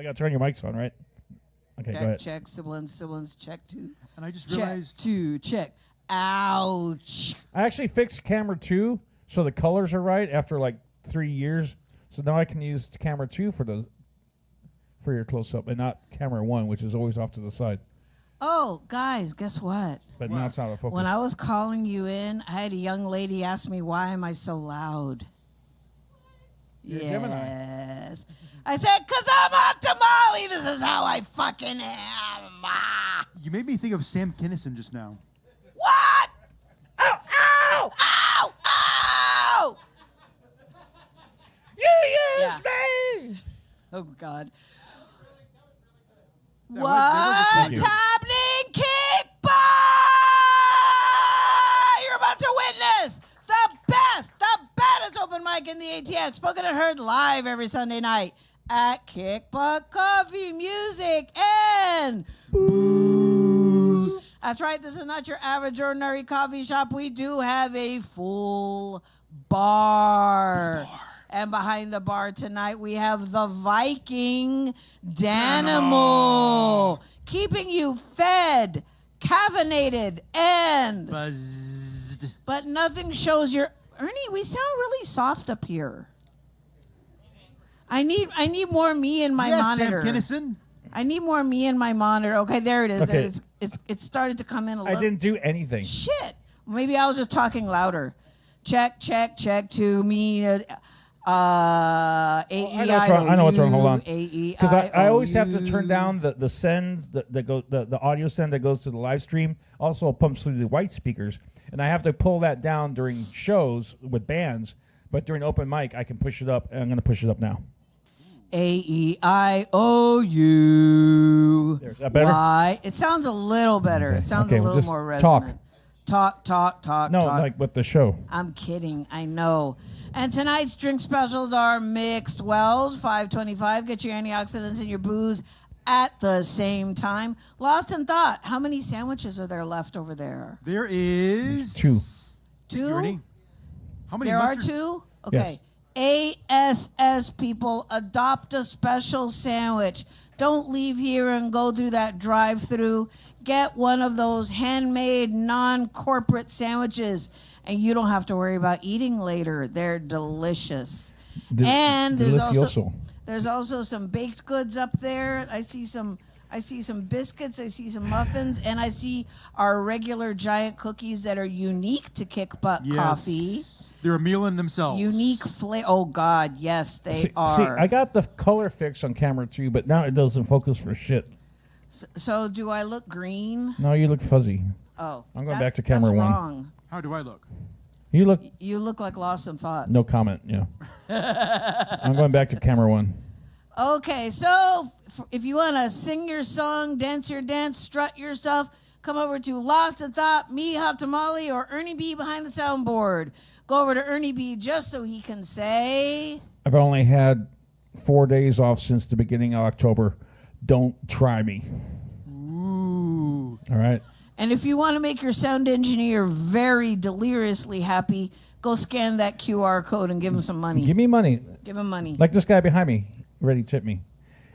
gotta turn your mics on, right? Okay, go ahead. Check, siblings, check 2. And I just Check realized 2, check. Ouch. I actually fixed camera 2 so the colors are right after like 3 years. So now I can use camera 2 for your close up and not camera 1, which is always off to the side. Oh, guys, guess what? But now it's out of focus. When I was calling you in, I had a young lady ask me, why am I so loud? You're yes. Gemini. I said, because I'm on tamale. This is how I fucking am. Ah. you made me think of Sam Kinison just now. What? Ow, ow, ow, ow. You use me! Oh, God. That was Thank What's you. happening, Kickball? You're about to witness the baddest open mic in the ATX, spoken and heard live every Sunday night at Kickbutt Coffee Music and Booze. That's right, this is not your average ordinary coffee shop. We do have a full bar. And behind the bar tonight, we have the Viking Danimal, keeping you fed, caffeinated, and Buzzed. but nothing shows your Ernie. We sound really soft up here. I need more me in my yes, monitor. Sam Kinison. I need more me in my monitor. Okay, there it is. Okay. There it is. It started to come in a I little. didn't do anything. Shit. Maybe I was just talking louder. Check to me. I know what's wrong. Hold on. Because I always have to turn down the send that go the audio send that goes to the live stream. Also pumps through the white speakers, and I have to pull that down during shows with bands. But during open mic, I can push it up, and I'm going to push it up now. AEIOU. Is that better? Y. It sounds a little better. Okay. It sounds Okay, a well, little just more talk. resonant. Talk. No, like with the show. I'm kidding. I know. And tonight's drink specials are mixed wells, $5.25. Get your antioxidants and your booze at the same time. Lost in thought. How many sandwiches are there left over there? There is 2. 2? Ernie? How many? There are mustard- 2? Okay. ASS people, adopt a special sandwich. Don't leave here and go through that drive-through. Get one of those handmade, non-corporate sandwiches, and you don't have to worry about eating later. They're delicious. And there's also some baked goods up there. I see some biscuits, I see some muffins, and I see our regular giant cookies that are unique to Kick Butt Yes. Coffee. They're a meal in themselves. Unique flavor. Oh God, yes, they are. See, I got the color fix on camera 2, but now it doesn't focus for shit. So do I look green? No, you look fuzzy. Oh, I'm going back to camera that's 1. Wrong. How do I look? You look You look like lost in thought. no comment. Yeah. I'm going back to camera 1. Okay, so if you want to sing your song, dance your dance, strut your stuff, come over to Lost in Thought, me, Hot Tamale, or Ernie B behind the soundboard. Go over to Ernie B just so he can say... I've only had 4 days off since the beginning of October. Don't try me. Ooh. All right? And if you want to make your sound engineer very deliriously happy, go scan that QR code and give him some money. Give me money. Give him money. Like this guy behind me already tipped me.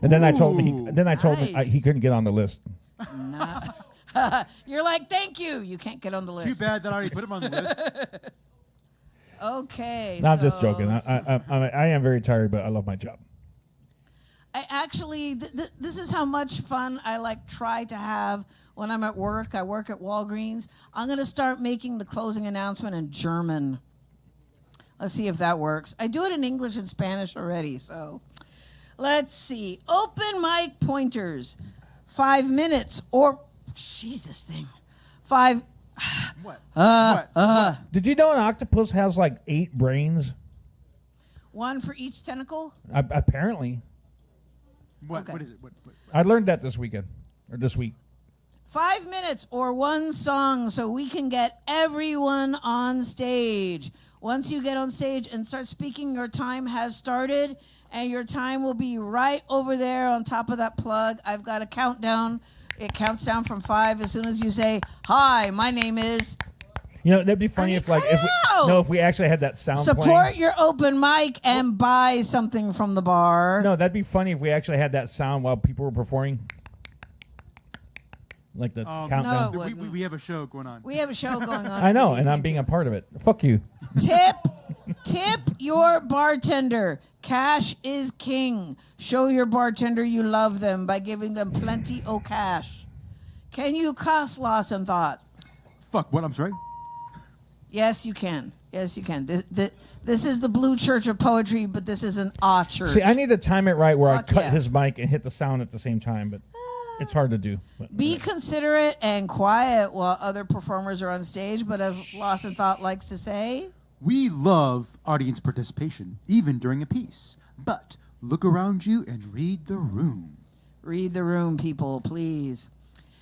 And then I told him Nice. he couldn't get on the list. You're like, thank you. You can't get on the list. Too bad that I already put him on the list. Okay. No, I'm just so joking. I am very tired, but I love my job. I actually, this is how much fun I try to have when I'm at work. I work at Walgreens. I'm going to start making the closing announcement in German. Let's see if that works. I do it in English and Spanish already, so let's see. Open mic pointers. 5 minutes or, Jesus thing. 5. What? Did you know an octopus has like 8 brains? 1 for each tentacle? Apparently. What? Okay. What is it? What? I learned that this weekend. Or this week. 5 minutes or 1 song so we can get everyone on stage. Once you get on stage and start speaking, your time has started, and your time will be right over there on top of that plug. I've got a countdown. It counts down from 5 as soon as you say, "Hi, my name is..." You know, that'd be funny if we actually had that sound Support playing. your open mic and buy something from the bar. No, that'd be funny if we actually had that sound while people were performing. Like the countdown. no. We have a show going on. We have a show going on. I know, and I'm being a part of it. Fuck you. Tip your bartender. Cash is king. Show your bartender you love them by giving them plenty of cash. Can you cuss, Lost in Thought? Fuck, what? I'm sorry? Yes, you can. Yes, you can. This is the Blue Church of Poetry, but this is an church. See, I need to time it right where Fuck I cut yeah. his mic and hit the sound at the same time, but it's hard to do. But, Be considerate and quiet while other performers are on stage, but as Lost in Thought likes to say, We love audience participation, even during a piece. But look around you and read the room. read the room, people, please.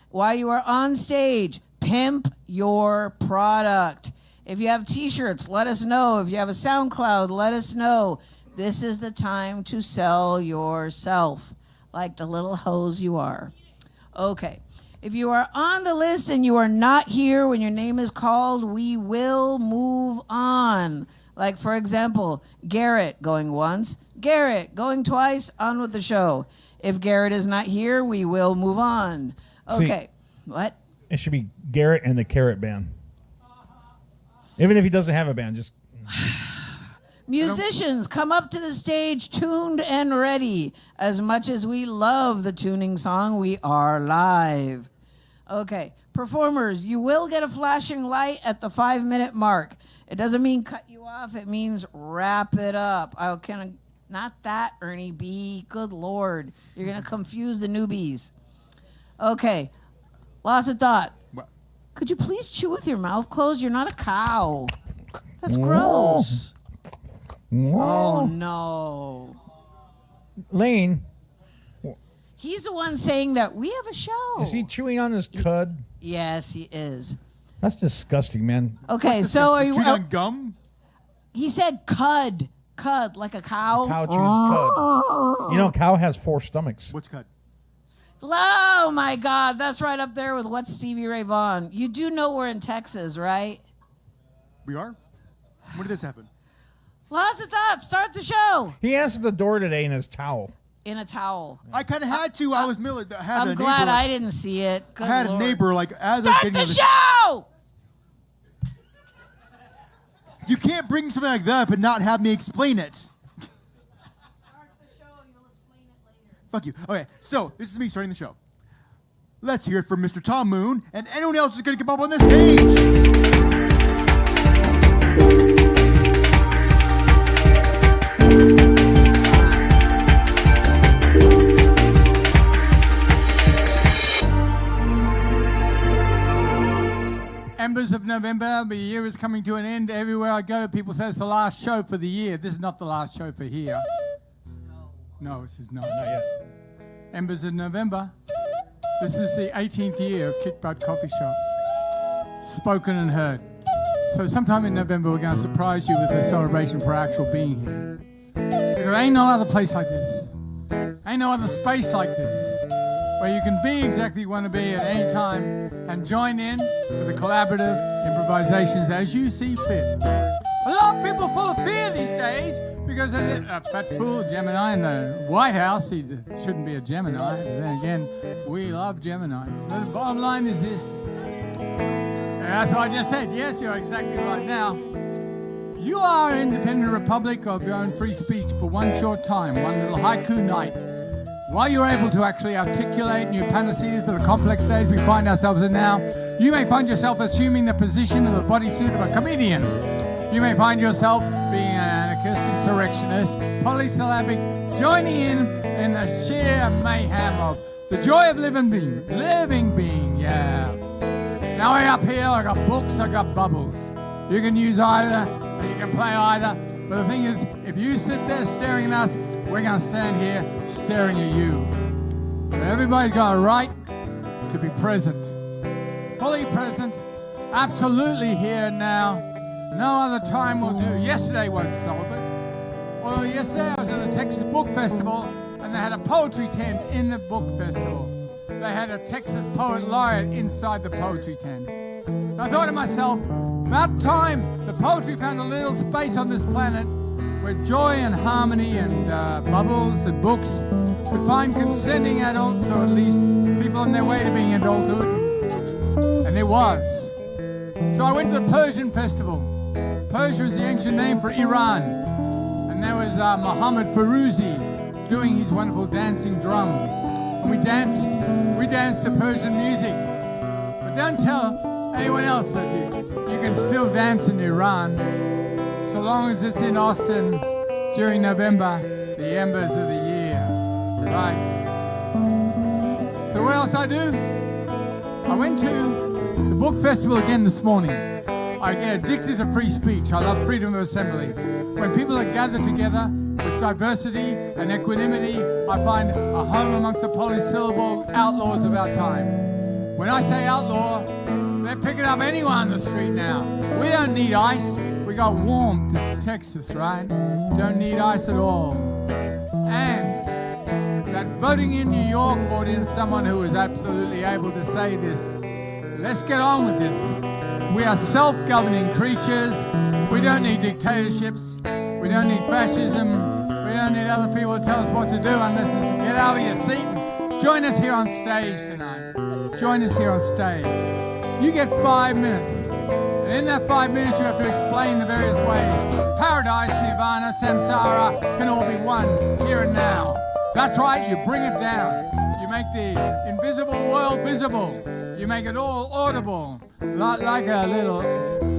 While you are on stage, pimp your product. If you have t-shirts, let us know. If you have a SoundCloud, let us know. This is the time to sell yourself, like the little hose you are. Okay. If you are on the list and you are not here when your name is called, we will move on. Like, for example, Garrett going once, Garrett going twice, on with the show. If Garrett is not here, we will move on. Okay. What? It should be Garrett and the Carrot Band. Even if he doesn't have a band, just... Musicians, come up to the stage tuned and ready. As much as we love the tuning song, we are live. Okay, performers, you will get a flashing light at the 5-minute mark. It doesn't mean cut you off, it means wrap it up. Not that, Ernie B. Good Lord. You're going to confuse the newbies. Okay, Lost of Thought. What? Could you please chew with your mouth closed? You're not a cow. That's gross. Oh, no. Lane, He's the one saying that we have a show. is he chewing on his cud? Yes, he is. That's disgusting, man. Okay, so are you... Chewing on gum? He said cud. Cud, like a cow. Cow chews cud. You know, a cow has 4 stomachs. What's cut? Oh, my God. That's right up there with What's Stevie Ray Vaughan. You do know we're in Texas, right? We are? When did this happen? Lost of Thought. Start the show. He answered the door today in his towel. In a towel. I kind of had to. I was I'm glad I didn't see it. Good I had Lord. a neighbor like as I was Start getting the out of show! You can't bring something like that but not have me explain it. Start the show. You'll explain it later. Fuck you. Okay, so this is me starting the show. Let's hear it from Mr. Tom Moon and anyone else who's going to come up on this stage. Embers of November, the year is coming to an end. Everywhere I go, people say it's the last show for the year. This is not the last show for here. No, this is not. Not yet. Embers of November. This is the 18th year of Kick Butt Coffee Shop. Spoken and heard. So sometime in November, we're going to surprise you with a celebration for actual being here. There ain't no other place like this. Ain't no other space like this, where you can be exactly you want to be at any time and join in with the collaborative improvisations as you see fit. A lot of people are full of fear these days because a fat fool Gemini in the White House, he shouldn't be a Gemini. But then again, we love Geminis. But the bottom line is this. And that's what I just said. Yes, you're exactly right. Now, you are an independent republic of your own free speech for one short time, one little haiku night. While you're able to actually articulate new panaceas for the complex days we find ourselves in now, you may find yourself assuming the position of the bodysuit of a comedian. You may find yourself being an anarchist, insurrectionist, polysyllabic, joining in the sheer mayhem of the joy of living being, yeah. Now way up here, I got books, I got bubbles. You can use either, or you can play either. But the thing is, if you sit there staring at us, we're going to stand here staring at you. So everybody's got a right to be present. Fully present. Absolutely here and now. No other time will do. Yesterday won't solve it. Although yesterday I was at the Texas Book Festival and they had a poetry tent in the book festival. They had a Texas Poet Laureate inside the poetry tent. And I thought to myself, About time the poetry found a little space on this planet where joy and harmony and bubbles and books could find consenting adults, or at least people on their way to being adulthood. And there was. So I went to the Persian festival. Persia is the ancient name for Iran. And there was Mohammad Fairouzi doing his wonderful dancing drum. And we danced to Persian music. But don't tell anyone else that you can still dance in Iran, so long as it's in Austin during November, the embers of the year. Right. So what else I do? I went to the book festival again this morning. I get addicted to free speech. I love freedom of assembly. When people are gathered together with diversity and equanimity, I find a home amongst the polysyllable outlaws of our time. When I say outlaw, they're picking up anyone on the street now. We don't need ICE. We got warmth. This is Texas, right? Don't need ICE at all. And that voting in New York brought in someone who was absolutely able to say this. Let's get on with this. We are self-governing creatures. We don't need dictatorships. We don't need fascism. We don't need other people to tell us what to do unless it's to get out of your seat and join us here on stage tonight. Join us here on stage. You get 5 minutes. And in that 5 minutes, you have to explain the various ways paradise, nirvana, samsara can all be one here and now. That's right, you bring it down. You make the invisible world visible. You make it all audible. Not like a little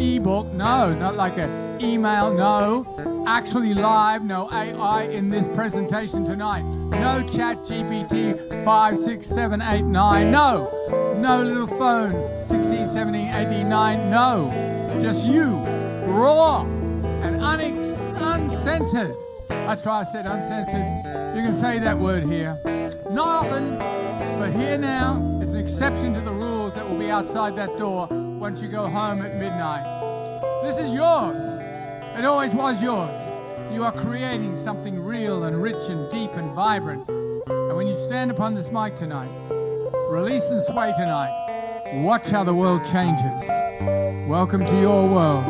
e-book, no. Not like an email, no. Actually live, no AI in this presentation tonight. No chat GPT 5, 6, 7, 8, 9, no. No little phone 16, 17, 18, 9, no. Just you, raw and uncensored. That's right, I said uncensored. You can say that word here. Not often, but here now is an exception to the rules that will be outside that door once you go home at midnight. This is yours. It always was yours. You are creating something real and rich and deep and vibrant. And when you stand upon this mic tonight, release and sway tonight, watch how the world changes. Welcome to your world.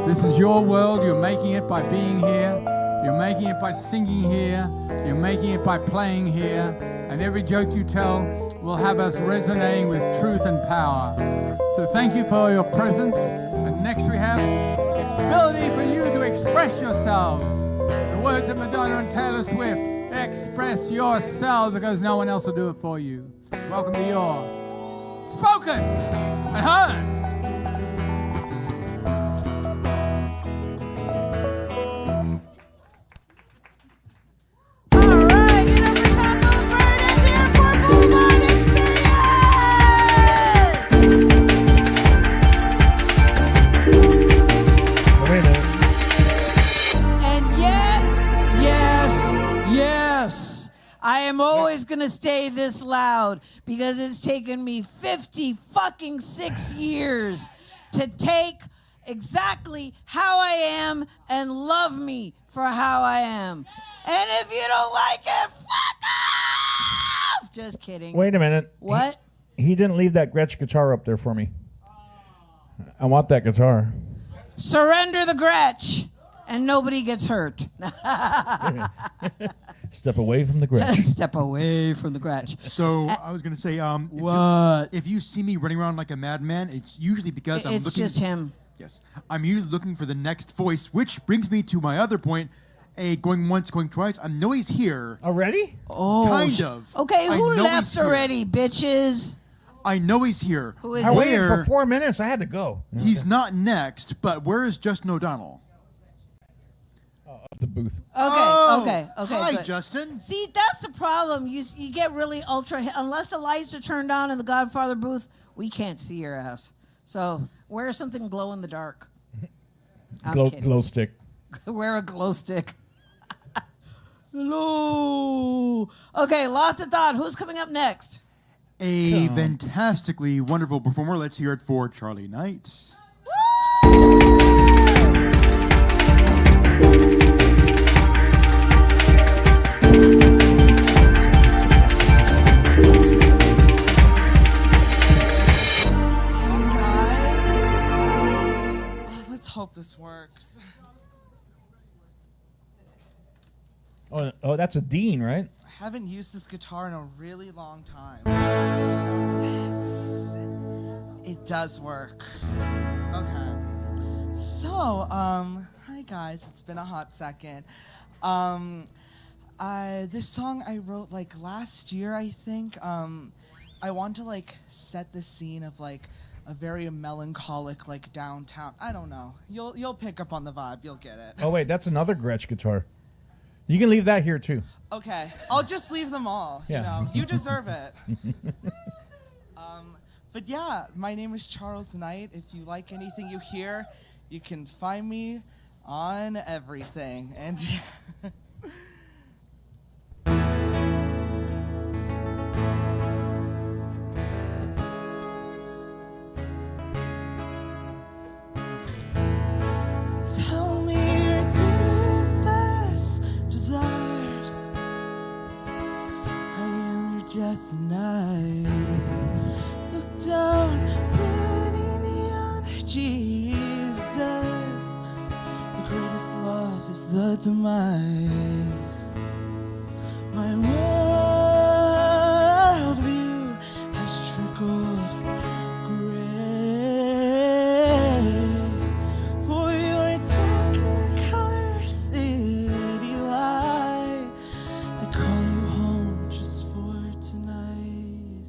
This is your world. You're making it by being here. You're making it by singing here. You're making it by playing here. And every joke you tell will have us resonating with truth and power. So thank you for your presence. And next we have the ability for you to express yourselves. The words of Madonna and Taylor Swift, express yourselves because no one else will do it for you. Welcome to your Spoken and Heard. Gonna stay this loud because it's taken me 56 years to take exactly how I am and love me for how I am. And if you don't like it, fuck off! Just kidding. Wait a minute. What? He didn't leave that Gretsch guitar up there for me. I want that guitar. Surrender the Gretsch and nobody gets hurt. Step away from the Gretsch. Step away from the Gretsch. So I was going to say, if you see me running around like a madman, it's usually because I'm looking. It's just him. Yes. I'm usually looking for the next voice, which brings me to my other point. Going once, going twice. I know he's here. Already? Oh. Kind of. Okay, who left already, bitches? I know he's here. Who is I it? waited for 4 minutes. I had to go. He's not next, but where is Justin O'Donnell? The booth. Okay. Hi, good. Justin. See, that's the problem. You get really ultra. Unless the lights are turned on in the Godfather booth, we can't see your ass. So wear something glow in the dark. Glow stick. Wear a glow stick. Hello. Okay, lost a thought. Who's coming up next? A fantastically wonderful performer. Let's hear it for Charlie Knight. Oh, that's a Dean, right? I haven't used this guitar in a really long time. Yes, it does work. Okay. So, hi guys, it's been a hot second. This song I wrote like last year, I think. I want to like set the scene of like a very melancholic like downtown. I don't know. You'll pick up on the vibe. You'll get it. Oh wait, that's another Gretsch guitar. You can leave that here too. Okay, I'll just leave them all. Yeah. You know, you deserve it. But yeah, my name is Charles Knight. If you like anything you hear, you can find me on everything. And tell me your deepest desires. I am your death tonight. Look down, pretty neon Jesus. The greatest love is the demise. My worldview has trickled gray. For your technicolor city light, I call you home just for tonight.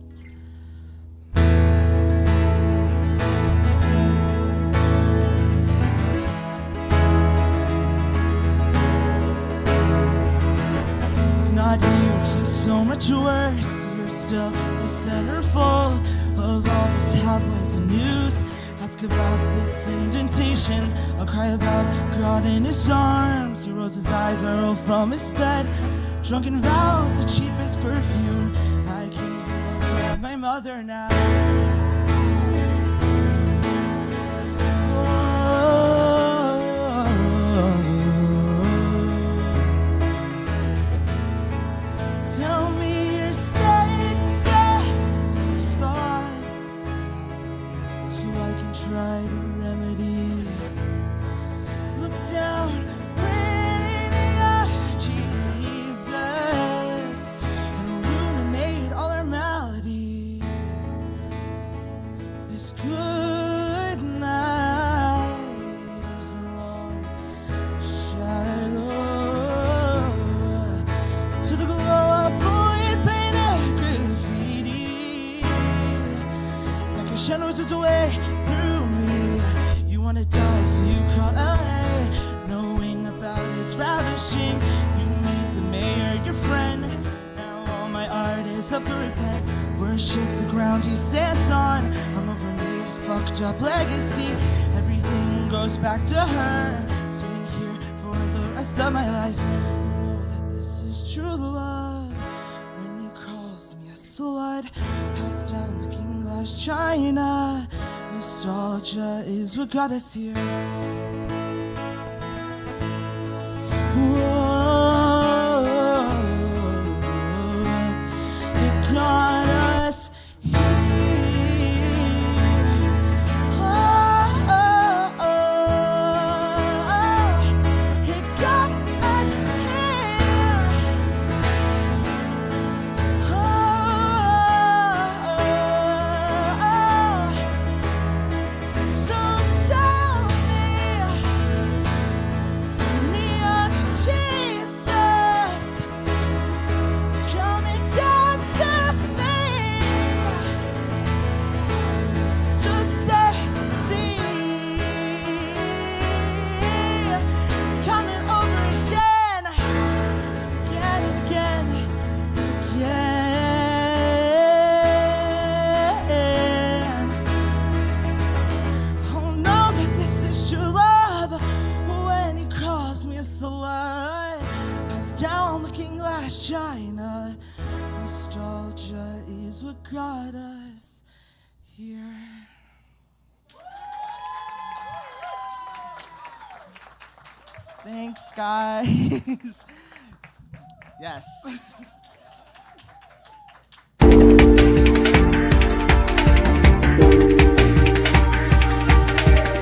It's not you, he's so much worse. You're still the centerfold of all the tabloids and news. Ask about this indentation, I'll cry about God in his arms. Your rose's eyes are rolled from his bed. Drunken vows, the cheapest perfume. I can't even look at my mother now. Tell me your safest thoughts, so I can try to remedy. Look down, pretty Jesus, and illuminate all our maladies. This good night is a long shadow to the glow of fully painted graffiti. Like a shadow slips away through me. You wanna die, so you crawl away, knowing about its ravishing. You made the mayor your friend. Now all my art is up for repent. Worship the ground he stands on. I'm over me, a fucked up legacy. Everything goes back to her. Sitting here for the rest of my life. You know that this is true love. When he calls me a slut, pass down looking glass china. Nostalgia is what got us here. Whoa, it got us here. It got us here. So tell me, neon Jesus, coming down to me. So say, see, it's coming over again, again and again, again. Oh, know that this is true love when he calls me a slut. Pass down looking glass china. Nostalgia is what got us here. Thanks, guys. Yes.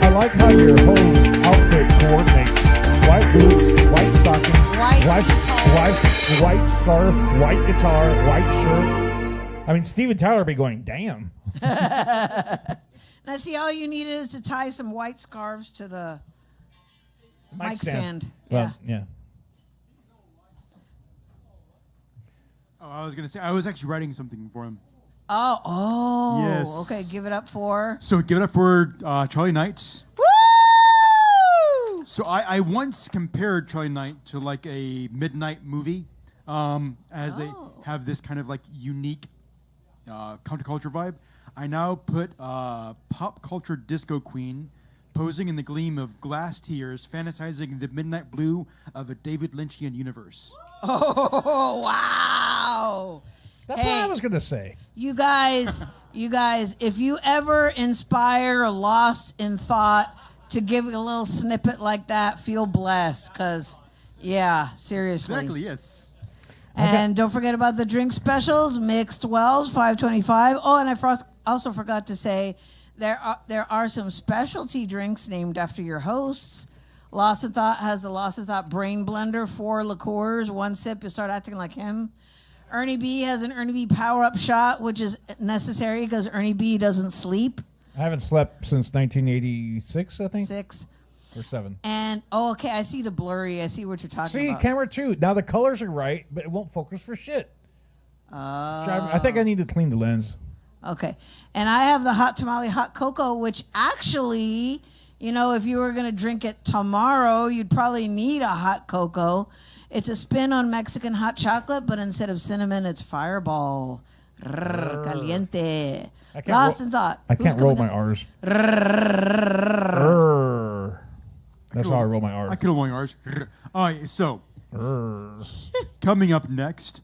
I like how your whole outfit coordinates. White boots, white stockings, White wife's white scarf, white guitar, white shirt. I mean, Steven Tyler be going, damn. Now, see, all you needed is to tie some white scarves to the mic stand. Well, yeah. Oh, I was gonna say I was actually writing something for him. Oh, Yes. okay. Give it up for. So give it up for Charlie Knight. Woo! So I once compared Charlie Knight to like a midnight movie, as they have this kind of like unique counterculture vibe. I now put pop culture disco queen posing in the gleam of glass tears, fantasizing the midnight blue of a David Lynchian universe. Oh, wow. That's what I was going to say. You guys, if you ever inspire Lost in Thought to give a little snippet like that, feel blessed, because, yeah, seriously. Exactly, yes. And don't forget about the drink specials, mixed Wells, $5.25. Oh, and I also forgot to say, there are some specialty drinks named after your hosts. Lost in Thought has the Lost in Thought Brain Blender, 4 liqueurs, 1 sip, you start acting like him. Ernie B has an Ernie B power-up shot, which is necessary because Ernie B doesn't sleep. I haven't slept since 1986, I think. 6. Or 7. And, okay, I see the blurry. I see what you're talking about. See, camera 2. Now the colors are right, but it won't focus for shit. I think I need to clean the lens. Okay. And I have the Hot Tamale Hot Cocoa, which actually, you know, if you were going to drink it tomorrow, you'd probably need a hot cocoa. It's a spin on Mexican hot chocolate, but instead of cinnamon, it's Fireball. Caliente. Lost in Thought. I can't roll my R's. That's how I roll my R's. I can roll my R's. All right, so coming up next,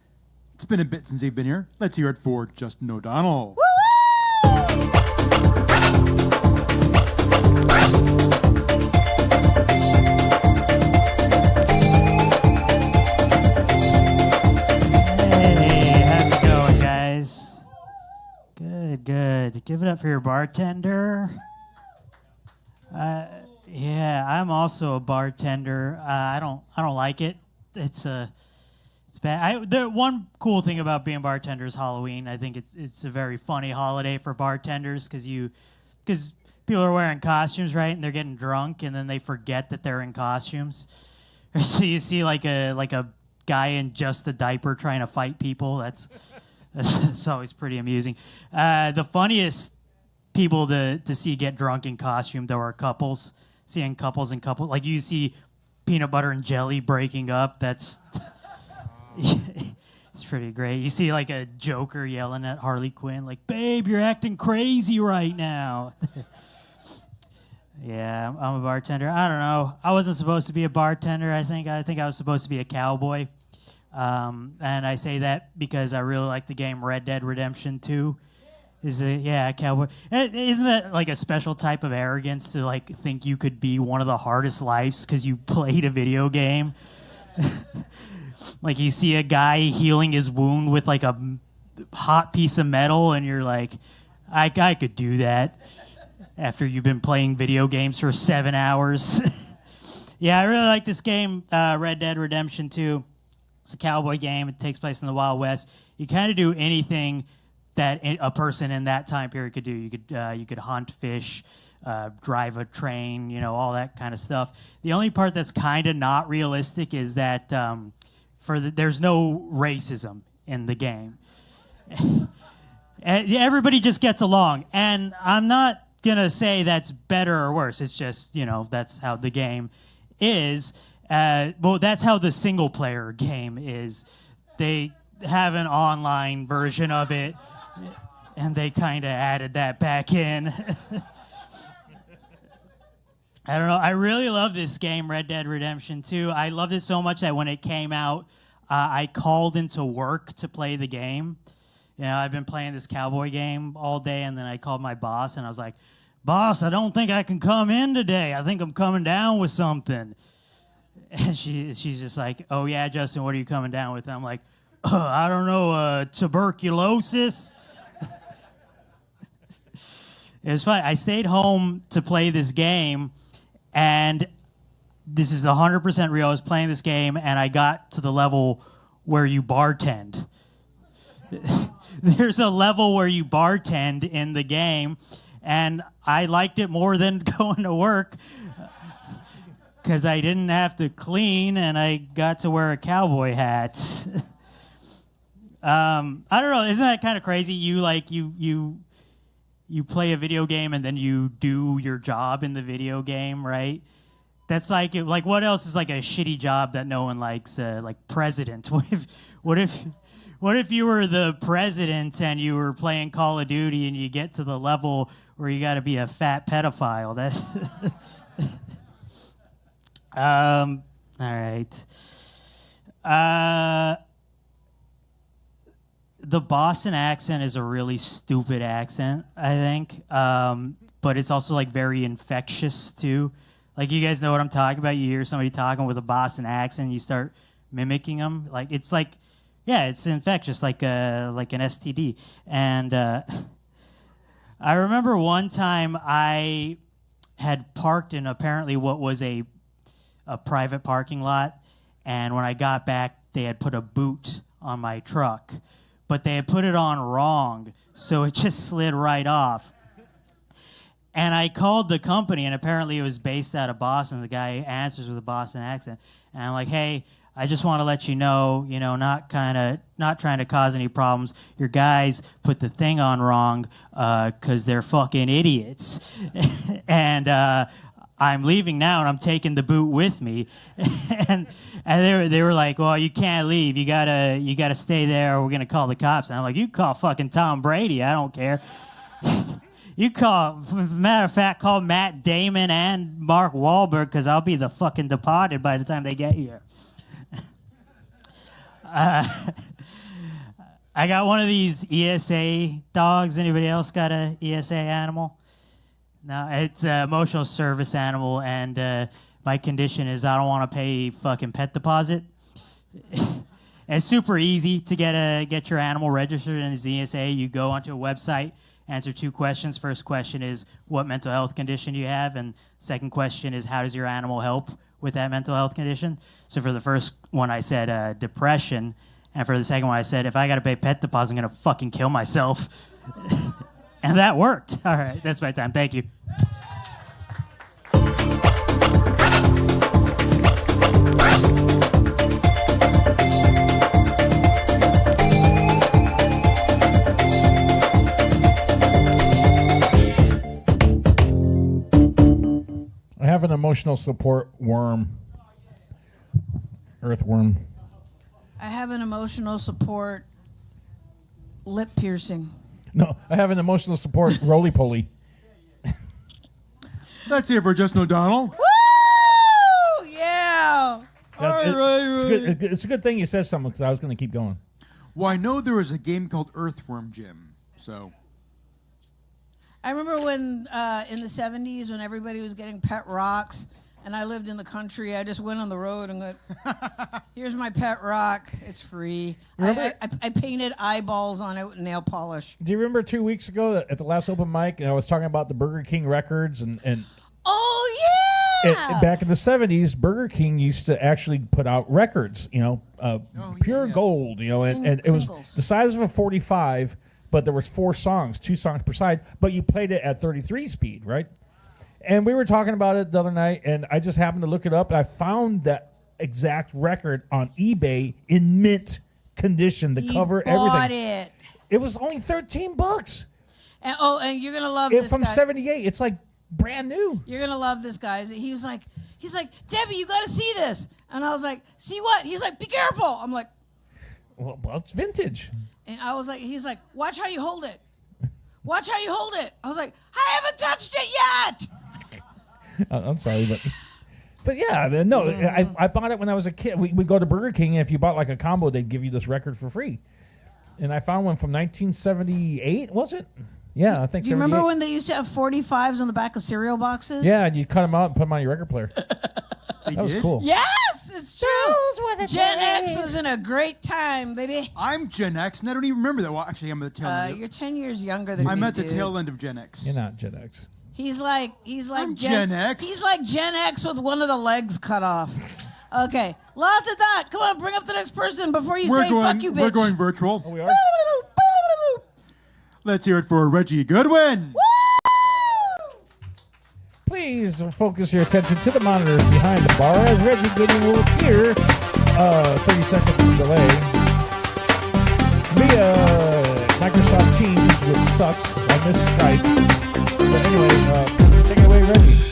it's been a bit since they've been here. Let's hear it for Justin O'Donnell. Hey, how's it going, guys? Good. Give it up for your bartender. Yeah, I'm also a bartender. I don't like it. It's bad. The one cool thing about being a bartender is Halloween. I think it's a very funny holiday for bartenders because people are wearing costumes, right? And they're getting drunk, and then they forget that they're in costumes. So you see like a guy in just a diaper trying to fight people. That's always pretty amusing. The funniest people to see get drunk in costume, though, are couples. Seeing couples and couples, like you see peanut butter and jelly breaking up. That's it's pretty great. You see like a Joker yelling at Harley Quinn, like, "Babe, you're acting crazy right now." Yeah, I'm a bartender. I don't know. I wasn't supposed to be a bartender. I think I was supposed to be a cowboy. And I say that because I really like the game Red Dead Redemption 2. A cowboy. Isn't that like a special type of arrogance to like think you could be one of the hardest lives because you played a video game? Like you see a guy healing his wound with like a hot piece of metal and you're like, I could do that after you've been playing video games for 7 hours. Yeah, I really like this game, Red Dead Redemption 2. It's a cowboy game. It takes place in the Wild West. You kind of do anything that a person in that time period could do. You could hunt, fish, drive a train, all that kind of stuff. The only part that's kind of not realistic is that there's no racism in the game. Everybody just gets along, and I'm not gonna say that's better or worse. It's just that's how the game is. Well, that's how the single player game is. They have an online version of it. And they kind of added that back in. I don't know. I really love this game, Red Dead Redemption 2. I loved it so much that when it came out, I called into work to play the game. I've been playing this cowboy game all day, and then I called my boss, and I was like, "Boss, I don't think I can come in today. I think I'm coming down with something." And she's just like, "Oh, yeah, Justin, what are you coming down with?" And I'm like, "I don't know, tuberculosis." It was fun. I stayed home to play this game, and this is 100% real. I was playing this game, and I got to the level where you bartend. There's a level where you bartend in the game, and I liked it more than going to work because I didn't have to clean, and I got to wear a cowboy hat. I don't know. Isn't that kind of crazy? You play a video game and then you do your job in the video game, right? That's like what else is like a shitty job that no one likes? Like president. What if you were the president and you were playing Call of Duty and you get to the level where you got to be a fat pedophile? That's all right. The Boston accent is a really stupid accent, I think. But it's also like very infectious too. Like, you guys know what I'm talking about. You hear somebody talking with a Boston accent, you start mimicking them. Like, it's like, yeah, it's infectious, like an STD. And I remember one time I had parked in apparently what was a private parking lot, and when I got back, they had put a boot on my truck, but they had put it on wrong, so it just slid right off. And I called the company, and apparently it was based out of Boston. The guy answers with a Boston accent, and I'm like, "Hey, I just want to let you know, not trying to cause any problems. Your guys put the thing on wrong because they're fucking idiots, and I'm leaving now, and I'm taking the boot with me." and they were like, "Well, you can't leave. You gotta stay there, or we're gonna call the cops." And I'm like, "You call fucking Tom Brady. I don't care." You matter of fact, call Matt Damon and Mark Wahlberg, because I'll be the fucking departed by the time they get here. I got one of these ESA dogs. Anybody else got a ESA animal? No, it's an emotional service animal, and my condition is I don't want to pay fucking pet deposit. It's super easy to get your animal registered in the ESA. You go onto a website, answer 2 questions. First question is, what mental health condition do you have? And second question is, how does your animal help with that mental health condition? So for the first one, I said depression. And for the second one, I said, if I got to pay pet deposit, I'm going to fucking kill myself. And that worked. All right, that's my time. Thank you. I have an emotional support worm. Earthworm. I have an emotional support lip piercing. No, I have an emotional support roly-poly. That's it for Justin O'Donnell. Woo! Yeah. It's a good thing you said something, because I was going to keep going. Well, I know there was a game called Earthworm Jim, so... I remember when in the 70s when everybody was getting pet rocks and I lived in the country, I just went on the road and went, here's my pet rock. It's free. I painted eyeballs on it with nail polish. Do you remember 2 weeks ago at the last open mic, and I was talking about the Burger King records and oh, yeah! Back in the 70s, Burger King used to actually put out records, pure gold, and it was the size of a 45, but there was 4 songs, 2 songs per side, but you played it at 33 speed, right? And we were talking about it the other night, and I just happened to look it up, and I found that exact record on eBay in mint condition, the cover, bought everything. It. It was only $13. And you're gonna love this from guy. '78. It's like brand new. You're gonna love this guy. He's like, Debbie, you gotta see this. And I was like, see what? He's like, be careful. I'm like, well, it's vintage. And I was like, he's like, watch how you hold it. Watch how you hold it. I was like, I haven't touched it yet. I'm sorry, but yeah, no, I bought it when I was a kid. We go to Burger King, and if you bought like a combo, they'd give you this record for free. And I found one from 1978, was it? Yeah, I think. Do you remember when they used to have 45s on the back of cereal boxes? Yeah, and you cut them out and put them on your record player. That was cool. Yes, it's true. Gen X was in a great time, baby. I'm Gen X, and I don't even remember that. Well, actually, I'm at the tail end. You're 10 years younger than me. I'm at the tail end of Gen X. You're not Gen X. He's like I'm Gen X. He's like Gen X with one of the legs cut off. Okay, lots of that. Come on, bring up the next person before you say fuck you, bitch. We're going virtual. Oh, we are? Let's hear it for Reggie Goodwin. Please focus your attention to the monitors behind the bar as Reggie Goodwin will appear 30 seconds delay via Microsoft Teams, which sucks on this Skype. But anyway, take it away, Reggie.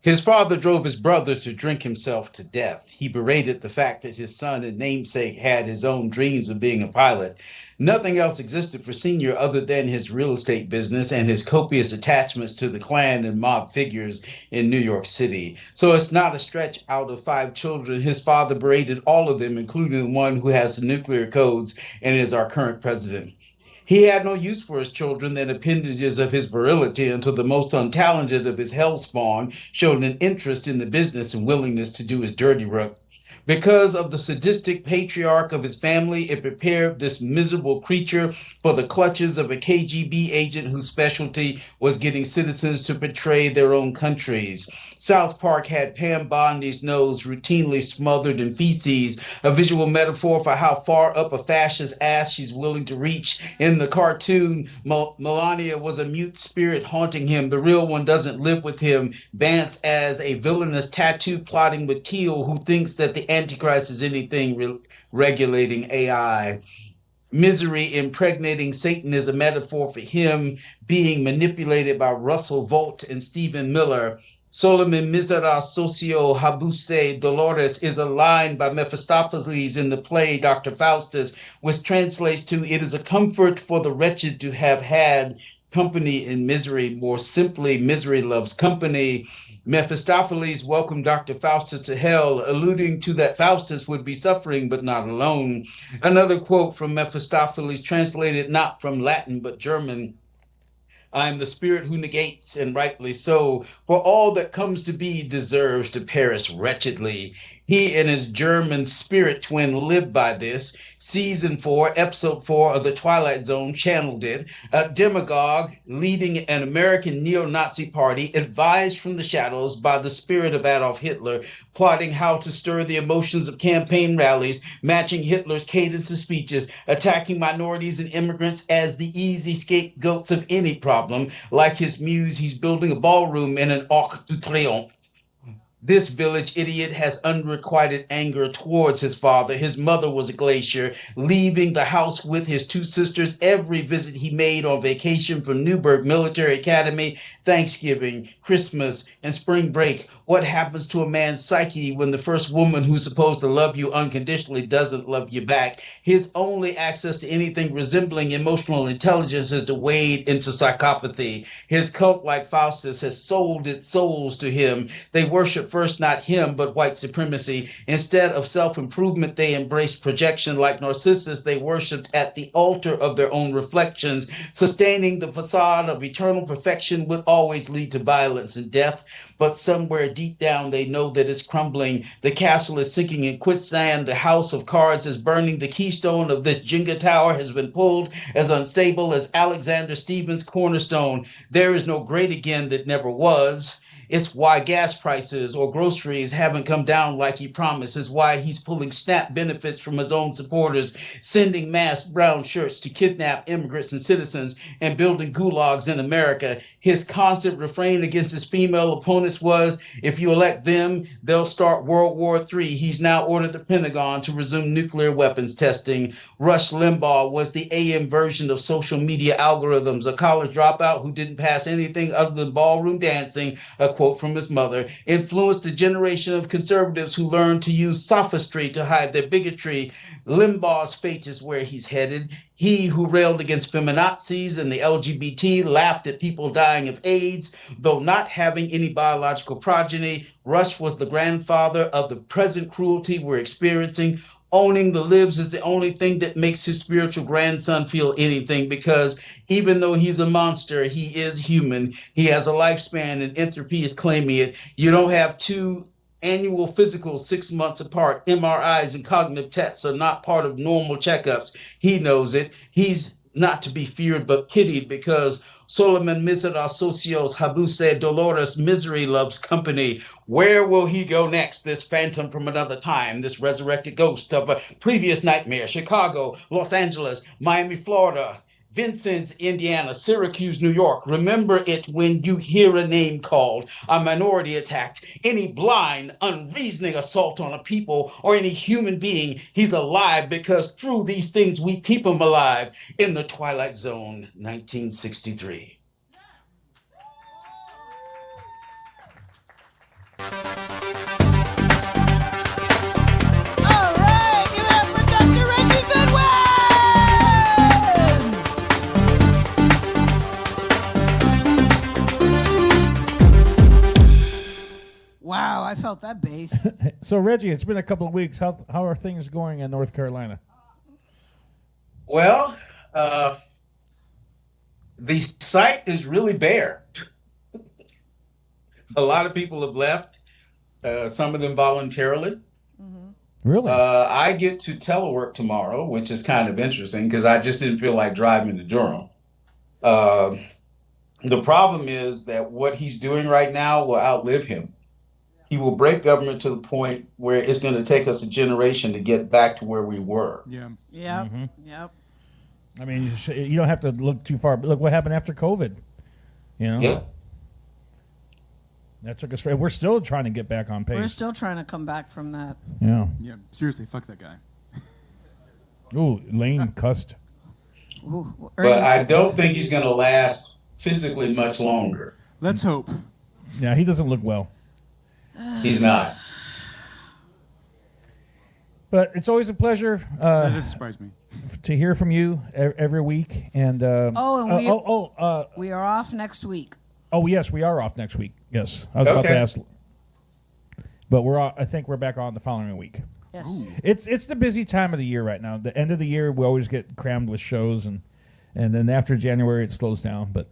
His father drove his brother to drink himself to death. He berated the fact that his son and namesake had his own dreams of being a pilot. Nothing else existed for Senior other than his real estate business and his copious attachments to the Klan and mob figures in New York City. So it's not a stretch. Out of 5 children, his father berated all of them, including the one who has the nuclear codes and is our current president. He had no use for his children than appendages of his virility until the most untalented of his hellspawn showed an interest in the business and willingness to do his dirty work. Because of the sadistic patriarch of his family, it prepared this miserable creature for the clutches of a KGB agent whose specialty was getting citizens to betray their own countries. South Park had Pam Bondi's nose routinely smothered in feces, a visual metaphor for how far up a fascist ass she's willing to reach. In the cartoon, Melania was a mute spirit haunting him. The real one doesn't live with him. Vance as a villainous tattoo plotting with Teal who thinks that the Antichrist is anything regulating AI. Misery impregnating Satan is a metaphor for him being manipulated by Russell Volt and Stephen Miller. Solomon Misera Socio Habuse Dolores is a line by Mephistopheles in the play Dr. Faustus, which translates to, "It is a comfort for the wretched to have had company in misery. More simply, misery loves company." Mephistopheles welcomed Dr. Faustus to hell, alluding to that Faustus would be suffering but not alone. Another quote from Mephistopheles, translated not from Latin but German: "I am the spirit who negates, and rightly so, for all that comes to be deserves to perish wretchedly." He and his German spirit twin lived by this. Season 4, Episode 4 of The Twilight Zone channeled it. A demagogue leading an American neo-Nazi party, advised from the shadows by the spirit of Adolf Hitler, plotting how to stir the emotions of campaign rallies, matching Hitler's cadence of speeches, attacking minorities and immigrants as the easy scapegoats of any problem. Like his muse, he's building a ballroom in an Arc de Triomphe. This village idiot has unrequited anger towards his father. His mother was a glacier, leaving the house with his 2 sisters every visit he made on vacation from Newburgh Military Academy, Thanksgiving, Christmas, and spring break. What happens to a man's psyche when the first woman who's supposed to love you unconditionally doesn't love you back? His only access to anything resembling emotional intelligence is to wade into psychopathy. His cult, like Faustus, has sold its souls to him. They worship first not him, but white supremacy. Instead of self-improvement, they embrace projection. Like Narcissus, they worshipped at the altar of their own reflections. Sustaining the facade of eternal perfection would always lead to violence and death, but somewhere deep down they know that it's crumbling. The castle is sinking in quicksand. The house of cards is burning. The keystone of this Jenga tower has been pulled, as unstable as Alexander Stevens' cornerstone. There is no great again that never was. It's why gas prices or groceries haven't come down like he promised. It's why he's pulling SNAP benefits from his own supporters, sending mass brown shirts to kidnap immigrants and citizens, and building gulags in America. His constant refrain against his female opponents was, if you elect them, they'll start World War III. He's now ordered the Pentagon to resume nuclear weapons testing. Rush Limbaugh was the AM version of social media algorithms, a college dropout who didn't pass anything other than ballroom dancing, a quote from his mother, influenced a generation of conservatives who learned to use sophistry to hide their bigotry. Limbaugh's fate is where he's headed. He who railed against feminazis and the LGBT, laughed at people dying of AIDS, though not having any biological progeny. Rush was the grandfather of the present cruelty we're experiencing. Owning the libs is the only thing that makes his spiritual grandson feel anything, because even though he's a monster, he is human. He has a lifespan, and entropy is claiming it. You don't have 2 annual physicals 6 months apart. MRIs and cognitive tests are not part of normal checkups. He knows it. He's not to be feared but pitied, because Solomon Miseras Socios Habuse Dolores, misery loves company. Where will he go next, this phantom from another time, this resurrected ghost of a previous nightmare? Chicago, Los Angeles, Miami, Florida, Vincennes, Indiana, Syracuse, New York. Remember it when you hear a name called, a minority attacked, any blind, unreasoning assault on a people or any human being. He's alive because through these things we keep him alive. In the Twilight Zone, 1963. All right, give it up for Dr. Reggie Goodwin! Wow, I felt that bass. So Reggie, it's been a couple of weeks. How are things going in North Carolina? Well, the site is really bare. A lot of people have left, some of them voluntarily. Really? I get to telework tomorrow, which is kind of interesting because I just didn't feel like driving to Durham. The problem is that what he's doing right now will outlive him. He will break government to the point where it's going to take us a generation to get back to where we were. Yeah. Yep, yep. I mean, you don't have to look too far. But look what happened after COVID. You know? Yeah. That took us. We're still trying to get back on pace. We're still trying to come back from that. Yeah. Yeah. Seriously, fuck that guy. Ooh, Lane cussed. Ooh, But I don't think he's going to last physically much longer. Let's hope. Yeah, he doesn't look well. He's not. But it's always a pleasure That doesn't surprise me. to hear from you every week. And we are off next week. oh yes, we are off next week. Yes, I was about to Okay. ask, but I think we're back on the following week. Yes. It's the busy time of the year right now. The end of the year, we always get crammed with shows, and then after January, it slows down. But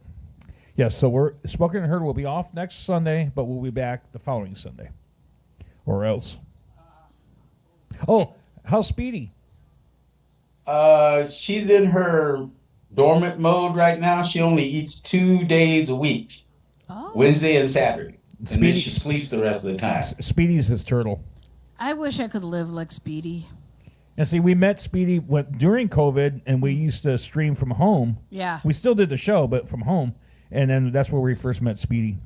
yes, so we're Spoken and Heard will be off next Sunday, but we'll be back the following Sunday, or else. Oh, how's Speedy? She's in her dormant mode right now. She only eats 2 days a week, Wednesday and Saturday, and then Speedy- she sleeps the rest of the time. Speedy's his turtle. I wish I could live like Speedy. And see, we met Speedy during COVID, and we used to stream from home. Yeah. We still did the show, but from home. And then that's where we first met Speedy,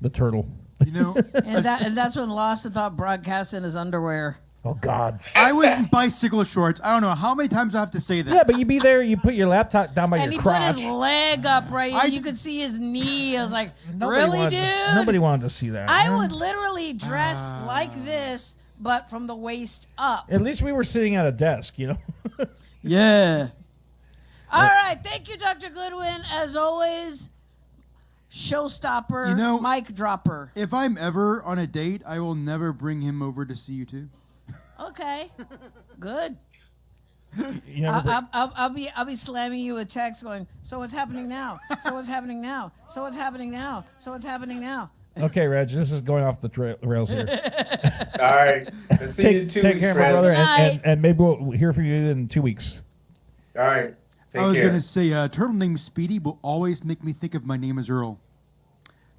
the turtle. You know, And that's when Lawson thought broadcast in his underwear. Oh, God. I was in bicycle shorts. I don't know how many times I have to say that. Yeah, but you be there, you put your laptop down by And he your put crotch. his leg up right I- and you could see his knee. I was like, Nobody really, wanted- dude? Nobody wanted to see that. I would literally dress like this, but from the waist up. At least we were sitting at a desk, you know? Yeah. All right. Thank you, Dr. Goodwin. As always, showstopper, You know- mic dropper. If I'm ever on a date, I will never bring him over to see you two. Okay. Good. You never I'll be slamming you a text going, so what's happening now? So what's happening now? So what's happening now? So what's happening now? Okay, Reg, this is going off the rails here. All right. Let's see you in 2 Take weeks, care, my Fred. brother, Night. and maybe we'll hear from you in 2 weeks. All right. Take I was care. going to say, a turtle named Speedy will always make me think of my name as Earl.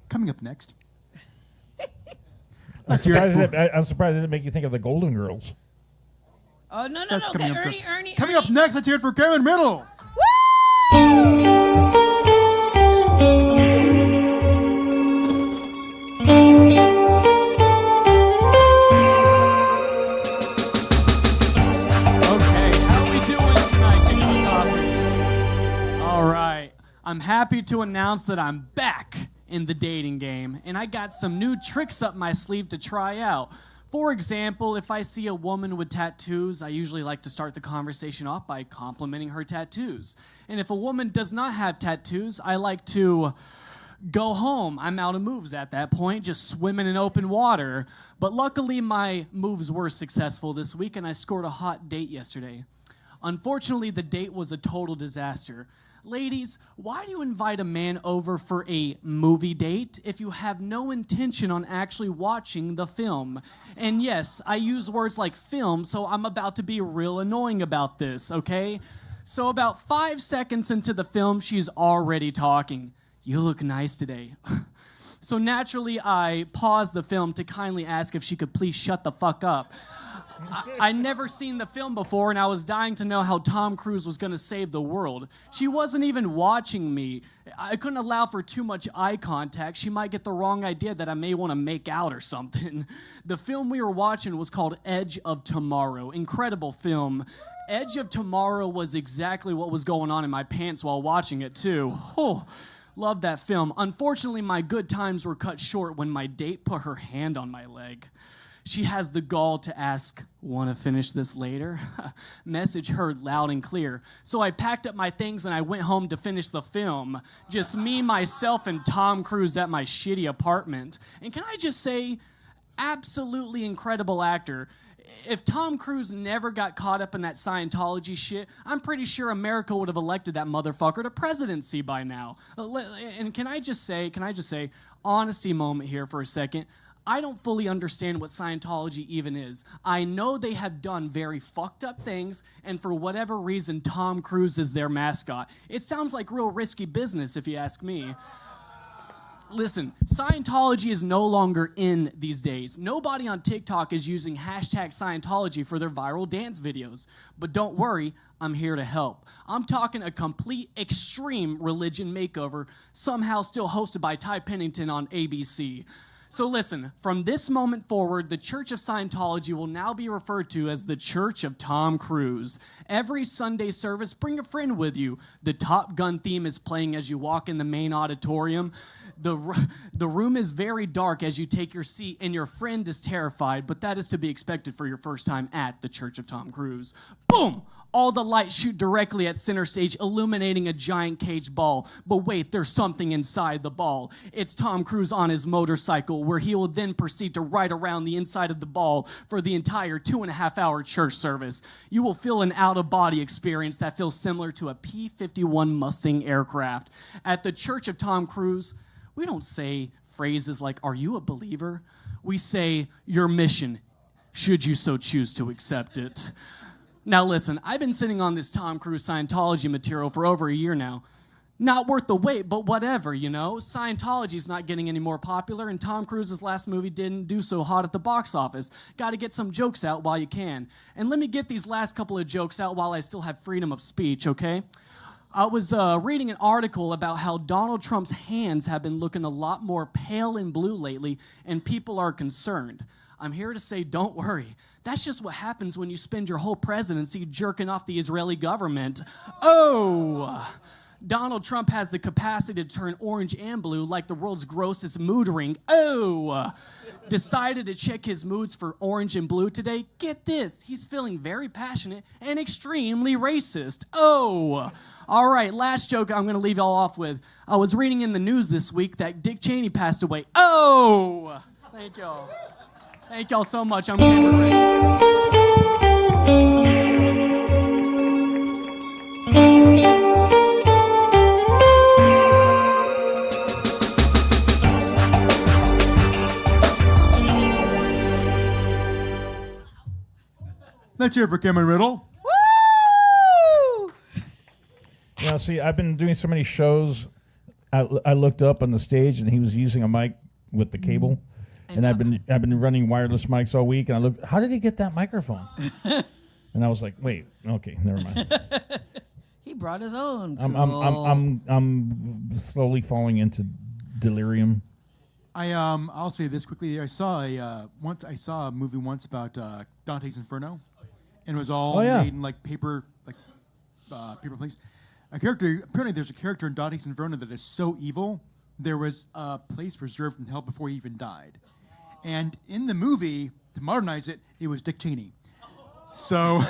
Coming up next. I'm hear it surprised, I'm surprised it didn't make you think of the Golden Girls. Oh, no. That's Okay, coming up. Ernie. Coming up next, let's hear it for Karen Riddle. Okay, how are we doing tonight, Kicks with Coffee? All right, I'm happy to announce that I'm back in the dating game, and I got some new tricks up my sleeve to try out. For example, if I see a woman with tattoos, I usually like to start the conversation off by complimenting her tattoos. And if a woman does not have tattoos, I like to go home. I'm out of moves at that point, just swimming in open water. But luckily, my moves were successful this week, and I scored a hot date yesterday. Unfortunately, the date was a total disaster. Ladies, why do you invite a man over for a movie date if you have no intention on actually watching the film? And yes, I use words like film, so I'm about to be real annoying about this, okay? So about 5 seconds into the film, she's already talking. You look nice today. So naturally, I paused the film to kindly ask if she could please shut the fuck up. I'd never seen the film before, and I was dying to know how Tom Cruise was going to save the world. She wasn't even watching me. I couldn't allow for too much eye contact. She might get the wrong idea that I may want to make out or something. The film we were watching was called Edge of Tomorrow. Incredible film. Edge of Tomorrow was exactly what was going on in my pants while watching it, too. Oh, love that film. Unfortunately, my good times were cut short when my date put her hand on my leg. She has the gall to ask, "Want to finish this later?" Message heard loud and clear. So I packed up my things and I went home to finish the film. Just me, myself, and Tom Cruise at my shitty apartment. And can I just say, absolutely incredible actor. If Tom Cruise never got caught up in that Scientology shit, I'm pretty sure America would have elected that motherfucker to presidency by now. And can I just say, honesty moment here for a second. I don't fully understand what Scientology even is. I know they have done very fucked up things, and for whatever reason, Tom Cruise is their mascot. It sounds like real risky business, if you ask me. Listen, Scientology is no longer in these days. Nobody on TikTok is using hashtag Scientology for their viral dance videos. But don't worry, I'm here to help. I'm talking a complete extreme religion makeover, somehow still hosted by Ty Pennington on ABC. So listen, from this moment forward, the Church of Scientology will now be referred to as the Church of Tom Cruise. Every Sunday service, bring a friend with you. The Top Gun theme is playing as you walk in the main auditorium. The room is very dark as you take your seat, and your friend is terrified, but that is to be expected for your first time at the Church of Tom Cruise. Boom! All the lights shoot directly at center stage, illuminating a giant cage ball. But wait, there's something inside the ball. It's Tom Cruise on his motorcycle, where he will then proceed to ride around the inside of the ball for the entire 2.5-hour church service. You will feel an out-of-body experience that feels similar to a P-51 Mustang aircraft. At the Church of Tom Cruise, we don't say phrases like, "Are you a believer?" We say, "Your mission, should you so choose to accept it." Now listen, I've been sitting on this Tom Cruise Scientology material for over a year now. Not worth the wait, but whatever, you know? Scientology's not getting any more popular, and Tom Cruise's last movie didn't do so hot at the box office. Gotta get some jokes out while you can. And let me get these last couple of jokes out while I still have freedom of speech, okay? I was reading an article about how Donald Trump's hands have been looking a lot more pale and blue lately, and people are concerned. I'm here to say, don't worry. That's just what happens when you spend your whole presidency jerking off the Israeli government. Oh! Donald Trump has the capacity to turn orange and blue like the world's grossest mood ring. Oh! Decided to check his moods for orange and blue today. Get this, he's feeling very passionate and extremely racist. Oh! All right, last joke I'm going to leave y'all off with. I was reading in the news this week that Dick Cheney passed away. Oh! Thank y'all. Thank y'all so much. I'm camera ready. Let's hear it for Cameron Riddle. Woo! Yeah, see, I've been doing so many shows. I looked up on the stage, and he was using a mic with the cable. And I've been running wireless mics all week, and I looked. How did he get that microphone? And I was like, wait, okay, never mind. He brought his own. I'm slowly falling into delirium. I'll say this quickly. I saw a movie once about Dante's Inferno, and it was all made in like paper plates. Apparently, there's a character in Dante's Inferno that is so evil. There was a place preserved in hell before he even died. And in the movie, to modernize it, it was Dick Cheney. So,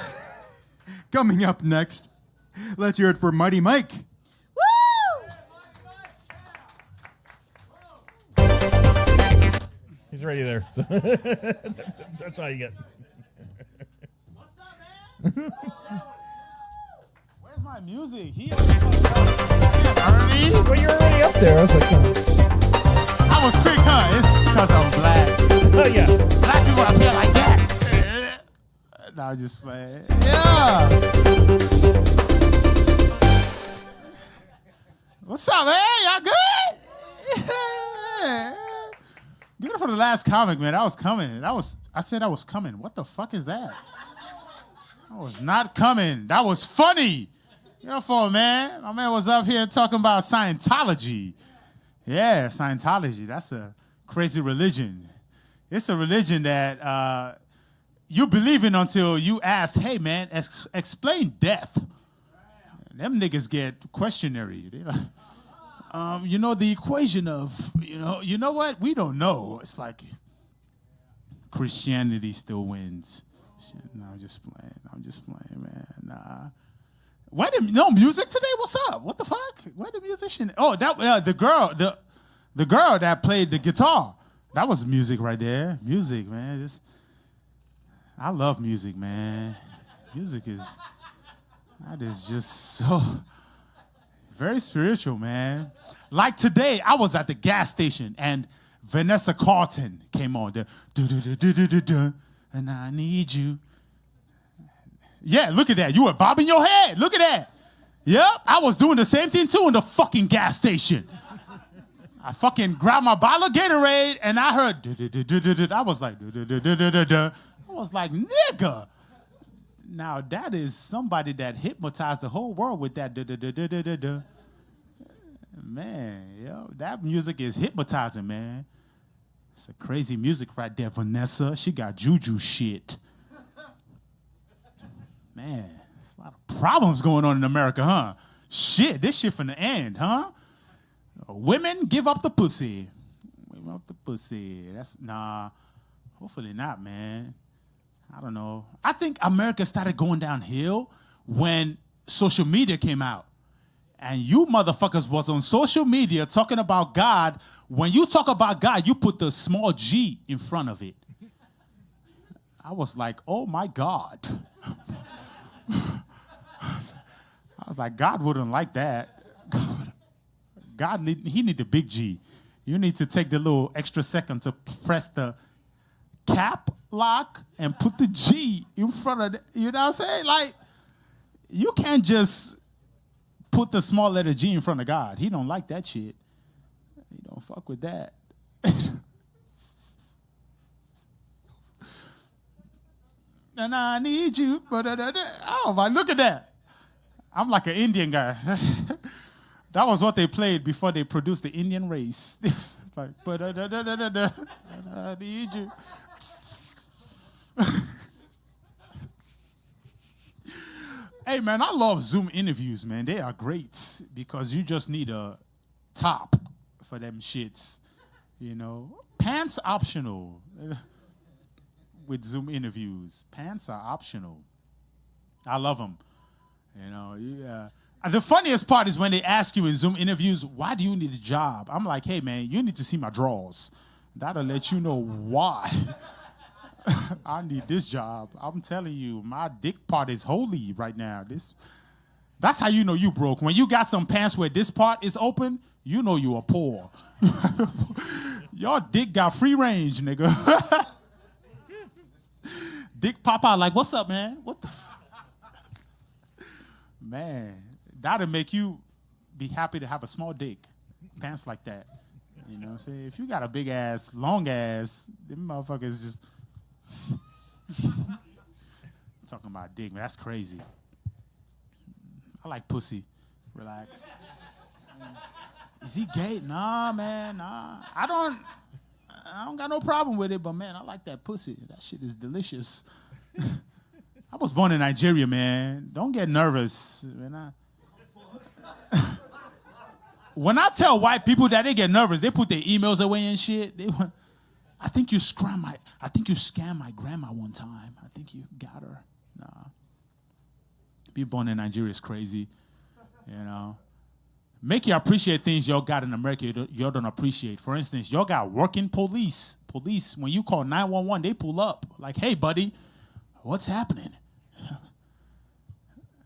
coming up next, let's hear it for Mighty Mike. Woo! He's already there. So that's all you get. What's up, man? Where's my music? Well, you're already up there. I was like, I was quick, huh? It's because I'm black. Oh, yeah. Black people up here like that. No, just playing. Yeah. What's up, man? Y'all good? Give it for the last comic, man. I was coming. I said I was coming. What the fuck is that? I was not coming. That was funny. You know, for man. My man was up here talking about Scientology. Yeah, Scientology. That's a crazy religion. It's a religion that you believe in until you ask, hey, man, explain death. Them niggas get questionary. They like, you know, the equation of, you know what? We don't know. It's like Christianity still wins. No, I'm just playing, man. Nah. No music today? What's up? What the fuck? Where the musician? Oh, that the girl that played the guitar. That was music right there. Music, man. I love music, man. That is just so very spiritual, man. Like today, I was at the gas station and Vanessa Carlton came on. And I need you. Yeah, look at that. You were bobbing your head. Look at that. Yep, I was doing the same thing too in the fucking gas station. I fucking grabbed my bottle of Gatorade and I heard. I was like, I was like, nigga. Now that is somebody that hypnotized the whole world with that. Man, yo, that music is hypnotizing, man. It's a crazy music right there, Vanessa. She got juju shit. Man, there's a lot of problems going on in America, huh? Shit, this shit finna end, huh? Women, give up the pussy. Give up the pussy. Hopefully not, man. I don't know. I think America started going downhill when social media came out. And you motherfuckers was on social media talking about God. When you talk about God, you put the small G in front of it. I was like, oh my God. I was like, God wouldn't like that. God, he need the big G. You need to take the little extra second to press the cap lock and put the G in front of it. You know what I'm saying? Like, you can't just put the small letter G in front of God. He don't like that shit. He don't fuck with that. And I need you. Oh, my, look at that. I'm like an Indian guy. That was what they played before they produced the Indian race. It was like, I need you. Hey, man, I love Zoom interviews, man. They are great because you just need a top for them shits, you know. Pants optional with Zoom interviews. Pants are optional. I love them, you know. Yeah. The funniest part is when they ask you in Zoom interviews, why do you need a job? I'm like, hey, man, you need to see my drawers. That'll let you know why. I need this job. I'm telling you, my dick part is holy right now. That's how you know you broke. When you got some pants where this part is open, you know you are poor. Your dick got free range, nigga. Dick pop out like, what's up, man? What the Man, that'll make you be happy to have a small dick. Pants like that. You know what I'm saying? If you got a big ass, long ass, them motherfuckers just... Talking about dick, man. That's crazy. I like pussy. Relax. Is he gay? Nah, man. Nah. I don't got no problem with it, but man, I like that pussy. That shit is delicious. I was born in Nigeria, man. Don't get nervous. When I tell white people that they get nervous, they put their emails away and shit. I think you scammed my grandma one time. I think you got her. Nah. Being born in Nigeria is crazy. You know. Make you appreciate things y'all got in America y'all don't appreciate. For instance, y'all got working police. Police, when you call 911, they pull up. Like, hey, buddy, what's happening?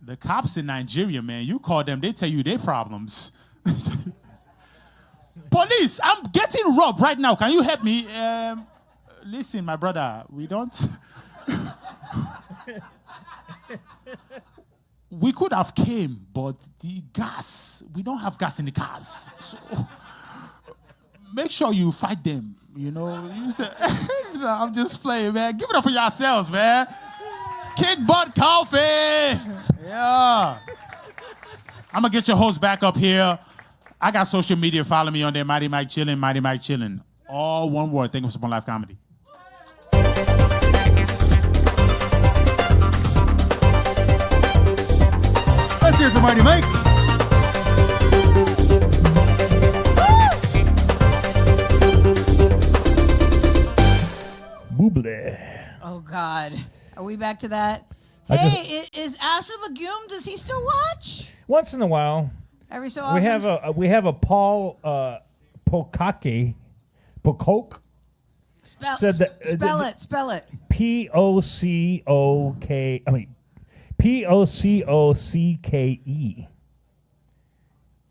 The cops in Nigeria, man, you call them, they tell you their problems. Police, I'm getting robbed right now. Can you help me? Listen, my brother, we don't... We could have came, but the gas gas. We don't have gas in the cars. So make sure you fight them. You know, I'm just playing, man. Give it up for yourselves, man. Kick butt coffee. Yeah. I'm gonna get your host back up here. I got social media. Follow me on there. Mighty Mike Chillin', Mighty Mike Chillin'. All one word. Thank you for supporting Live Comedy. Let's hear it for Mighty Mike. Booble. Oh God, are we back to that? Hey, is Astro Legume? Does he still watch? Once in a while. Every so often. We have a Paul Pocock. Spell said that, it. Spell it. POCOCKE.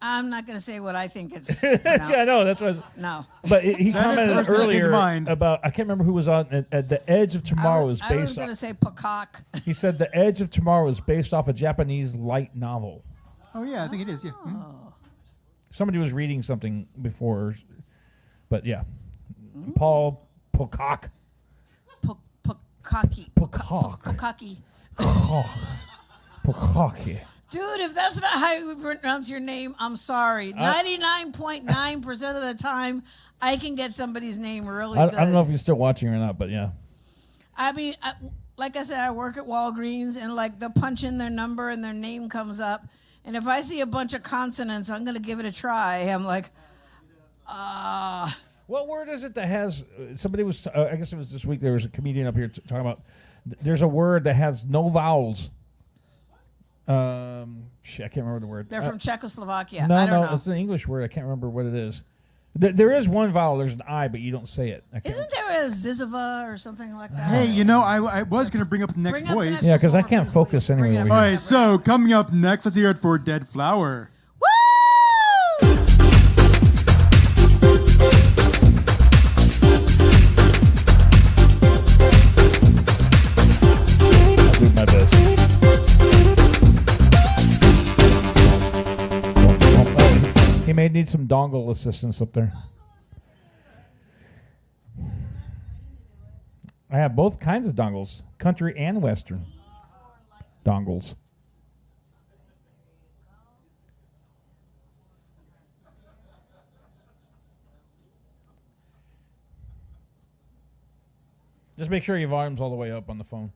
I'm not going to say what I think it's. Yeah, I know. That's what. No. But he commented earlier mind. about, I can't remember who was on at The Edge of Tomorrow is I based. was going to say Peacock. He said The Edge of Tomorrow is based off a Japanese light novel. Oh yeah, I think it is. Yeah. Somebody was reading something before, but yeah, Paul Pocock. Pukaki. Pukaki. Dude, if that's not how you pronounce your name, I'm sorry. 99.9% of the time, I can get somebody's name really good. I don't know if you're still watching or not, but yeah. I mean, like I said, I work at Walgreens, and like they'll punch in their number and their name comes up. And if I see a bunch of consonants, I'm going to give it a try. I'm like, What word is it that has, somebody was, I guess it was this week, there was a comedian up here talking about, there's a word that has no vowels. I can't remember the word. They're from Czechoslovakia. No, I don't know. It's an English word. I can't remember what it is. There is one vowel. There's an I, but you don't say it. Isn't there a Zizova or something like that? Hey, you know, I was going to bring up the next voice. Yeah, because I can't focus anyway. All right, so coming up next, let's hear it for Dead Flower. Woo! I'll do my best. He may need some dongle assistance up there. I have both kinds of dongles, country and western dongles. Just make sure your volume's all the way up on the phone.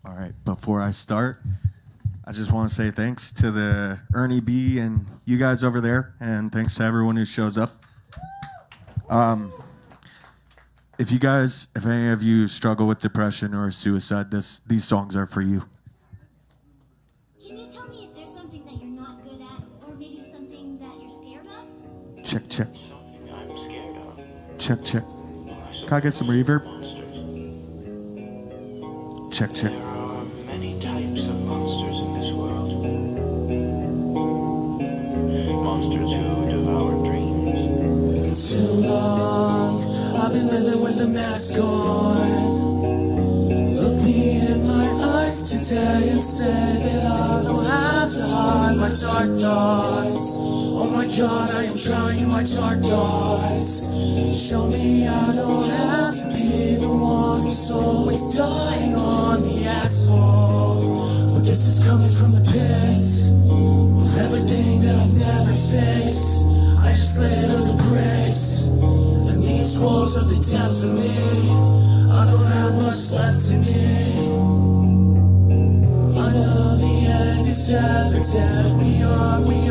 All right, before I start, I just want to say thanks to the Ernie B and you guys over there, and thanks to everyone who shows up. If any of you struggle with depression or suicide, these songs are for you. Can you tell me if there's something that you're not good at, or maybe something that you're scared of? Check. Something I'm scared of. Check. Can I get some reverb? Check. There are many types of monsters in this world. Monsters who devour dreams. Too long, I've been living with the mask on. Look me in my eyes today and say that I don't have to hide my dark thoughts. Oh my God, I am drowning my dark thoughts. Show me I don't have to be the one who's always dying on the asshole. But this is coming from the pits of everything that I've never faced. I just lay it under grace, and these walls are the depth of me. I don't have much left in me. I know the end is evident. We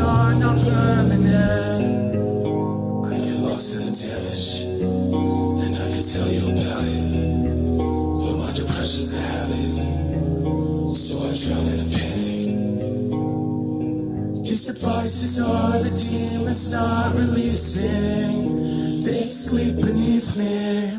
are not permanent. I get lost in the damage, and I could tell you about it. But my depression's a habit, so I drown in a panic. These devices are the demons not releasing. They sleep beneath me.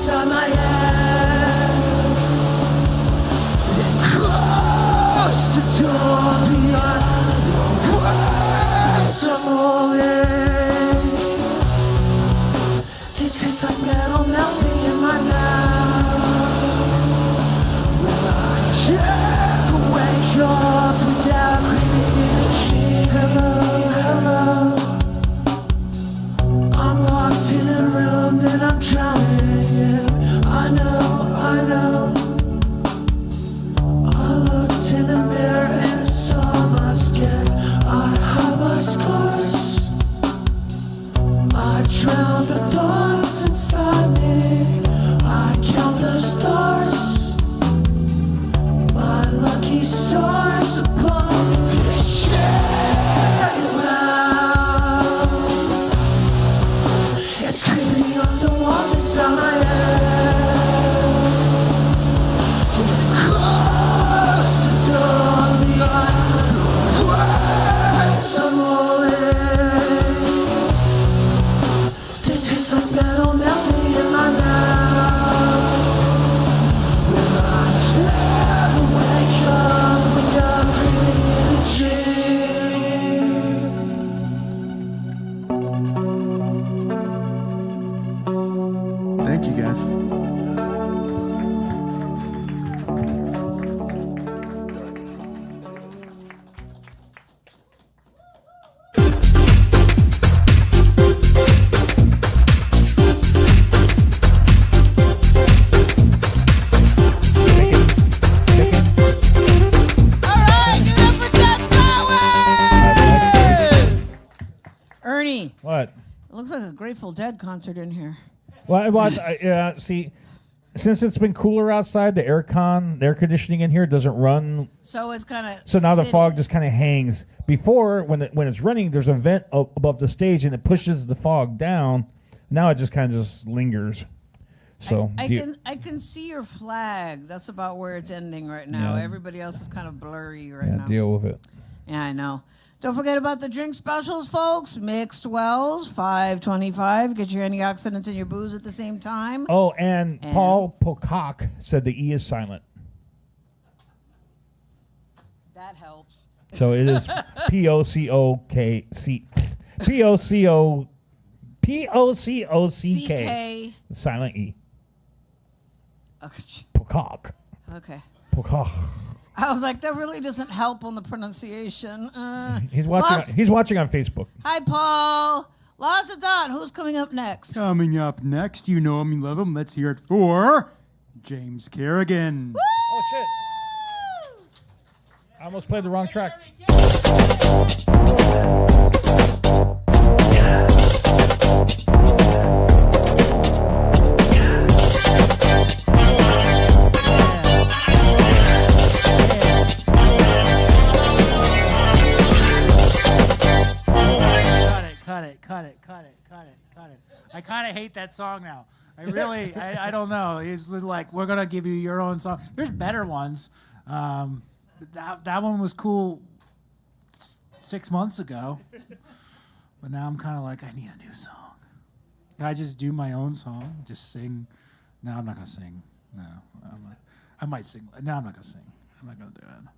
inside my head. Cross the door beyond words I'm holding. They taste like metal melting in my mouth. Will I ever wake up without cleaning in a sheet? Hello, hello. I'm locked in a room that I'm drowning in. I know. I looked in a mirror and saw my skin. I hide my scars. I drown the thoughts inside me. I count the stars. My lucky stars upon this shit around. It's creeping up the walls inside my head. Close the door beyond words I'm holding. They taste like metal melting in my mouth. Will I ever wake up without breathing in a dream? Thank you, guys. Ernie, What? it looks like a Grateful Dead concert in here. Well, see, since it's been cooler outside, the air conditioning in here doesn't run. So it's kind of. So now the fog just kind of hangs. Before, when it's running, there's a vent above the stage and it pushes the fog down. Now it just kind of just lingers. So I can see your flag. That's about where it's ending right now. Yeah. Everybody else is kind of blurry right now. deal with it. Yeah, I know. Don't forget about the drink specials, folks. Mixed Wells, $5.25. Get your antioxidants and your booze at the same time. Oh, and Paul Pocock said the E is silent. That helps. So it is P-O-C-O-C-K. Silent E. Pocock. Okay. Pocock. I was like, that really doesn't help on the pronunciation. He's watching. He's watching on Facebook. Hi, Paul. Lots of thought. Who's coming up next? Coming up next, you know him, you love him. Let's hear it for James Kerrigan. Oh shit! I almost played the wrong track. Cut it. I kind of hate that song now. I really, I don't know. It's like, we're going to give you your own song. There's better ones. That one was cool 6 months ago. But now I'm kind of like, I need a new song. Can I just do my own song? Just sing? No, I'm not going to sing. No. I might sing. No, I'm not going to sing. I'm not going to do it.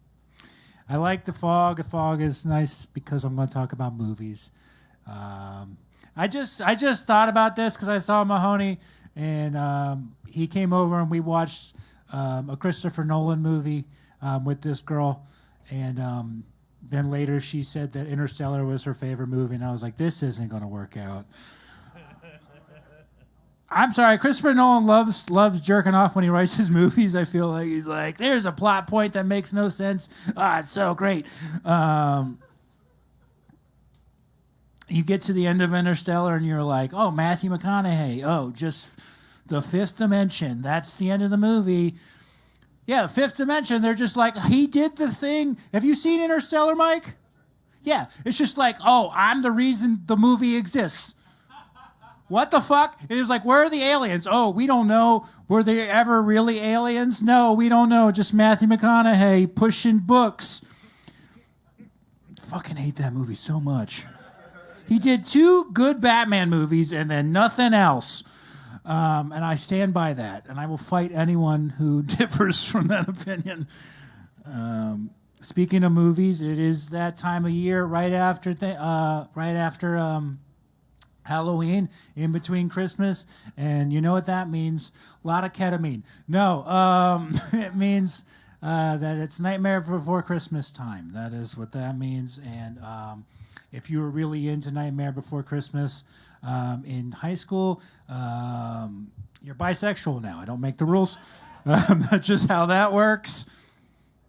I like The Fog. The Fog is nice because I'm going to talk about movies. I just thought about this because I saw Mahoney, and he came over and we watched a Christopher Nolan movie with this girl, and then later she said that Interstellar was her favorite movie, and I was like, this isn't going to work out. I'm sorry, Christopher Nolan loves jerking off when he writes his movies. I feel like he's like, there's a plot point that makes no sense. It's so great. You get to the end of Interstellar and you're like, oh, Matthew McConaughey. Oh, just the fifth dimension. That's the end of the movie. Yeah, fifth dimension. They're just like, he did the thing. Have you seen Interstellar, Mike? Yeah, it's just like, oh, I'm the reason the movie exists. What the fuck? It was like, where are the aliens? Oh, we don't know. Were there ever really aliens? No, we don't know. Just Matthew McConaughey pushing books. Fucking hate that movie so much. He did 2 good Batman movies and then nothing else. And I stand by that, and I will fight anyone who differs from that opinion. Speaking of movies, it is that time of year right after Halloween, in between Christmas, and you know what that means? A lot of ketamine. No, it means that it's Nightmare Before Christmas time. That is what that means. And if you were really into Nightmare Before Christmas in high school, you're bisexual now. I don't make the rules. That's just how that works.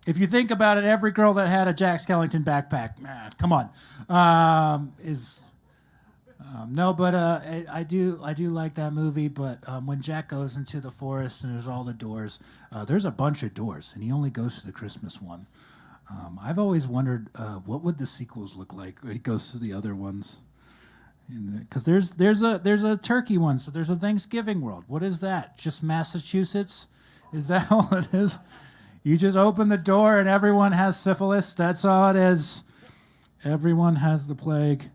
If you think about it, every girl that had a Jack Skellington backpack, come on, is... No, but I do like that movie. But when Jack goes into the forest and there's all the doors, there's a bunch of doors, and he only goes to the Christmas one. I've always wondered what would the sequels look like when he goes to the other ones, because there's a turkey one, so there's a Thanksgiving world. What is that? Just Massachusetts? Is that all it is? You just open the door and everyone has syphilis. That's all it is. Everyone has the plague.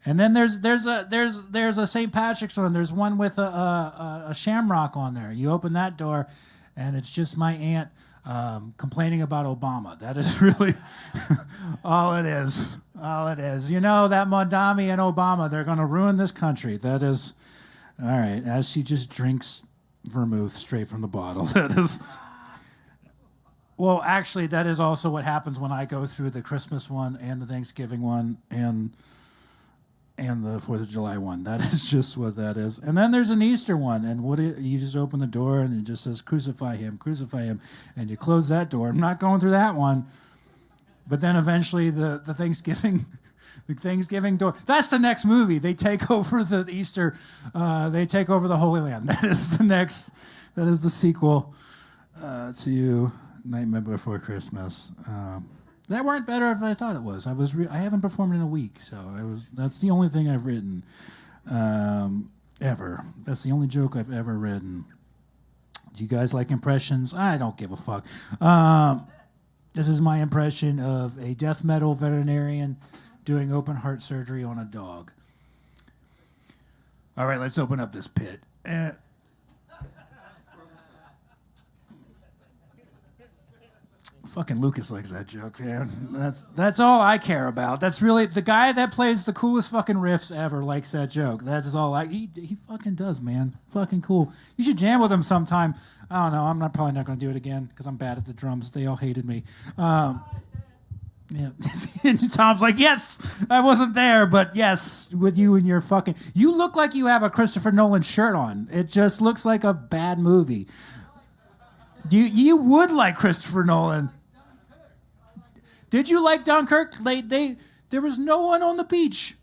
And then there's a St. Patrick's one. There's one with a shamrock on there. You open that door, and it's just my aunt complaining about Obama. That is really all it is. All it is. You know, that Mondami and Obama, they're going to ruin this country. That is, all right, as she just drinks vermouth straight from the bottle. That is, well, actually, that is also what happens when I go through the Christmas one and the Thanksgiving one and the 4th of July one. That is just what that is. And then there's an Easter one, and you just open the door, and it just says, crucify him, and you close that door. I'm not going through that one. But then eventually the Thanksgiving door, that's the next movie. They take over the Easter, they take over the Holy Land. That is the sequel to Nightmare Before Christmas. That weren't better if I thought it was. I haven't performed in a week, so that's the only thing I've written ever. That's the only joke I've ever written. Do you guys like impressions? I don't give a fuck. This is my impression of a death metal veterinarian doing open heart surgery on a dog. All right, let's open up this pit. Fucking Lucas likes that joke, man. That's all I care about. That's really the guy that plays the coolest fucking riffs ever likes that joke. That's all he fucking does, man. Fucking cool. You should jam with him sometime. I don't know. I'm probably not going to do it again because I'm bad at the drums. They all hated me. Yeah. Tom's like, yes, I wasn't there, but yes, with you and your fucking. You look like you have a Christopher Nolan shirt on. It just looks like a bad movie. You would like Christopher Nolan. Did you like Dunkirk? There was no one on the beach.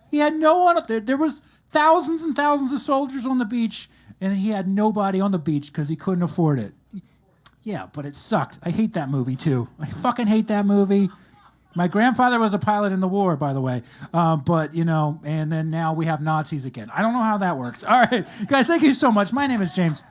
He had no one up there. There was thousands and thousands of soldiers on the beach, and he had nobody on the beach because he couldn't afford it. Yeah, but it sucked. I hate that movie, too. I fucking hate that movie. My grandfather was a pilot in the war, by the way. But, and then now we have Nazis again. I don't know how that works. All right, guys, thank you so much. My name is James.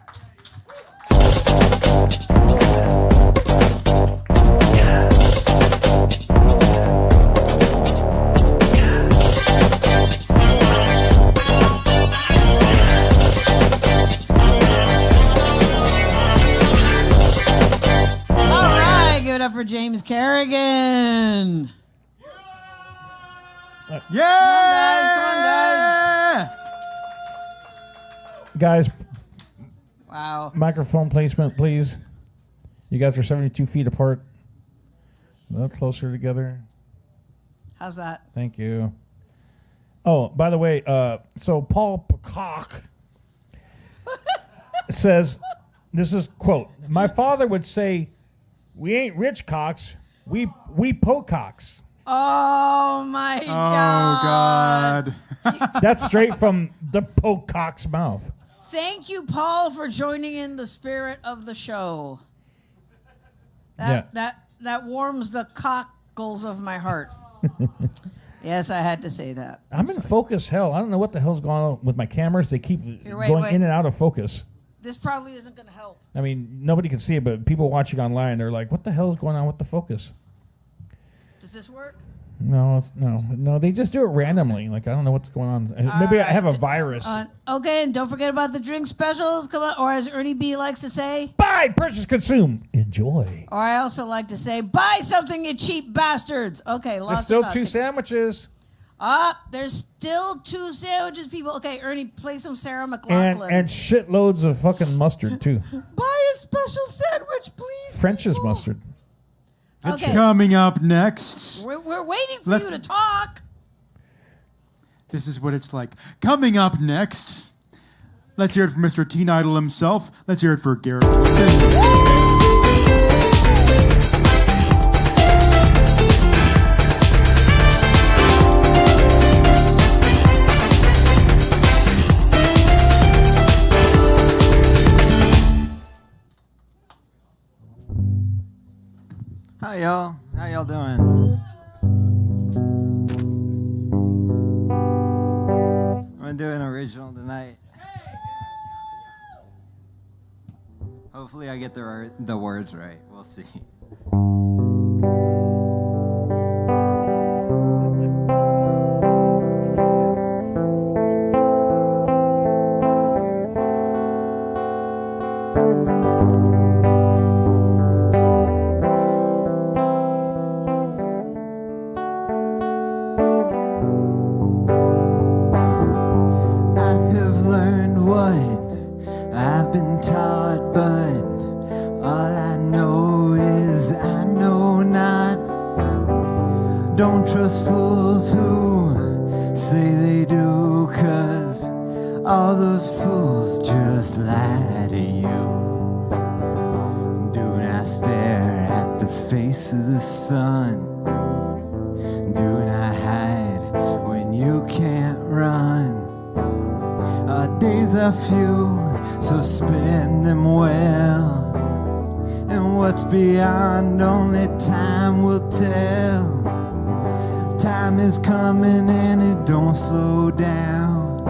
Up for James Kerrigan. Yeah! Guys. Wow. Microphone placement, please. You guys are 72 feet apart. A little closer together. How's that? Thank you. Oh, by the way, so Paul Peacock says, this is quote, my father would say, we ain't rich cocks, we pococks. Oh my God. Oh God. That's straight from the Pocock's mouth. Thank you, Paul, for joining in the spirit of the show. That warms the cockles of my heart. Yes, I had to say that. I'm in focus hell. I don't know what the hell's going on with my cameras. They keep going in and out of focus. This probably isn't going to help. I mean, nobody can see it, but people watching online, they're like, what the hell is going on with the focus? Does this work? No. They just do it randomly. Like I don't know what's going on. Maybe I have a virus. Okay, and don't forget about the drink specials. Come on, or as Ernie B likes to say, buy, purchase, consume, enjoy. Or I also like to say, buy something, you cheap bastards. Okay, There's still 2 sandwiches. There's still 2 sandwiches, people. Okay, Ernie, play some Sarah McLachlan. And shitloads of fucking mustard too. Buy a special sandwich, please. French's mustard. Okay. Coming up next. We're waiting for you to talk. This is what it's like. Coming up next, let's hear it from Mr. Teen Idol himself. Let's hear it for Garrett Wilson. Hi y'all, how y'all doing? I'm gonna do an original tonight. Hopefully I get the words right, we'll see. Beyond only time will tell. Time is coming and it don't slow down.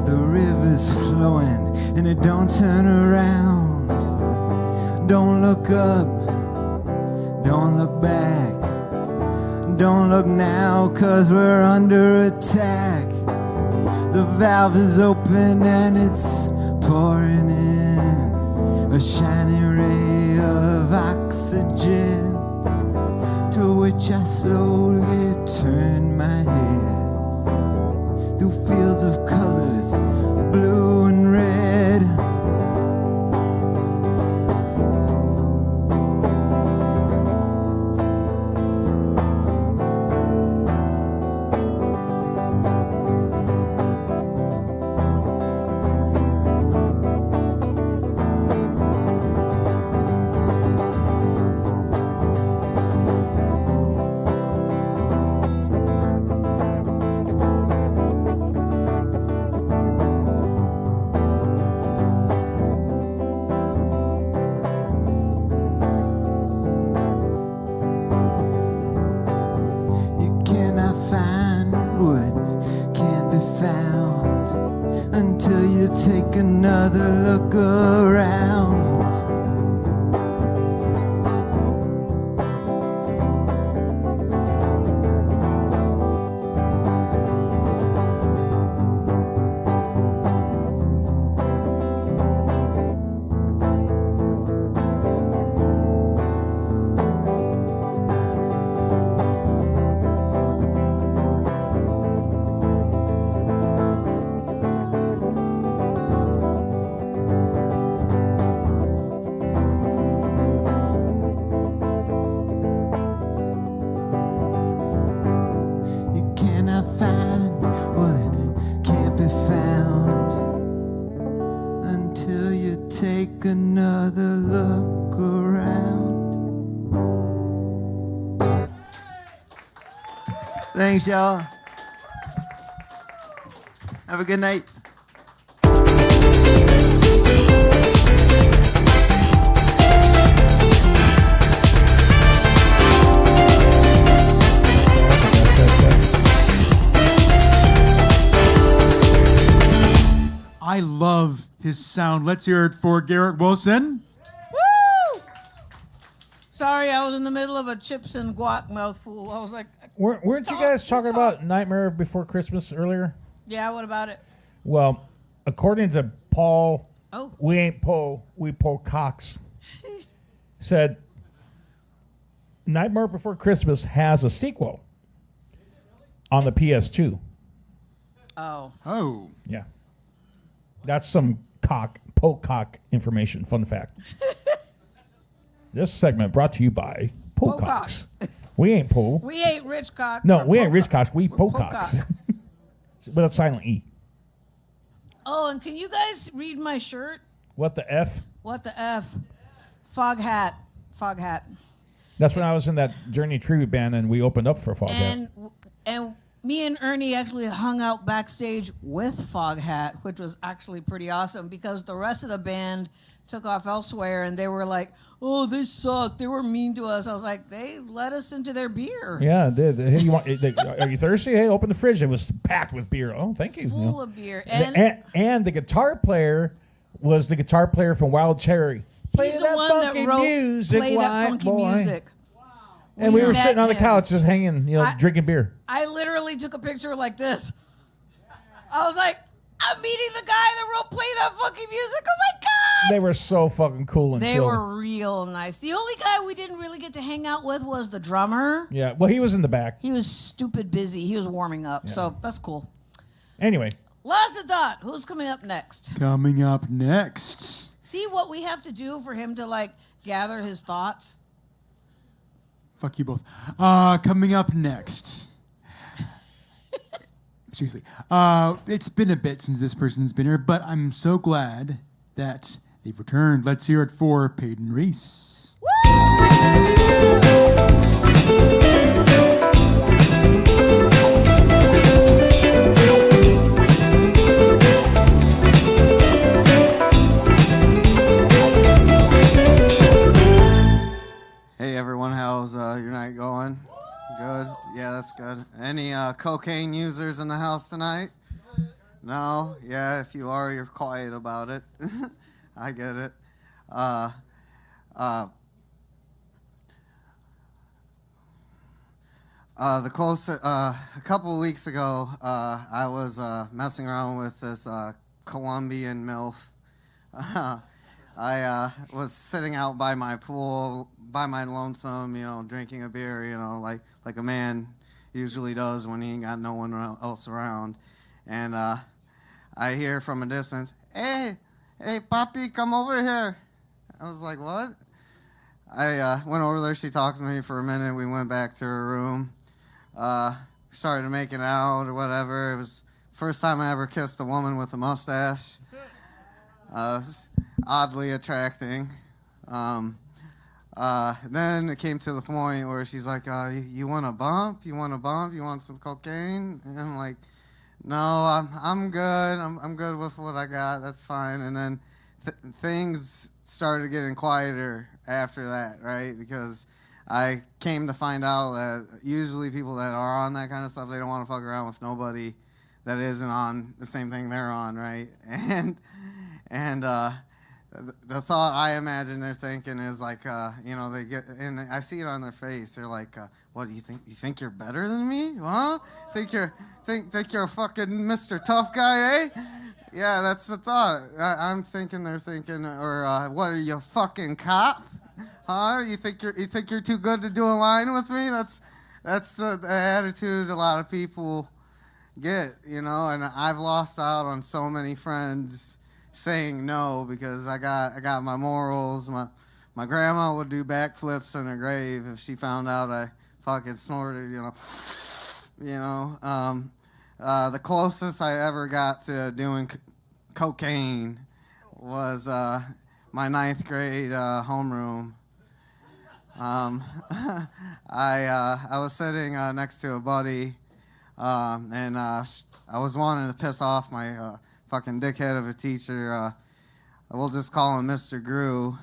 The river's flowing and it don't turn around. Don't look up, don't look back. Don't look now, 'cause we're under attack. The valve is open and it's pouring in a shining ray of oxygen, to which I slowly turn my head through fields of colors, blue and red. Take another look around. Take another look around. Thanks, y'all. Have a good night. I love his sound. Let's hear it for Garrett Wilson. Woo! Sorry, I was in the middle of a chips and guac mouthful. I was like, Weren't you guys talking about Nightmare Before Christmas earlier? yeah, what about it? Well, according to Paul, Oh. we ain't Poe, we Poe Cox, said Nightmare Before Christmas has a sequel on the PS2. Oh. Oh. Yeah. That's some Poe Cock information. Fun fact. This segment brought to you by Poe Cox. We ain't Poe. We ain't Rich Cox. No, we ain't Rich Cox. We Poe Poe Cox. With a silent E. Oh, and can you guys read my shirt? What the F? What the F? Fog hat. Fog hat. That's when I was in that Journey tribute band and we opened up for Fog Hat. And me and Ernie actually hung out backstage with Fog Hat, which was actually pretty awesome because the rest of the band took off elsewhere and they were like, oh, they suck. They were mean to us. I was like, they let us into their beer. Yeah, hey, are you thirsty? Hey, open the fridge. It was packed with beer. Oh, thank you. Full of beer. And the guitar player was the guitar player from Wild Cherry. He's the one that wrote Play That Funky Music. And we were sitting on the couch just hanging, drinking beer. I literally took a picture like this. I was like, I'm meeting the guy that wrote Play That Funky Music. Oh my God. They were so fucking cool and They chill. were real nice. The only guy we didn't really get to hang out with was the drummer. Yeah, well, he was in the back. He was stupid busy. He was warming up, so that's cool. Anyway. Last thought. Who's coming up next? Coming up next. See what we have to do for him to gather his thoughts? Fuck you both. Coming up next. Seriously. It's been a bit since this person's been here, but I'm so glad that they've returned. Let's hear it for Peyton Reese. Hey everyone, how's your night going? Good? Yeah, that's good. Any cocaine users in the house tonight? No? Yeah, if you are, you're quiet about it. I get it. A couple of weeks ago, I was messing around with this Colombian MILF. I was sitting out by my pool, by my lonesome, drinking a beer, like a man usually does when he ain't got no one else around. And I hear from a distance, hey, papi, come over here. I was like, what? I went over there. She talked to me for a minute. We went back to her room. Started making out or whatever. It was the first time I ever kissed a woman with a mustache. Oddly attracting. Then it came to the point where she's like, you want a bump? You want a bump? You want some cocaine? And I'm like, no, I'm good. I'm good with what I got. That's fine. And then things started getting quieter after that, right? Because I came to find out that usually people that are on that kind of stuff, they don't want to fuck around with nobody that isn't on the same thing they're on, right? And the thought I imagine they're thinking is like, they get, and I see it on their face. They're like, "What do you think? You think you're better than me? Huh? Think you're a fucking Mr. Tough Guy, eh?" Yeah, that's the thought. I'm thinking they're thinking, or what are you, a fucking cop? Huh? You think you're too good to do a line with me? That's the attitude a lot of people get, and I've lost out on so many friends saying no because I got my morals. My grandma would do backflips in her grave if she found out I fucking snorted, the closest I ever got to doing cocaine was my 9th grade homeroom. I was sitting next to a buddy, and I was wanting to piss off my fucking dickhead of a teacher. We'll just call him Mr. Grew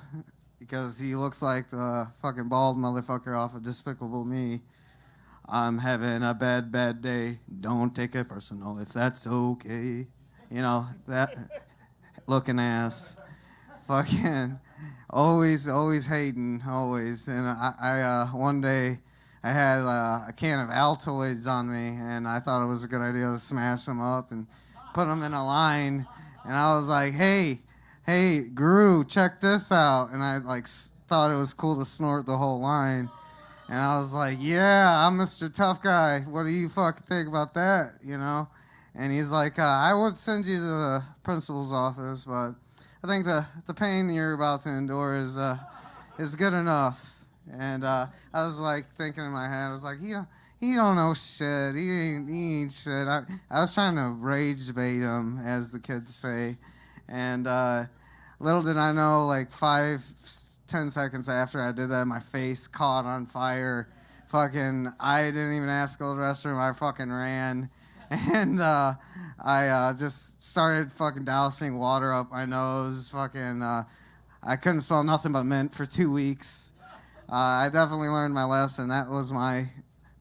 because he looks like the fucking bald motherfucker off of Despicable Me. I'm having a bad day. Don't take it personal if that's okay. That looking ass. Fucking. always hating, always. And I one day I had a can of Altoids on me, and I thought it was a good idea to smash them up and put them in a line. And I was like, hey, Guru, check this out. And I like thought it was cool to snort the whole line. And I was like, yeah, I'm Mr. Tough Guy. What do you fucking think about that, you know? And he's like, I would send you to the principal's office, but I think the pain you're about to endure is good enough. And I was like thinking in my head, I was like, he don't know shit. He ain't shit. I was trying to rage bait him, as the kids say. And little did I know, like 5-10 seconds after I did that, my face caught on fire. Fucking, I didn't even ask to go to the restroom. I fucking ran. And I just started fucking dousing water up my nose. Fucking, I couldn't smell nothing but mint for 2 weeks. I definitely learned my lesson. That was my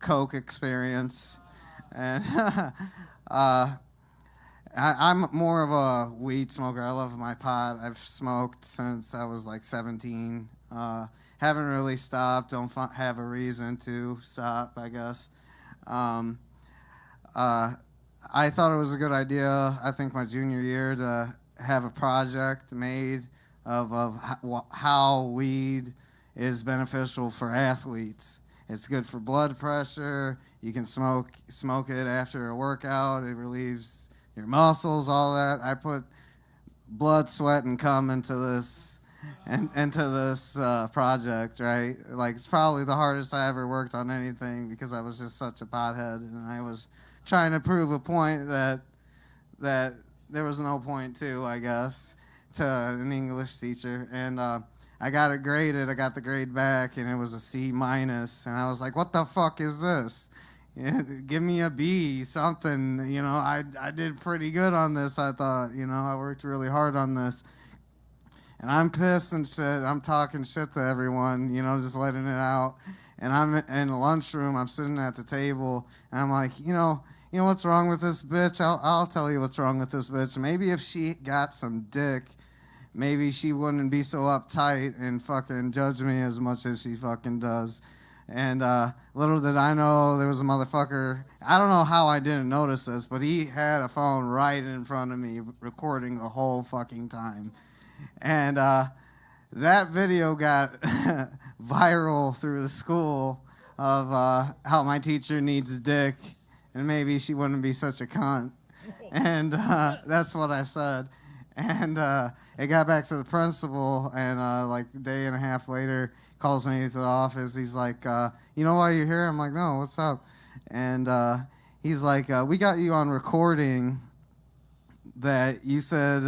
Coke experience. And I'm more of a weed smoker. I love my pot. I've smoked since I was like 17. Haven't really stopped. Don't have a reason to stop, I guess. I thought it was a good idea, I think my junior year, to have a project made of how weed is beneficial for athletes. It's good for blood pressure. You can smoke it after a workout. It relieves your muscles, all that. I put blood, sweat, and cum into this project, right? Like, it's probably the hardest I ever worked on anything because I was just such a pothead, and I was trying to prove a point that there was no point to, I guess, to an English teacher. And I got it graded. I got the grade back, and it was a C-. And I was like, what the fuck is this? Give me a B, something. You know, I did pretty good on this, I thought. You know, I worked really hard on this. And I'm pissed and shit. I'm talking shit to everyone, you know, just letting it out. And I'm in the lunchroom. I'm sitting at the table, and I'm like, you know what's wrong with this bitch? I'll tell you what's wrong with this bitch. Maybe if she got some dick, maybe she wouldn't be so uptight and fucking judge me as much as she fucking does. And little did I know there was a motherfucker. I don't know how I didn't notice this, but he had a phone right in front of me recording the whole fucking time. And that video got viral through the school of how my teacher needs dick, and maybe she wouldn't be such a cunt. And that's what I said. And it got back to the principal, and like a day and a half later, calls me to the office. He's like, you know why you're here? I'm like, no, what's up? And he's like, we got you on recording that you said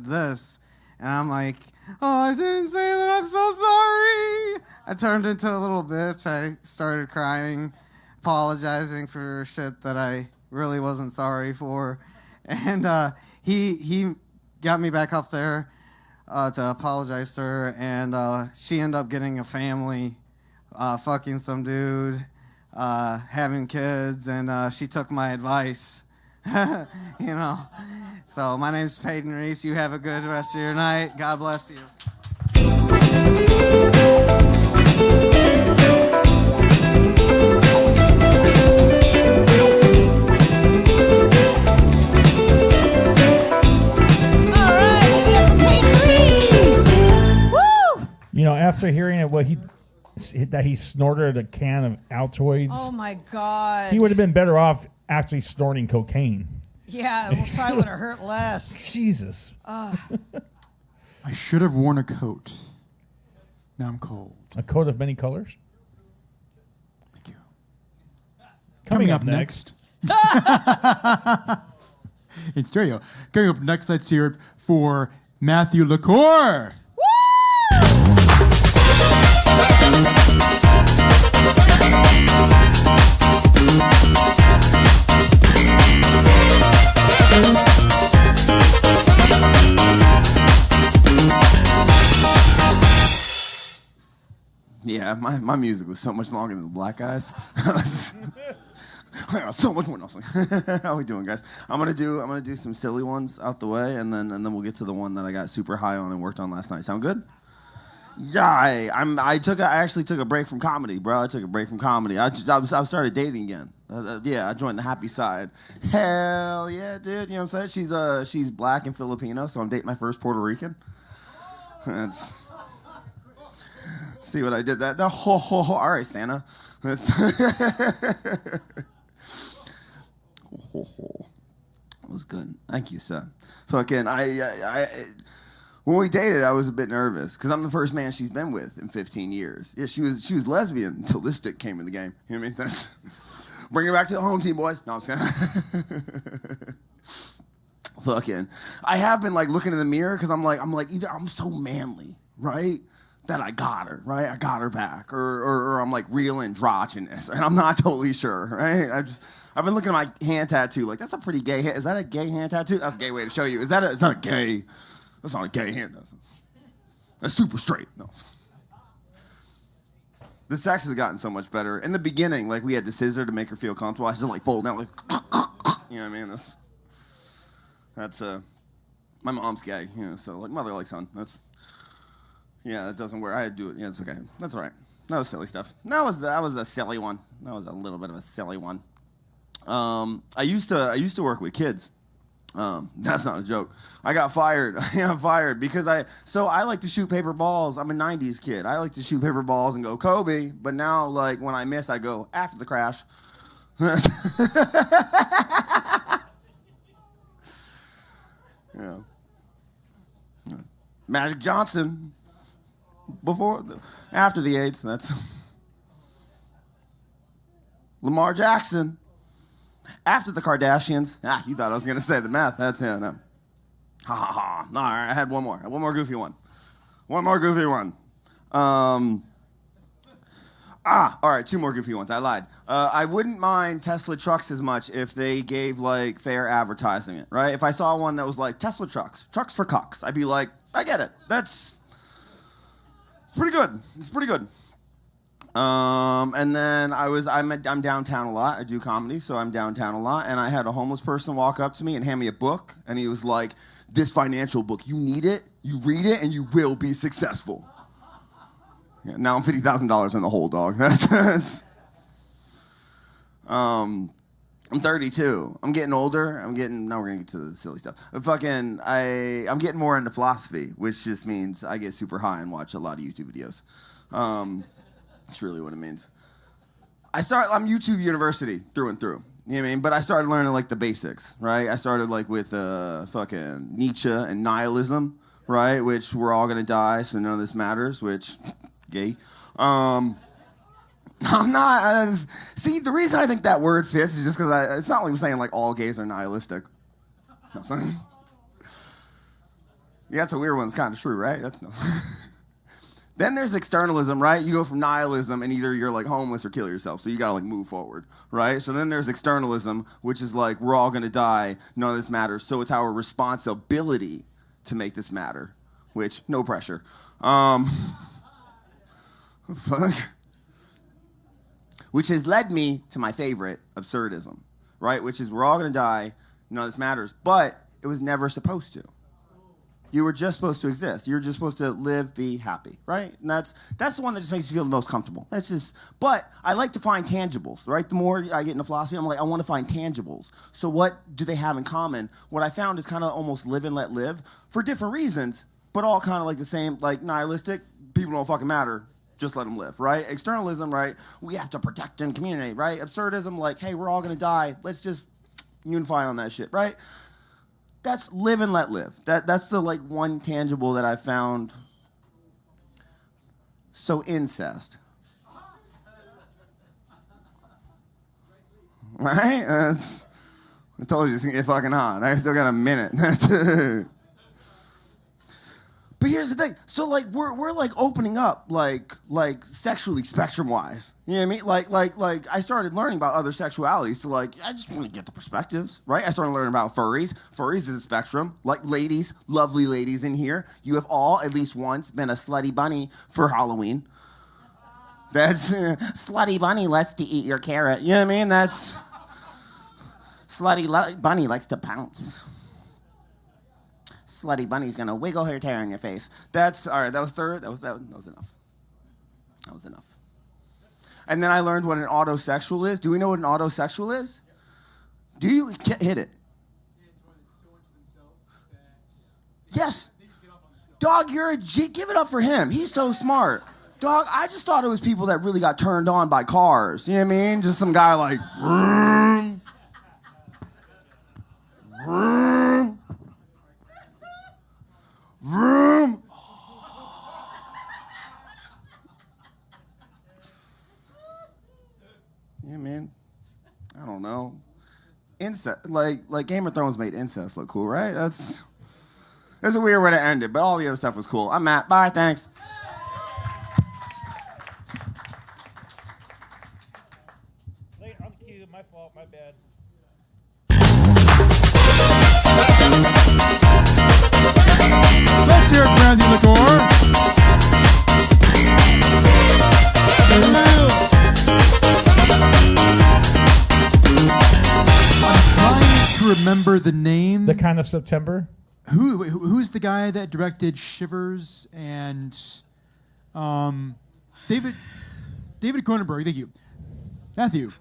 this. And I'm like, oh, I didn't say that. I'm so sorry. I turned into a little bitch. I started crying, apologizing for shit that I really wasn't sorry for. And he got me back up there to apologize to her. And she ended up getting a family, fucking some dude, having kids. And she took my advice, you know. So my name's Peyton Reese. You have a good rest of your night. God bless you. You know, after hearing it, that he snorted a can of Altoids. Oh my God. He would have been better off actually snorting cocaine. Yeah, it probably would have hurt less. Jesus. I should have worn a coat. Now I'm cold. A coat of many colors? Thank you. Coming up next. In stereo. Coming up next, let's hear it for Matthew LaCour. Yeah, my music was so much longer than the Black Guys. So much more. How we doing, guys? I'm gonna do some silly ones out the way, and then we'll get to the one that I got super high on and worked on last night. Sound good? Yeah, I actually took a break from comedy, bro. I took a break from comedy. I started dating again. I joined the happy side. Hell yeah, dude. You know what I'm saying? She's black and Filipino, so I'm dating my first Puerto Rican. That's see what I did that. All right, Santa. That's it was good. Thank you, sir. Fucking when we dated, I was a bit nervous because I'm the first man she's been with in 15 years. Yeah, she was lesbian until this dick came in the game. You know what I mean? That's bring it back to the home team, boys. No, I'm saying. Fucking, I have been like looking in the mirror because I'm like either I'm so manly, right, that I got her, right, I got her back, or I'm like real androgynous, and I'm not totally sure, right. I've been looking at my hand tattoo, like that's a pretty gay hand. Is that a gay hand tattoo? That's a gay way to show you. Is that it's not a gay? That's not a gay hand. That's super straight. No. The sex has gotten so much better. In the beginning, like we had to scissor to make her feel comfortable. I just like fold down, like, you know what I mean? That's my mom's gay, you know. So like mother like son. That doesn't work. I had to do it. Yeah, it's okay. That's all right. That was silly stuff. That was a silly one. That was a little bit of a silly one. I used to work with kids. That's not a joke. I got fired. I got fired because I like to shoot paper balls. I'm a 90s kid. I like to shoot paper balls and go Kobe, but now like when I miss, I go after the crash. Yeah. Magic Johnson after the AIDS. That's Lamar Jackson. After the Kardashians. You thought I was going to say the math. That's him. No. Ha ha ha. No, all right, I had one more. One more goofy one. All right, two more goofy ones. I lied. I wouldn't mind Tesla trucks as much if they gave, like, fair advertising it, right? If I saw one that was like, Tesla trucks for cucks, I'd be like, I get it. It's pretty good. It's pretty good. And then I'm downtown a lot. I do comedy, so I'm downtown a lot. And I had a homeless person walk up to me and hand me a book. And he was like, this financial book, you need it, you read it, and you will be successful. Yeah, now I'm $50,000 in the hole, dog. I'm 32. I'm getting older. Now we're going to get to the silly stuff. I'm getting more into philosophy, which just means I get super high and watch a lot of YouTube videos. That's really what it means. I'm YouTube University through and through. You know what I mean? But I started learning like the basics, right? I started like with fucking Nietzsche and nihilism, right? Which we're all gonna die, so none of this matters, which, gay. I'm not, see, the reason I think that word fits is just because it's not like I'm saying like all gays are nihilistic. You know what I'm saying? Yeah, that's a weird one. It's kind of true, right? Then there's externalism, right? You go from nihilism and either you're like homeless or kill yourself. So you gotta like move forward, right? So then there's externalism, which is like we're all gonna die, none of this matters. So it's our responsibility to make this matter, which no pressure. Which has led me to my favorite, absurdism, right? Which is we're all gonna die, none of this matters, but it was never supposed to. You were just supposed to exist. You're just supposed to live, be happy, right? And that's the one that just makes you feel the most comfortable. But I like to find tangibles, right? The more I get into philosophy, I'm like, I want to find tangibles. So what do they have in common? What I found is kind of almost live and let live for different reasons, but all kind of like the same, like nihilistic, people don't fucking matter, just let them live, right? Externalism, right? We have to protect and communicate, right? Absurdism, like, hey, we're all gonna die, let's just unify on that shit, right? That's live and let live. That's the like one tangible that I found. So incest. Right? I told you it's gonna get fucking hot. I still got a minute. But here's the thing. So like we're like opening up like sexually spectrum wise. You know what I mean? Like I started learning about other sexualities to like I just want to get the perspectives, right? I started learning about furries. Furries is a spectrum. Like ladies, lovely ladies in here. You have all at least once been a slutty bunny for Halloween. That's slutty bunny likes to eat your carrot. You know what I mean? That's slutty bunny likes to pounce. slutty bunny's gonna wiggle her tail in your face. That's all right. That was third. That was enough. That was enough. And then I learned what an autosexual is. Do we know what an autosexual is? Do you hit it? Yes. Dog, you're a G. Give it up for him. He's so smart. Dog, I just thought it was people that really got turned on by cars. You know what I mean? Just some guy like, vroom, vroom, vroom. Yeah, man. I don't know. Incest, like Game of Thrones made incest look cool, right? That's a weird way to end it, but all the other stuff was cool. I'm Matt. Bye, thanks. Late on the cue, my fault, my bad. Let's hear it from Randy LaCour. I'm trying to remember the name. The Kind of September. Who's the guy that directed Shivers and David Cronenberg? Thank you, Matthew.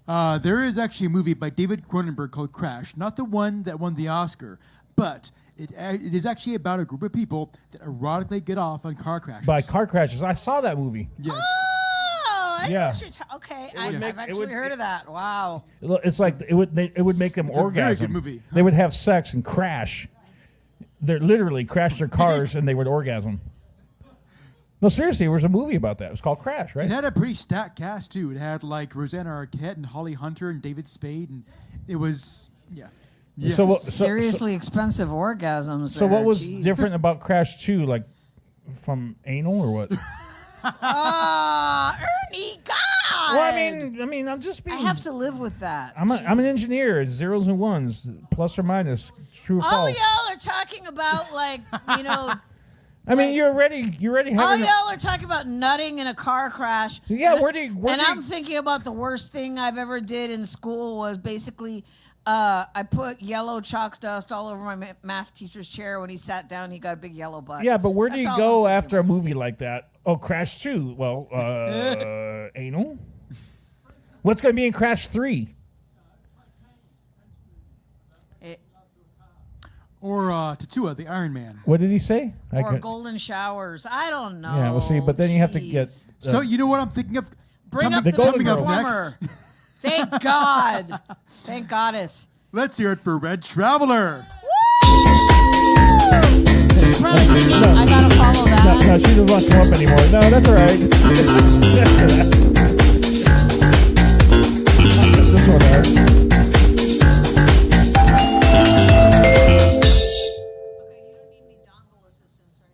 There is actually a movie by David Cronenberg called Crash, not the one that won the Oscar, but it is actually about a group of people that erotically get off on car crashes. By car crashes. I saw that movie. Yes. Oh, I know Yeah. what you're okay. It would make- I've it actually would- heard of that. Wow. It's like it would make them It's a very orgasm. good movie. They would have sex and crash. They literally crash their cars and they would orgasm. No, seriously, there was a movie about that. It was called Crash, right? It had a pretty stacked cast too. It had like Rosanna Arquette and Holly Hunter and David Spade, and it was yeah. Seriously expensive orgasms. So what there, was geez. different about Crash 2, like from anal or what? Ernie, God! Well, I mean, I'm just being. I have to live with that. I'm an engineer. It's zeros and ones, plus or minus, true or All false. y'all are talking about like, you know. I mean, you're already All having. y'all are talking about nutting in a car crash. Yeah, and, where do you- I'm thinking about the worst thing I've ever did in school was basically I put yellow chalk dust all over my math teacher's chair. When he sat down, he got a big yellow butt. Yeah, but where do That's you all go I'm after a movie like that? Oh, Crash 2. Well, anal. What's going to be in Crash 3? Or Tatua, the Iron Man. What did he say? Or golden showers. I don't know. Yeah, well, see, but then you have to get. So you know what I'm thinking of? Bring up the the Golden coming up Girls. performer. next. Thank God. Thank Goddess. Let's hear it for Red Traveler. I gotta follow that. No, she doesn't want to come up anymore. No, that's all right. This one,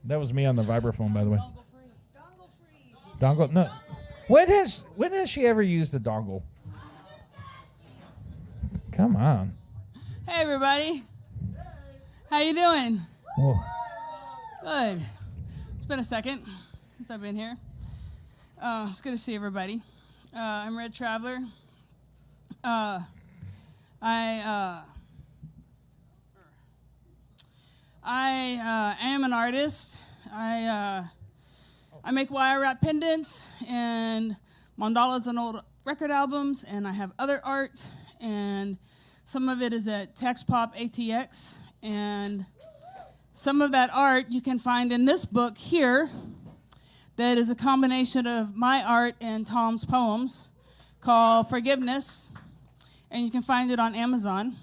That was me on the vibraphone, by the way. Dongle? No. When has she ever used a dongle? Come on. Hey everybody, how you doing? Whoa. Good. It's been a second since I've been here. It's good to see everybody. I'm Red Traveler. I am an artist. I make wire wrap pendants and mandalas on old record albums, and I have other art, and some of it is at Tex Pop ATX, and some of that art you can find in this book here that is a combination of my art and Tom's poems called Forgiveness, and you can find it on Amazon.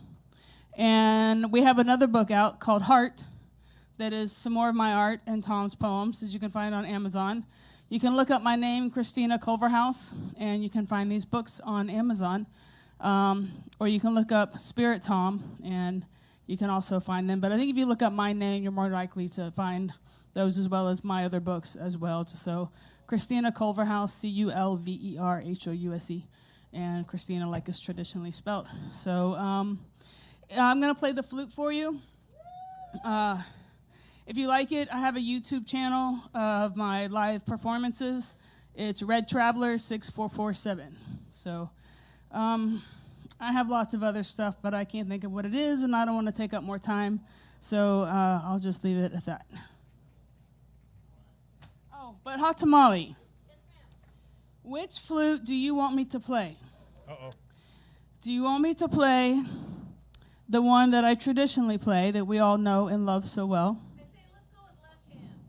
And we have another book out called Heart that is some more of my art and Tom's poems that you can find on Amazon. You can look up my name, Christina Culverhouse, and you can find these books on Amazon. Or you can look up Spirit Tom, and you can also find them. But I think if you look up my name, you're more likely to find those as well as my other books as well. So Christina Culverhouse, Culverhouse, and Christina like it's traditionally spelled. So I'm going to play the flute for you. If you like it, I have a YouTube channel of my live performances. It's Red Traveler 6447. So I have lots of other stuff, but I can't think of what it is, and I don't want to take up more time. So I'll just leave it at that. Oh, but Hot Tamale. Which flute do you want me to play? Uh-oh. Do you want me to play the one that I traditionally play that we all know and love so well? I say let's go with left hand.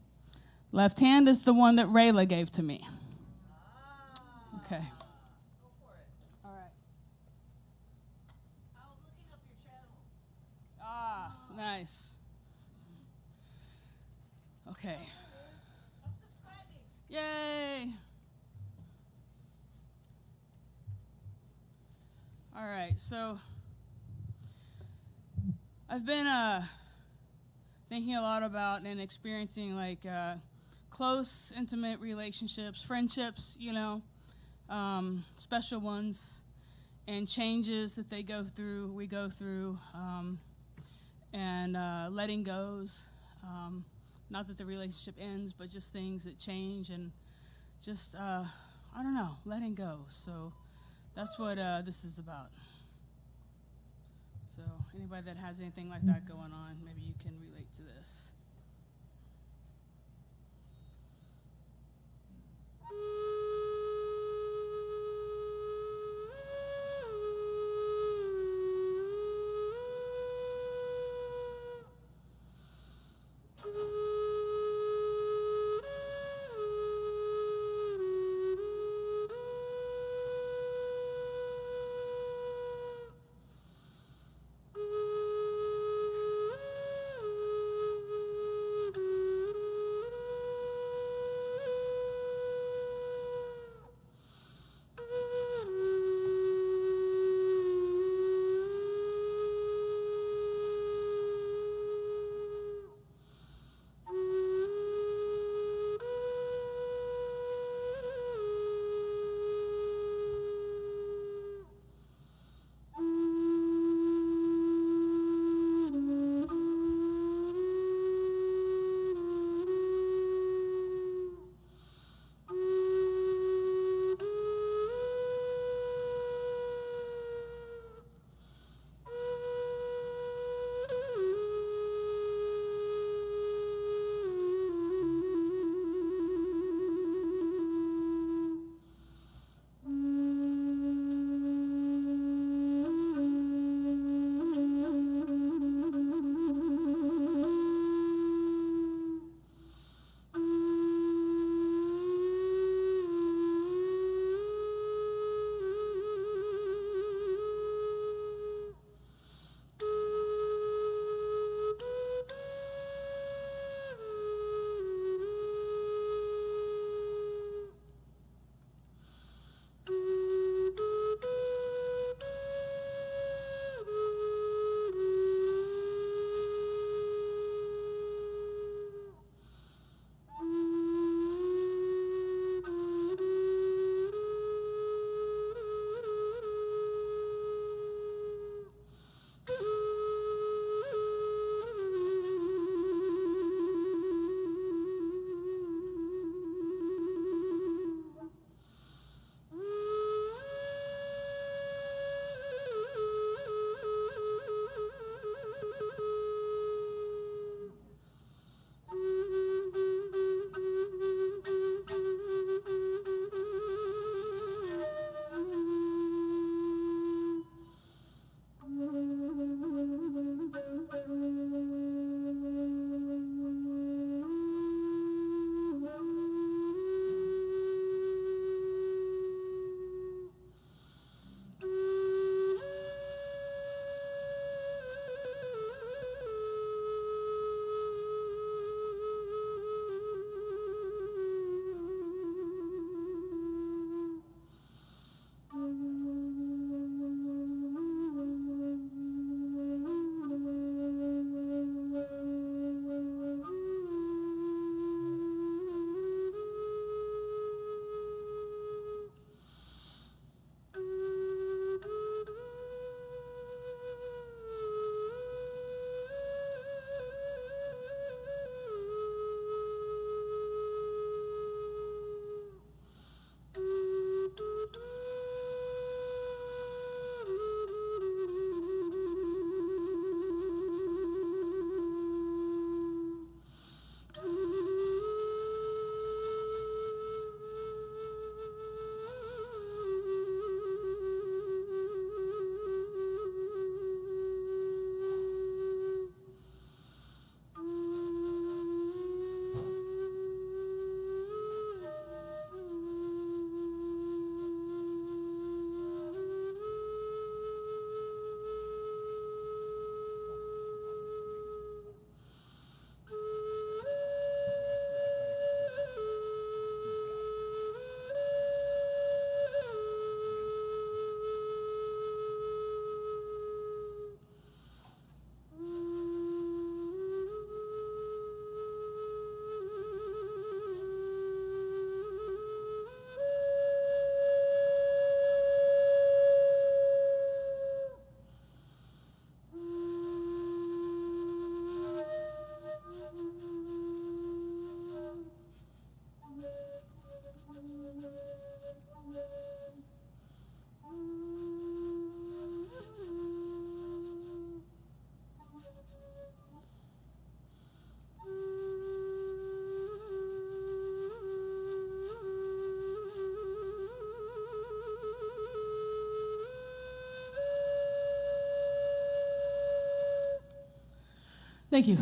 Left hand is the one that Rayla gave to me. Okay. Go for it. All right. I was looking up your channel. Ah, nice. Okay. I'm subscribing. Yay. All right, so I've been thinking a lot about and experiencing like close, intimate relationships, friendships, you know, special ones, and changes that we go through, and letting goes. Not that the relationship ends, but just things that change and just, I don't know, letting go. So that's what this is about. So anybody that has anything like that going on, maybe you can relate to this. Thank you.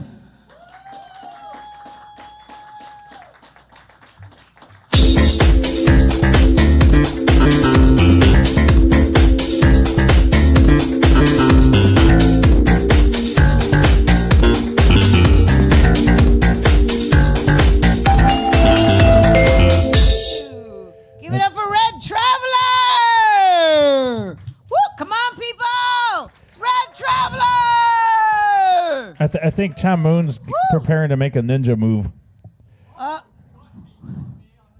Give it up for Red Traveler! Woo! Come on, people! Red Traveler! I think Tom Moon's preparing to make a ninja move.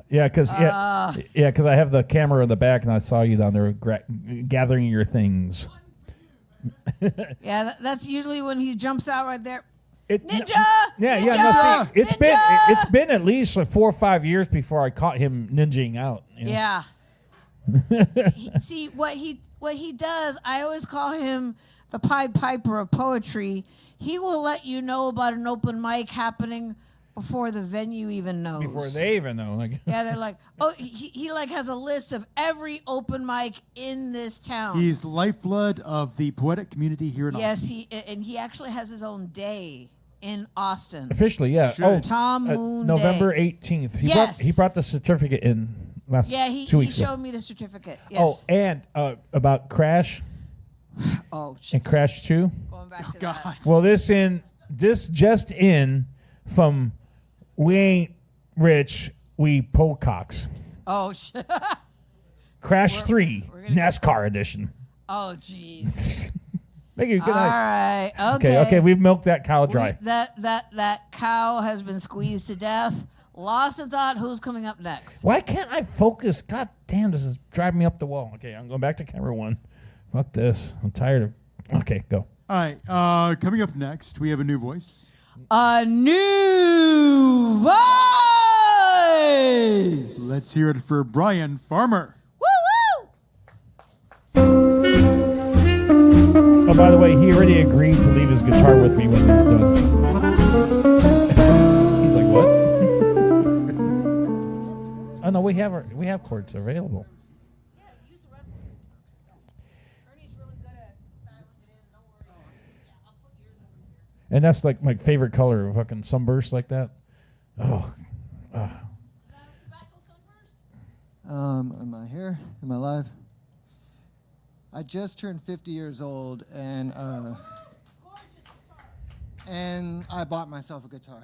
Yeah, because I have the camera in the back, and I saw you down there gathering your things. Yeah, that's usually when he jumps out right there. Ninja! Yeah, Ninja! yeah. No, see, Ninja! it's been at least like 4 or 5 years before I caught him ninjing out. You know? Yeah. See what he does. I always call him the Pied Piper of poetry. He will let you know about an open mic happening before the venue even knows. Before they even know, like yeah, they're like, oh, he like has a list of every open mic in this town. He's the lifeblood of the poetic community here in Austin. Yes, he actually has his own day in Austin. officially, yeah. Tom Moon November Day. 18th. Yes. He brought the certificate in last Yeah, 2 he weeks ago. showed me the certificate. Yes. Oh, and about Crash. Oh, and Crash 2. Going back to that. Well, this just in from We Ain't Rich, We Pococks. Oh shit. Crash 3, NASCAR edition. Oh jeez. Thank you. Good All night. right. Okay. Okay. We've milked that cow dry. That cow has been squeezed to death. Lost in thought. Who's coming up next? Why can't I focus? God damn, this is driving me up the wall. Okay, I'm going back to camera 1. Fuck this. I'm tired of. Okay, go. All right. Coming up next, we have a new voice. A new voice. Let's hear it for Brian Farmer. Oh, by the way, he already agreed to leave his guitar with me when he's done. He's like, what? Oh no, we have chords available. And that's like my favorite color, fucking sunburst like that. Oh. Am I here? Am I live? I just turned 50 years old, and I bought myself a guitar.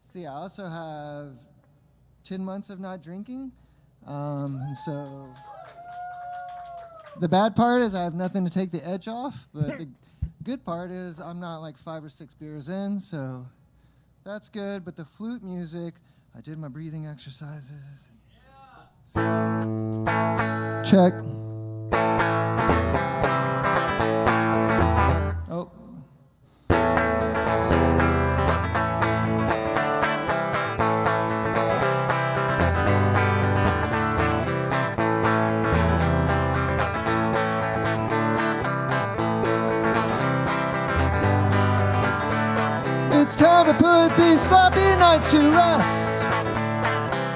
See, I also have 10 months of not drinking, and so the bad part is I have nothing to take the edge off, but the good part is I'm not like 5 or 6 beers in, so that's good. But the flute music, I did my breathing exercises. Check. Oh. It's time to put these sloppy nights to rest.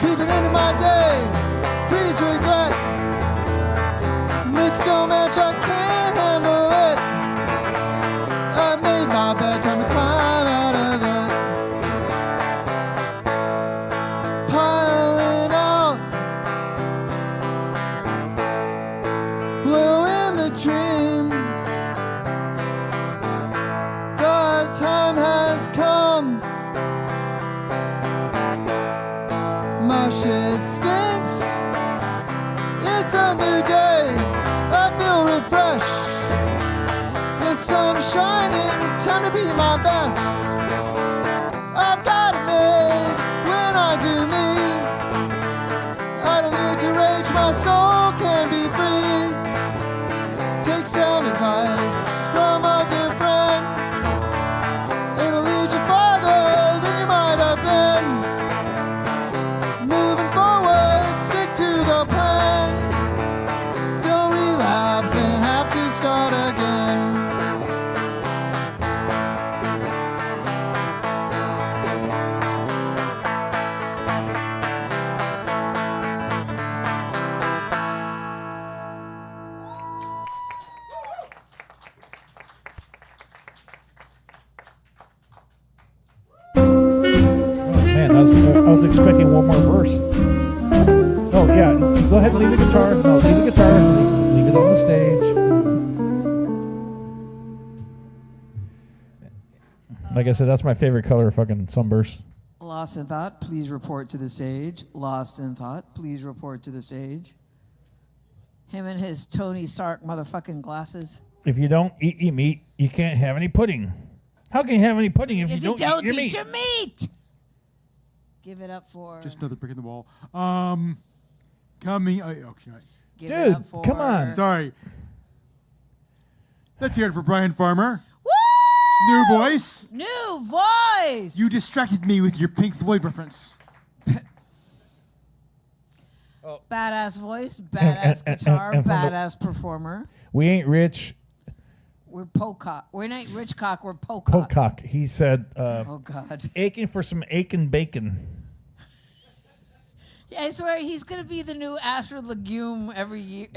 Creeping into my day, breeds regret. Mix don't match, I can't handle it. I made my bed, time to climb out of it. Piling out, blowing the dream. The time has come. My shit stinks. It's a new day. I feel refreshed. The sun's shining. Time to be my best. I've got it made when I do me. I don't need to rage. My soul can be free. Take sound advice from a dear friend. It'll lead you farther than you might have been. Moving forward, stick to the plan. Don't relapse and have to start again. was expecting one more verse. Oh yeah, go ahead and leave the guitar. No, leave the guitar. Leave it on the stage. Like I said, that's my favorite color, fucking sunburst. Lost in thought, please report to the stage. Lost in thought, please report to the stage. Him and his Tony Stark motherfucking glasses. If you don't eat your meat, you can't have any pudding. How can you have any pudding if you don't eat your meat? Your meat? Give it up for... Just another brick in the wall. Coming... Give it up for... come on. Sorry. Let's hear it for Brian Farmer. Woo! New voice. New voice. You distracted me with your Pink Floyd reference. Badass voice, badass guitar, and badass performer. We ain't rich. We're pocock. We ain't rich cock. We're pocock. Pocock. He said, oh, God. Aching for some Aiken bacon. Yeah, I swear he's going to be the new Astrid Legume every year.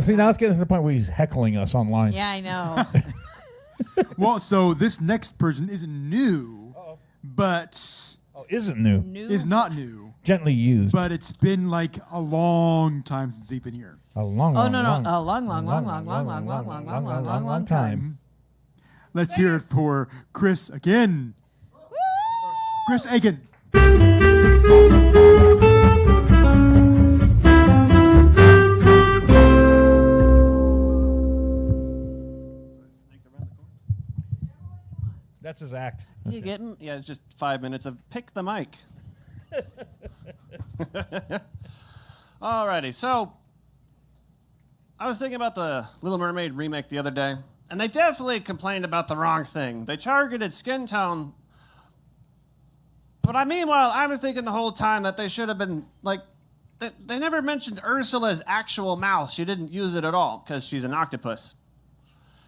See, now it's getting to the point where he's heckling us online. Yeah, I know. Well, so this next person isn't new, but... Oh, isn't new. Is not new. Gently used. But it's been like a long time since he's been here. A long time. Let's hear it for Chris again. Chris Aiken. That's his act. You getting? Yeah, it's just 5 minutes of pick the mic. Alrighty, so I was thinking about the Little Mermaid remake the other day, and they definitely complained about the wrong thing. They targeted skin tone, but meanwhile, I was thinking the whole time that they should have been, like, they never mentioned Ursula's actual mouth. She didn't use it at all, because she's an octopus.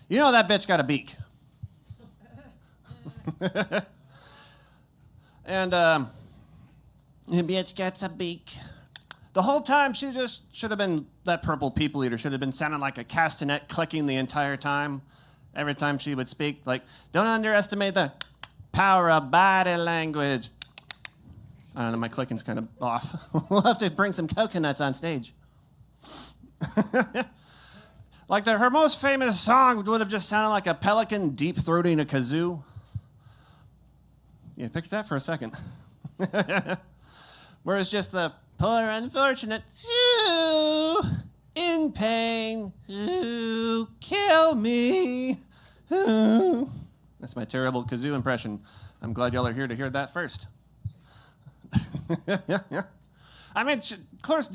You know that bitch got a beak. And, the bitch gets a beak. The whole time, she just should have been, that purple people eater should have been sounding like a castanet clicking the entire time. Every time she would speak, like, don't underestimate the power of body language. I don't know, my clicking's kind of off. We'll have to bring some coconuts on stage. Like, her most famous song would have just sounded like a pelican deep-throating a kazoo. Yeah, picture that for a second. Whereas just the poor unfortunate, ooh, in pain, ooh, kill me. Ooh. That's my terrible kazoo impression. I'm glad y'all are here to hear that first. I mean, of course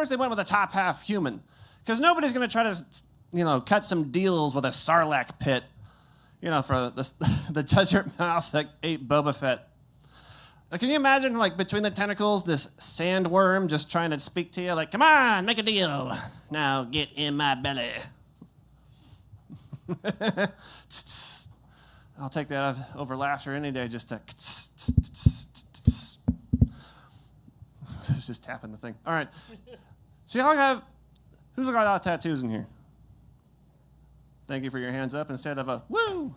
they went with the top half human, because nobody's going to try to, cut some deals with a Sarlacc pit, for the desert mouth that ate Boba Fett. Like, can you imagine, like, between the tentacles, this sandworm just trying to speak to you, like, come on, make a deal. Now get in my belly. I'll take that over laughter any day, just to... It's just tapping the thing. All right. So y'all who's got a lot of tattoos in here? Thank you for your hands up instead of a woo.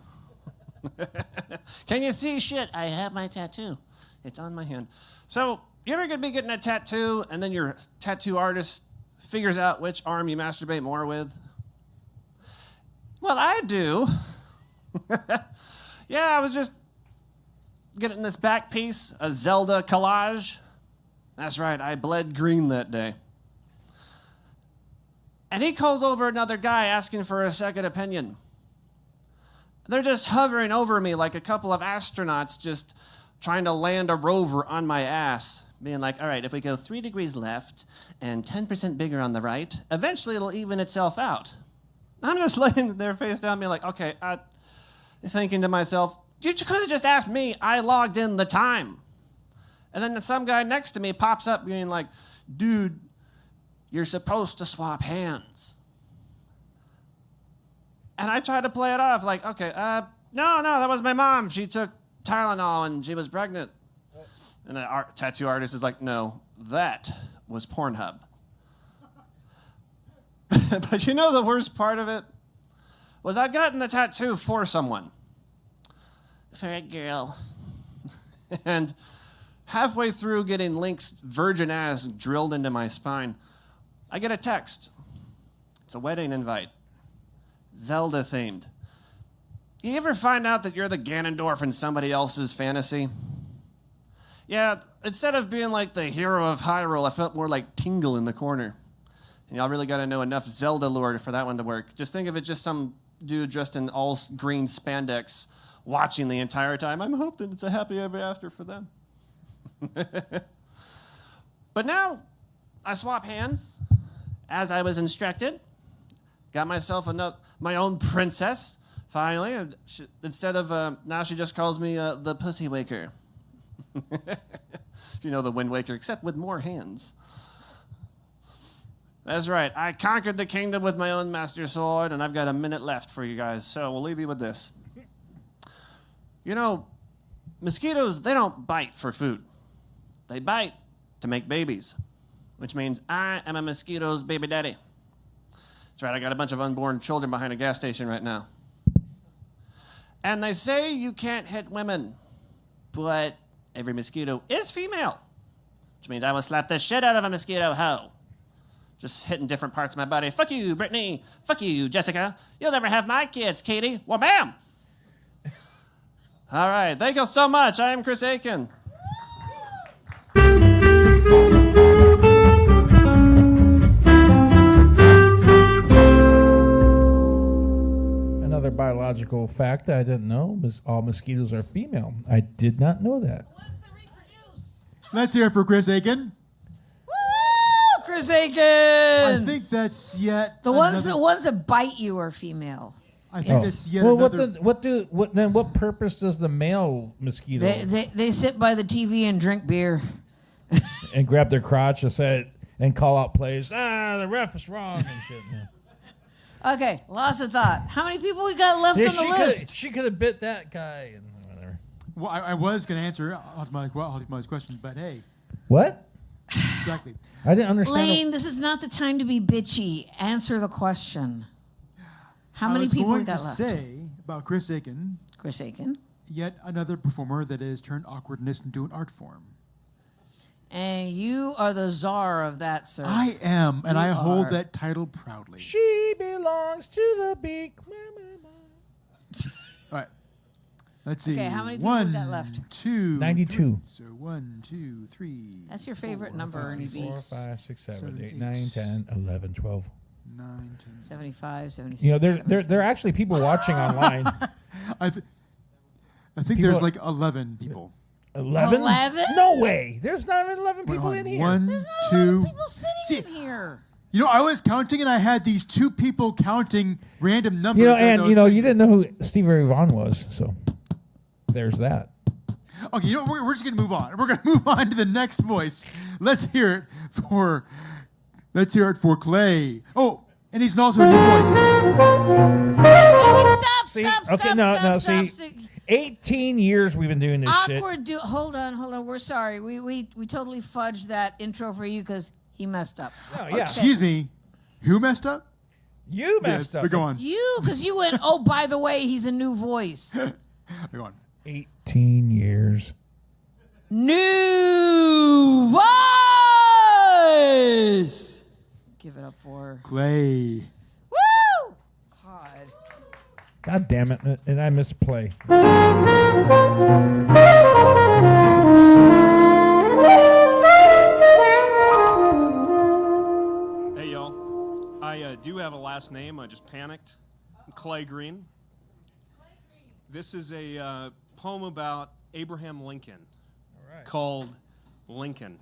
Can you see shit? I have my tattoo. It's on my hand. So, you ever be getting a tattoo and then your tattoo artist figures out which arm you masturbate more with? Well, I do. Yeah, I was just getting this back piece, a Zelda collage. That's right, I bled green that day. And he calls over another guy asking for a second opinion. They're just hovering over me like a couple of astronauts just trying to land a rover on my ass, being like, all right, if we go 3 degrees left and 10% bigger on the right, eventually it'll even itself out. I'm just laying there face down, being like, okay, thinking to myself, you could have just asked me. I logged in the time. And then some guy next to me pops up being like, dude, you're supposed to swap hands. And I try to play it off like, okay, no, that was my mom. She took Tylenol and she was pregnant. And the tattoo artist is like, no, that was Pornhub. But you know the worst part of it? Was I'd gotten the tattoo for someone. For a girl. And halfway through getting Link's virgin ass drilled into my spine, I get a text. It's a wedding invite. Zelda themed. You ever find out that you're the Ganondorf in somebody else's fantasy? Yeah, instead of being like the hero of Hyrule, I felt more like Tingle in the corner. And y'all really got to know enough Zelda lore for that one to work. Just think of it just some dude dressed in all green spandex watching the entire time. I'm hoping it's a happy ever after for them. But now, I swap hands, as I was instructed. Got myself my own princess, finally. Instead of, now she just calls me the Pussy Waker. You know, the Wind Waker, except with more hands. That's right. I conquered the kingdom with my own master sword, and I've got a minute left for you guys, so we'll leave you with this. You know, mosquitoes, they don't bite for food. They bite to make babies, which means I am a mosquito's baby daddy. That's right, I got a bunch of unborn children behind a gas station right now. And they say you can't hit women, but every mosquito is female, which means I will slap the shit out of a mosquito hoe. Just hitting different parts of my body. Fuck you, Brittany. Fuck you, Jessica. You'll never have my kids, Katie. Well, bam. All right, thank you so much. I am Chris Aiken. Another biological fact that I didn't know is all mosquitoes are female. I did not know that. Let's hear it for Chris Aiken. Woo! Chris Aiken! I think that's yet the ones that bite you are female. I think that's yet well, another. What purpose does the male mosquito They sit by the TV and drink beer. and grab their crotch and call out plays? The ref is wrong and shit. Yeah. Okay, lost of thought. How many people we got left on the list? She could have bit that guy and whatever. Well, I was going to answer Hajimai's question, but hey. What? Exactly. I didn't understand. Lane, this is not the time to be bitchy. Answer the question. How many people we got left? I was going to say about Chris Aiken. Chris Aiken. Yet another performer that has turned awkwardness into an art form. And you are the czar of that, sir. I am, and I hold that title proudly. She belongs to the big. All right. Let's see. Okay, how many people we got left? 2, 92. So 1, 2, 3. That's your favorite number, Ernie B. 4, 5, 6, 7, 8, 9, 10, 11, 12. 9, 10. 75, 76. You know, there are actually people watching online. I think there's like 11 people. 11? 11? No way. There's not even 11 people in here. 1, There's not 2. 11 people sitting in here. You know, I was counting, and I had these 2 people counting random numbers. You know, and you didn't know who Stevie Ray Vaughan was, so there's that. Okay, you know, we're just gonna move on. We're gonna move on to the next voice. Let's hear it for Clay. Oh, and he's also a new voice. Stop. 18 years we've been doing this Awkward. shit. Hold on. We're sorry. We totally fudged that intro for you because he messed up. Oh, yeah. Excuse me. Who messed up? You messed up. But go on. You, because you went, oh, by the way, he's a new voice. Go on. 18 years. New voice. Give it up for Clay. Woo! God. God damn it. And I misplay. Hey, y'all. I do have a last name. I just panicked. Clay Green. This is a poem about Abraham Lincoln called Lincoln.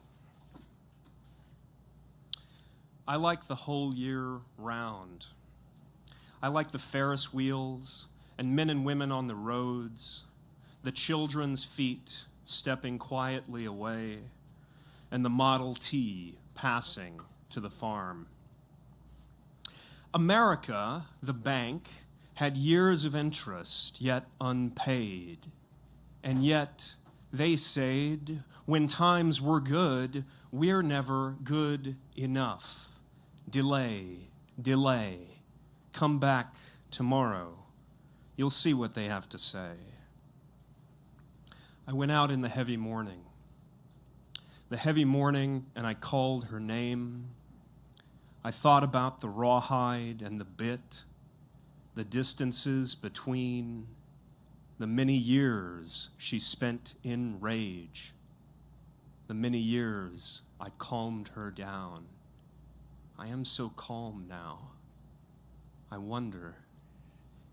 I like the whole year round. I like the Ferris wheels and men and women on the roads, the children's feet stepping quietly away, and the Model T passing to the farm. America, the bank, had years of interest, yet unpaid. And yet, they said, when times were good, we're never good enough. Delay, delay. Come back tomorrow. You'll see what they have to say. I went out in the heavy morning. the heavy morning, and I called her name. I thought about the rawhide and the bit, the distances between, the many years she spent in rage, the many years I calmed her down. I am so calm now. I wonder,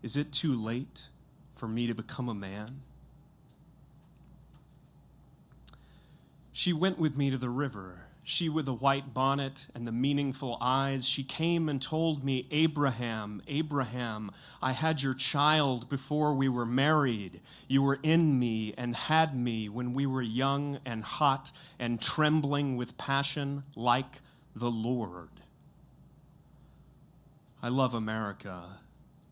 is it too late for me to become a man? She went with me to the river. She with the white bonnet and the meaningful eyes. She came and told me, Abraham, Abraham, I had your child before we were married. You were in me and had me when we were young and hot and trembling with passion like the Lord. I love America,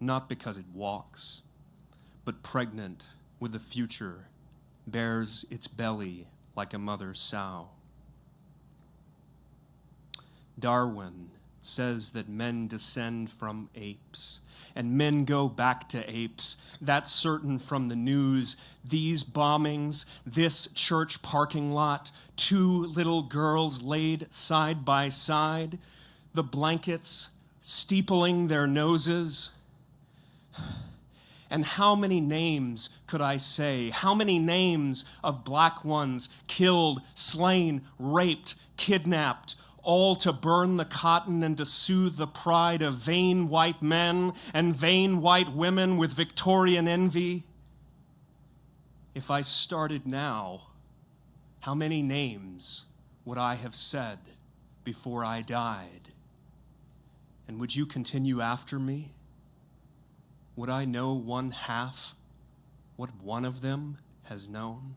not because it walks, but pregnant with the future, bears its belly like a mother sow. Darwin says that men descend from apes, and men go back to apes. That's certain from the news. These bombings, this church parking lot, 2 little girls laid side by side, the blankets steepling their noses. And how many names could I say? How many names of black ones killed, slain, raped, kidnapped, all to burn the cotton and to soothe the pride of vain white men and vain white women with Victorian envy? If I started now, how many names would I have said before I died? And would you continue after me? Would I know 1/2 what one of them has known?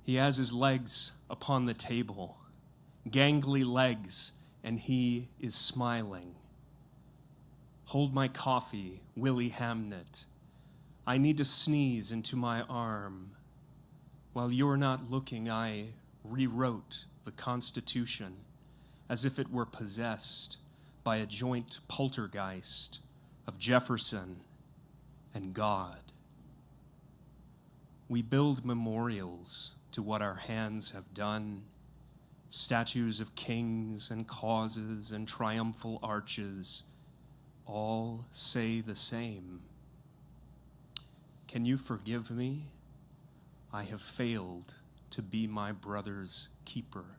He has his legs upon the table, gangly legs, and he is smiling. Hold my coffee, Willie Hamnet. I need to sneeze into my arm. While you're not looking, I rewrote the Constitution as if it were possessed by a joint poltergeist of Jefferson and God. We build memorials to what our hands have done, statues of kings and causes and triumphal arches, all say the same. Can you forgive me? I have failed to be my brother's keeper.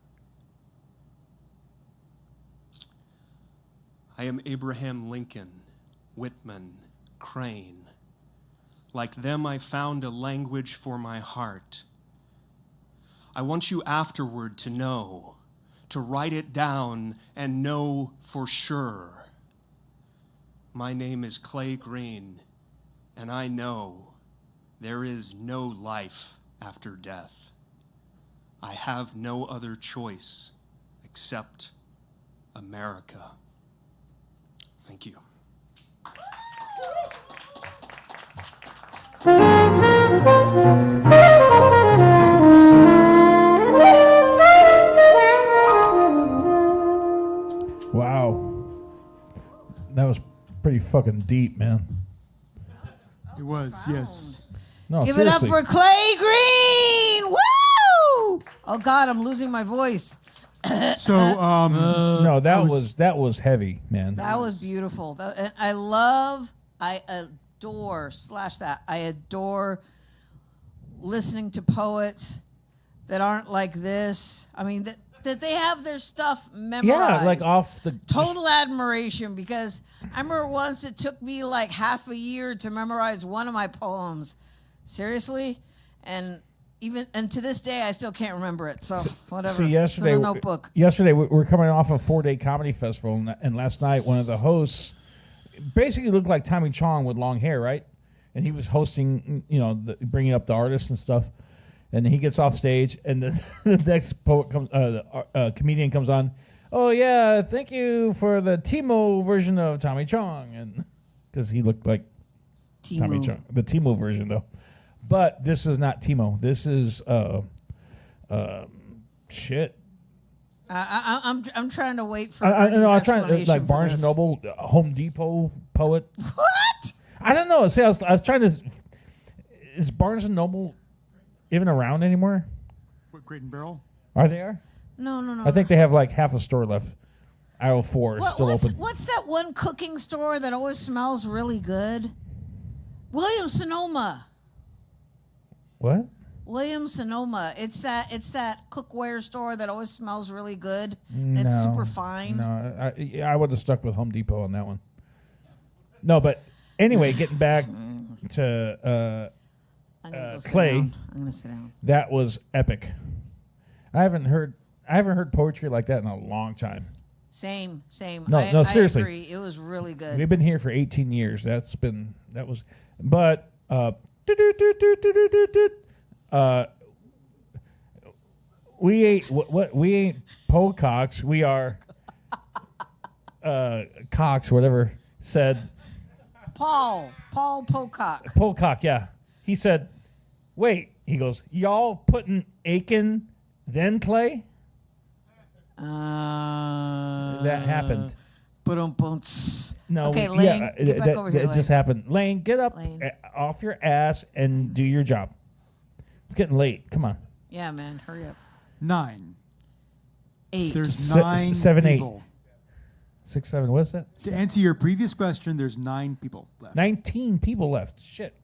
I am Abraham Lincoln, Whitman, Crane. Like them, I found a language for my heart. I want you afterward to know, to write it down and know for sure. My name is Clay Green, and I know there is no life after death. I have no other choice except America. Thank you. Wow. That was pretty fucking deep, man. It was, yes. No, Give seriously. it up for Clay Green! Woo! Oh God, I'm losing my voice. So, no, that was heavy, man. That was beautiful. And I adore listening to poets that aren't like this. I mean, that they have their stuff memorized. Yeah, like off the Total admiration, because I remember once it took me like half a year to memorize one of my poems. Seriously? And to this day, I still can't remember it. So whatever. See, yesterday, it's in a notebook. Yesterday, we were coming off a 4-day comedy festival, and last night, one of the hosts basically looked like Tommy Chong with long hair, right? And he was hosting, bringing up the artists and stuff. And then he gets off stage, and the next poet comes, comedian comes on. Oh yeah, thank you for the Timo version of Tommy Chong, and because he looked like Tommy Chong, the Timo version though. But this is not Timo. This is shit. I'm trying to wait for. I'm trying like Barnes and Noble, Home Depot poet. What? I don't know. See, I was trying to. Is Barnes and Noble? even around anymore? What, Crate and Barrel? Are they? Are? No. I think they have like half a store left. Aisle 4 is still open. What's that one cooking store that always smells really good? Williams Sonoma. What? Williams Sonoma. It's that cookware store that always smells really good. And it's super fine. No, I would have stuck with Home Depot on that one. No, but anyway, getting back to Clay. I'm gonna sit down. That was epic. I haven't heard poetry like that in a long time. Same. No, seriously. I agree. It was really good. We've been here for 18 years. We ain't Pococks. We are Cox, whatever said. Paul Pocock. Pocock, yeah. He said, wait, he goes, y'all putting Aiken then Clay? That happened. No. Okay, yeah, Lane, get back over here, it Lane. just happened. Lane, get up off your ass and do your job. It's getting late. Come on. Yeah, man, hurry up. 9. 8. There's 9 7, 8. people. 6, 7. What is that? To answer your previous question, there's 9 people left. 19 people left. Shit.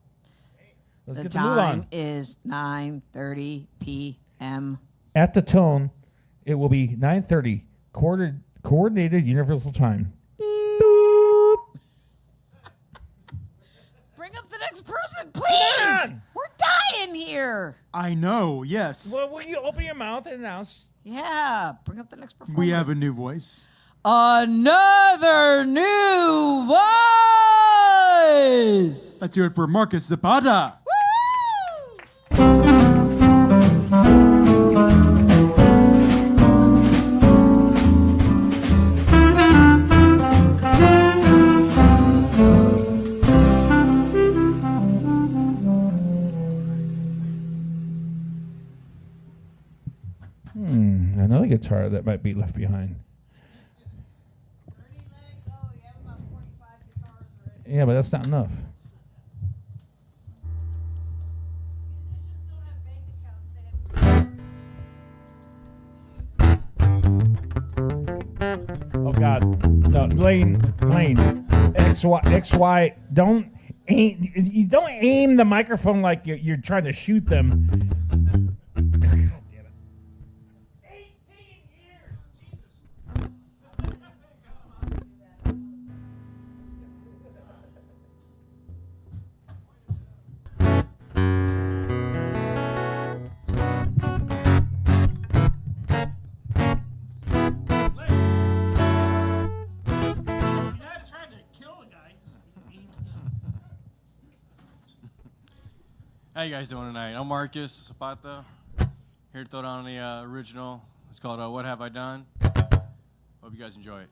Let's The get the move time on. is 9:30 p.m. At the tone, it will be 9:30. Coordinated Universal Time. Bring up the next person, please. We're dying here. I know, yes. Well, will you open your mouth and announce? Yeah, bring up the next performer. We have a new voice. Another new voice. Let's hear it for Marcus Zapata. Another guitar that might be left behind. Yeah, but that's not enough. Oh God, no, Lane, XY, don't aim. You don't aim the microphone like you're trying to shoot them. How you guys doing tonight? I'm Marcus Zapata, here to throw down the original. It's called What Have I Done? Hope you guys enjoy it.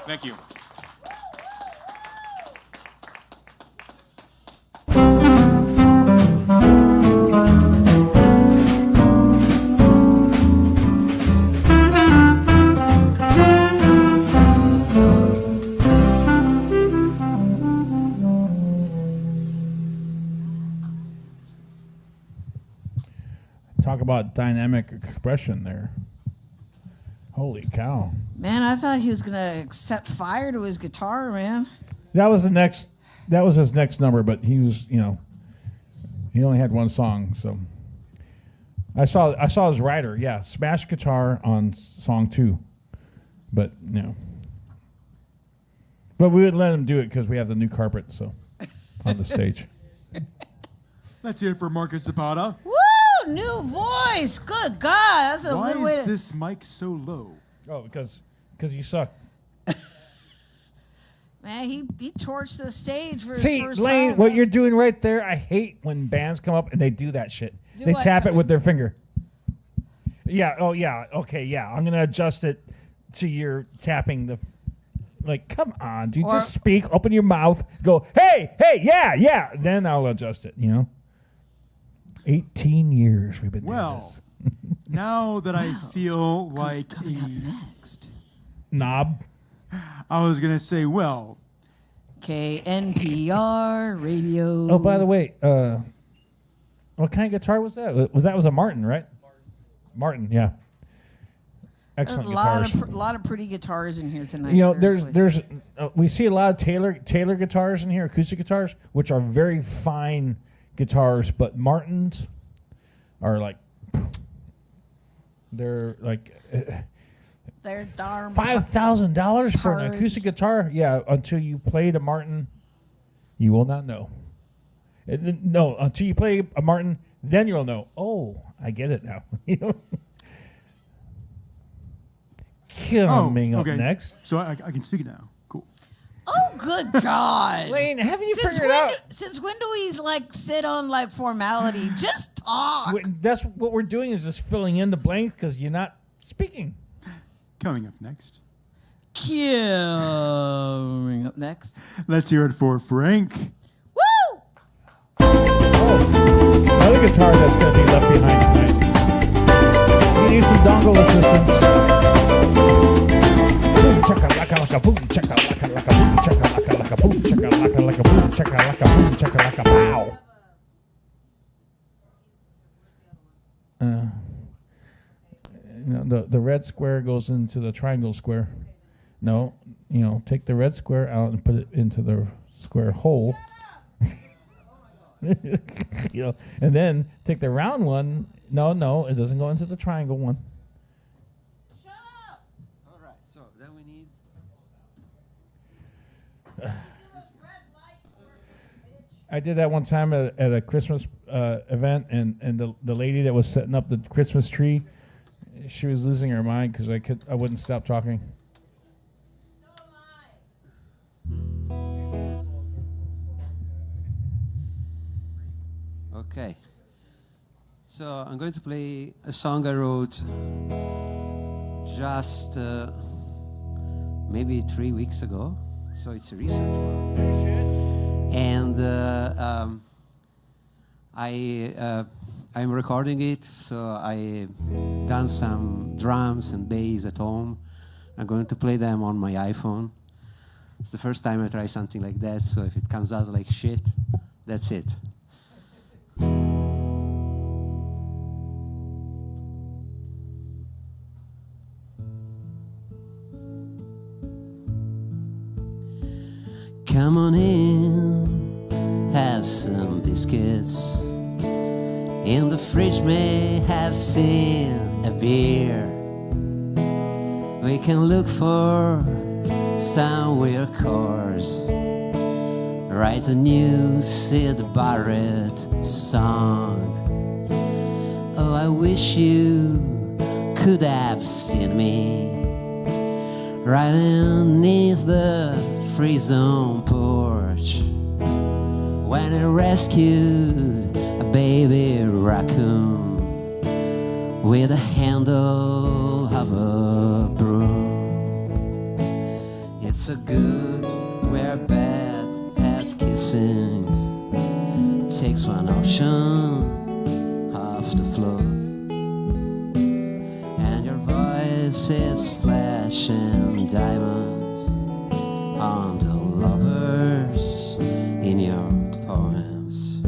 Thank you. Talk about dynamic expression there. Holy cow. Man, I thought he was gonna set fire to his guitar, man. That was his next number, but he was, he only had one song, so I saw his rider, yeah, smash guitar on song 2. But but we wouldn't let him do it because we have the new carpet, so on the stage. That's it for Marcus Zapata. Woo! New voice. Good God, that's a Why good way is to. this mic so low? Oh, because you suck. Man, he torched the stage for his See, first Lane, song. what you're doing right there, I hate when bands come up and they do that shit. Do They what, tap it Tony? with their finger. Yeah, oh yeah, okay, yeah. I'm gonna adjust it to your tapping the. Like, come on, dude. Or- Just speak. Open your mouth. Go, hey, yeah. Then I'll adjust it. 18 years we've been doing this. Now that I feel like Knob. I was gonna say, well, KNPR radio. Oh, by the way, what kind of guitar was that? Was a Martin, right? Martin, yeah. Excellent a guitars. lot of pretty guitars in here tonight. There's seriously. we see a lot of Taylor guitars in here, acoustic guitars, which are very fine guitars, but Martins are like they're like They're darn $5,000 for an hard. acoustic guitar. Yeah, until you played a Martin, you will not know. No, until you play a Martin, then you'll know. Oh, I get it now. Coming up next. So I can speak now. Cool. Oh, good God. Lane, haven't you Since figured when out? Since when do we sit on formality? Just talk. That's what we're doing is just filling in the blanks because you're not speaking. Coming up next. Coming up next. Let's hear it for Frank. Woo! Another guitar that's going to be left behind tonight. We need some dongle assistance. Boom chaka laka laka boom chaka laka laka boom chaka laka laka boom chaka laka laka boom chaka laka boom chaka laka pow. The red square goes into the triangle square. No, take the red square out and put it into the square hole. And then take the round one. No, it doesn't go into the triangle one. All right, so then we need. I did that one time at a Christmas event, and the lady that was setting up the Christmas tree, she was losing her mind because I wouldn't stop talking. Okay. So I'm going to play a song I wrote just maybe 3 weeks ago. So it's a recent one. And I'm recording it. So I done some drums and bass at home. I'm going to play them on my iPhone. It's the first time I try something like that. So if it comes out like shit, that's it. Come on in, have some biscuits. In the fridge may have seen a beer. We can look for some weird chords. Write a new Sid Barrett song. Oh, I wish you could have seen me right underneath the free zone porch when I rescued a baby raccoon with the handle of a broom. It's It's a good, we're bad at kissing. Takes one option off the floor. And your voice is flashing diamonds on the lovers in your poems.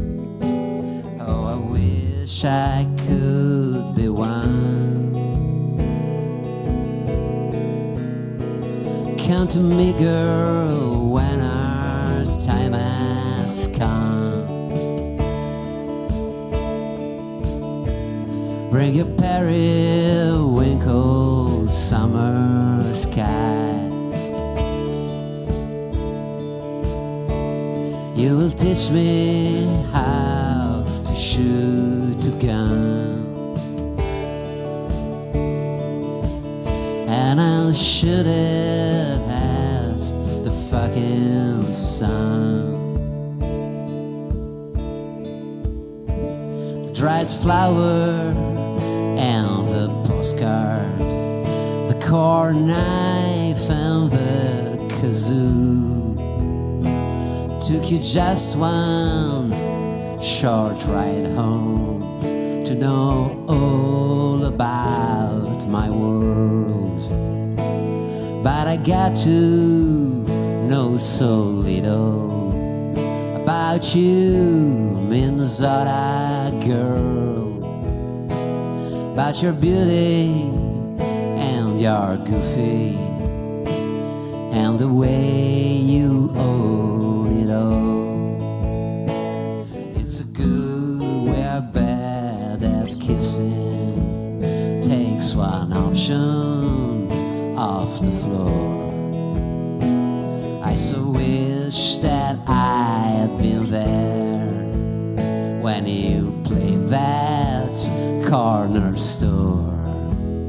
Oh, I wish I could be one. Come to me, girl, when our time has come. Bring your periwinkle summer sky. You will teach me how to shoot a gun, and I'll shoot it at the fucking sun. The dried flower and the postcard, the corn knife and the kazoo. Took you just one short ride home to know all about my world. But I got to know so little about you, Minnesota girl. About your beauty and your goofy and the way you own it all. It's a good, we're bad at kissing. Takes one option off the floor. I so wish that I had been there when you played that corner store,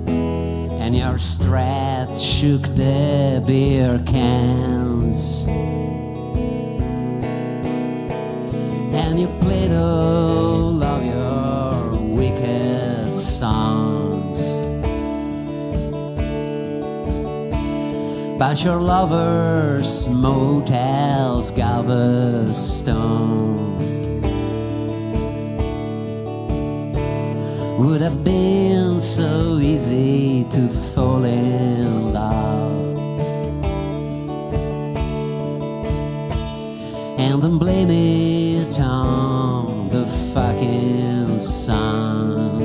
and your Strat shook the beer cans, and you played all of your wicked songs about your lovers, motels, Galveston. Would have been so easy to fall in love, and then blame it on the fucking sun.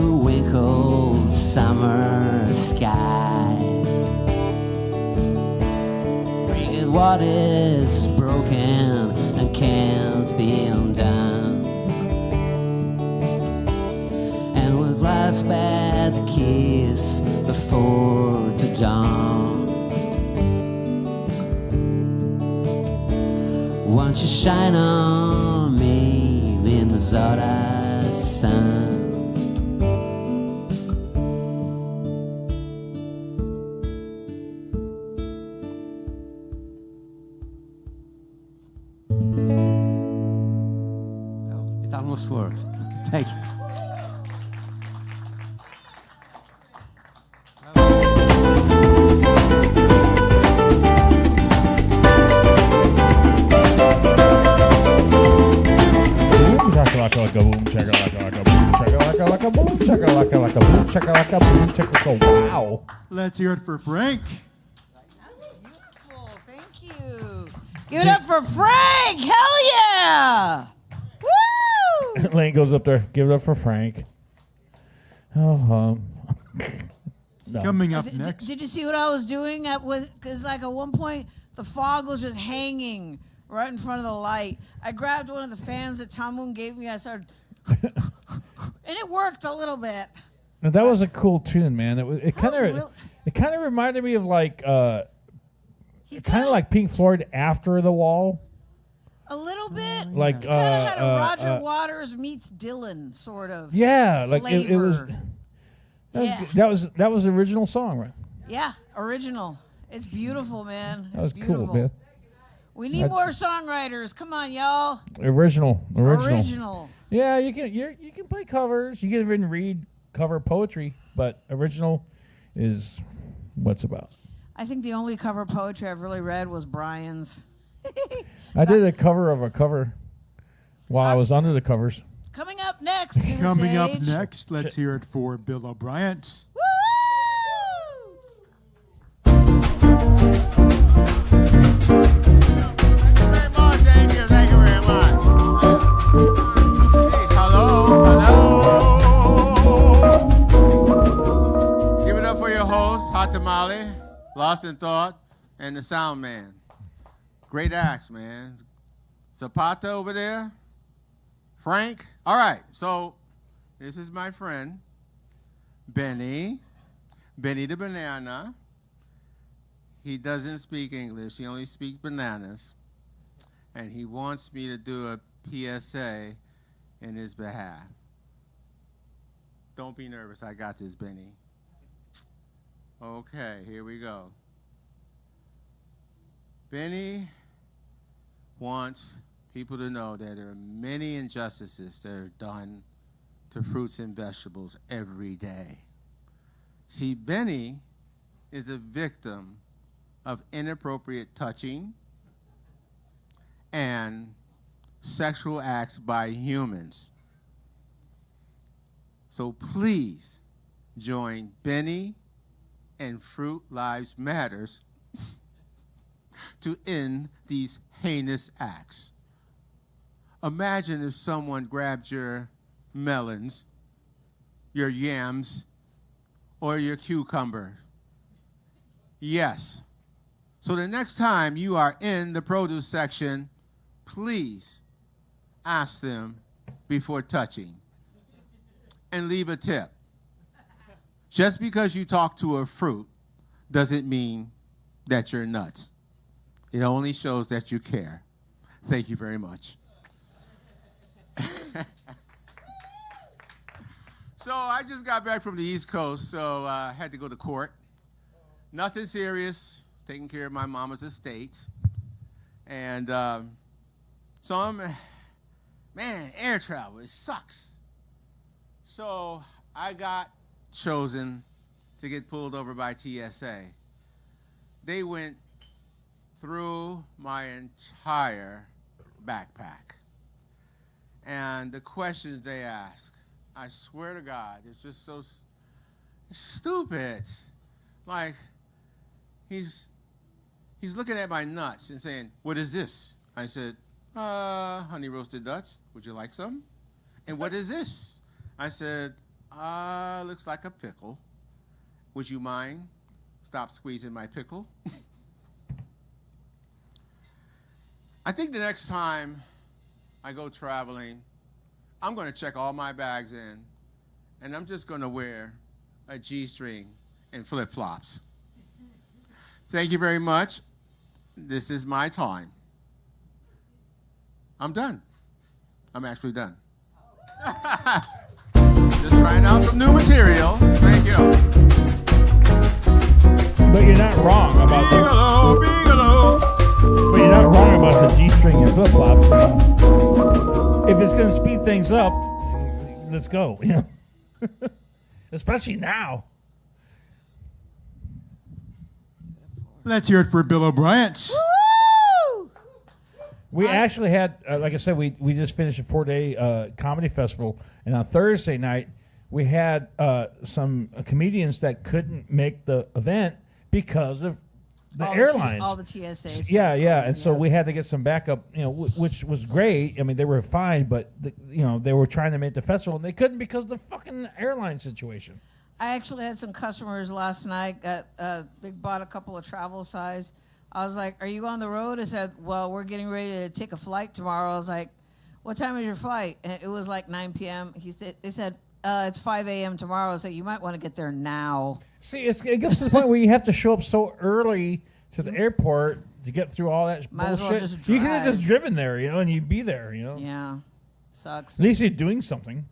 Periwinkle summer skies, bringing what is broken and can't be undone. And was last bad kiss before the dawn. Won't you shine on me, Minnesota sun? It almost worked. Thank you. Chakalaka boom, chakalaka boom, chakalaka boom, chakalaka boom, chakalaka boom, chakalaka. Wow. Let's hear it for Frank. Give it up for Frank! Hell yeah! Woo! Lane goes up there. Give it up for Frank. Oh, no. Coming up Did- next. Did you see what I was doing? Because like at one point the fog was just hanging right in front of the light. I grabbed one of the fans that Tom Moon gave me. I started, and it worked a little bit. Now, that was a cool tune, man. It kind real- of it kind of reminded me of like kind of like Pink Floyd After the Wall. A little bit. Like kind of had a Roger Waters meets Dylan sort of. yeah, like it was. flavor. That was the original song, right? Yeah, original. It's beautiful, man. That was It's beautiful. cool, man. We need more songwriters. Come on, y'all. Original. Original. Yeah, you can play covers. You can even read cover poetry. but original is what's about. I think the only cover poetry I've really read was Brian's. I did a cover of a cover while I was under the covers. Coming up next. To the Coming up stage. next, let's hear it for Bill O'Brien. Thank you very much. Hey, hello. Give it up for your host, Hot Tamale, Lost in Thought, and the Sound Man. Great acts, man. Zapata over there. Frank. All right, so this is my friend, Benny the Banana. He doesn't speak English. He only speaks bananas. And he wants me to do a PSA in his behalf. Don't be nervous. I got this, Benny. Okay, here we go. Benny wants people to know that there are many injustices that are done to fruits and vegetables every day. See, Benny is a victim of inappropriate touching and sexual acts by humans. So please join Benny and Fruit Lives Matters to end these heinous acts. Imagine if someone grabbed your melons, your yams, or your cucumber. Yes. So the next time you are in the produce section, please ask them before touching and leave a tip. Just because you talk to a fruit doesn't mean that you're nuts. It only shows that you care. Thank you very much. So I just got back from the East Coast, so I had to go to court. Nothing serious, taking care of my mama's estate. And so man, air travel, it sucks. So I got chosen to get pulled over by TSA. They went through my entire backpack. And the questions they ask, I swear to God, it's just so stupid. Like, he's looking at my nuts and saying, "What is this?" I said, honey roasted nuts. Would you like some? And what is this? I said, looks like a pickle. Would you mind? Stop squeezing my pickle. I think the next time I go traveling, I'm going to check all my bags in, and I'm just going to wear a G-string and flip-flops. Thank you very much. This is my time. I'm done. I'm actually done. Just trying out some new material. Thank you. But you're not wrong about But you're not wrong about the G-string and flip-flops. If it's going to speed things up, let's go. You know, especially now. Let's hear it for Bill O'Brien. We actually had, like I said, we just finished a 4-day comedy festival, and on Thursday night we had some comedians that couldn't make the event because of the airlines. All the TSAs. Yeah. And so we had to get some backup, which was great. I mean, they were fine, but they were trying to make the festival and they couldn't because of the fucking airline situation. I actually had some customers last night that they bought a couple of travel size. I was like, "Are you on the road?" I said, "Well, we're getting ready to take a flight tomorrow." I was like, "What time is your flight?" And it was like 9 p.m. They said, "It's 5 a.m. tomorrow." I was like, "You might want to get there now." See, it gets to the point where you have to show up so early to the airport to get through all that Might as bullshit. well just You could have drive. just driven there, and you'd be there, Yeah, sucks. At least you're doing something.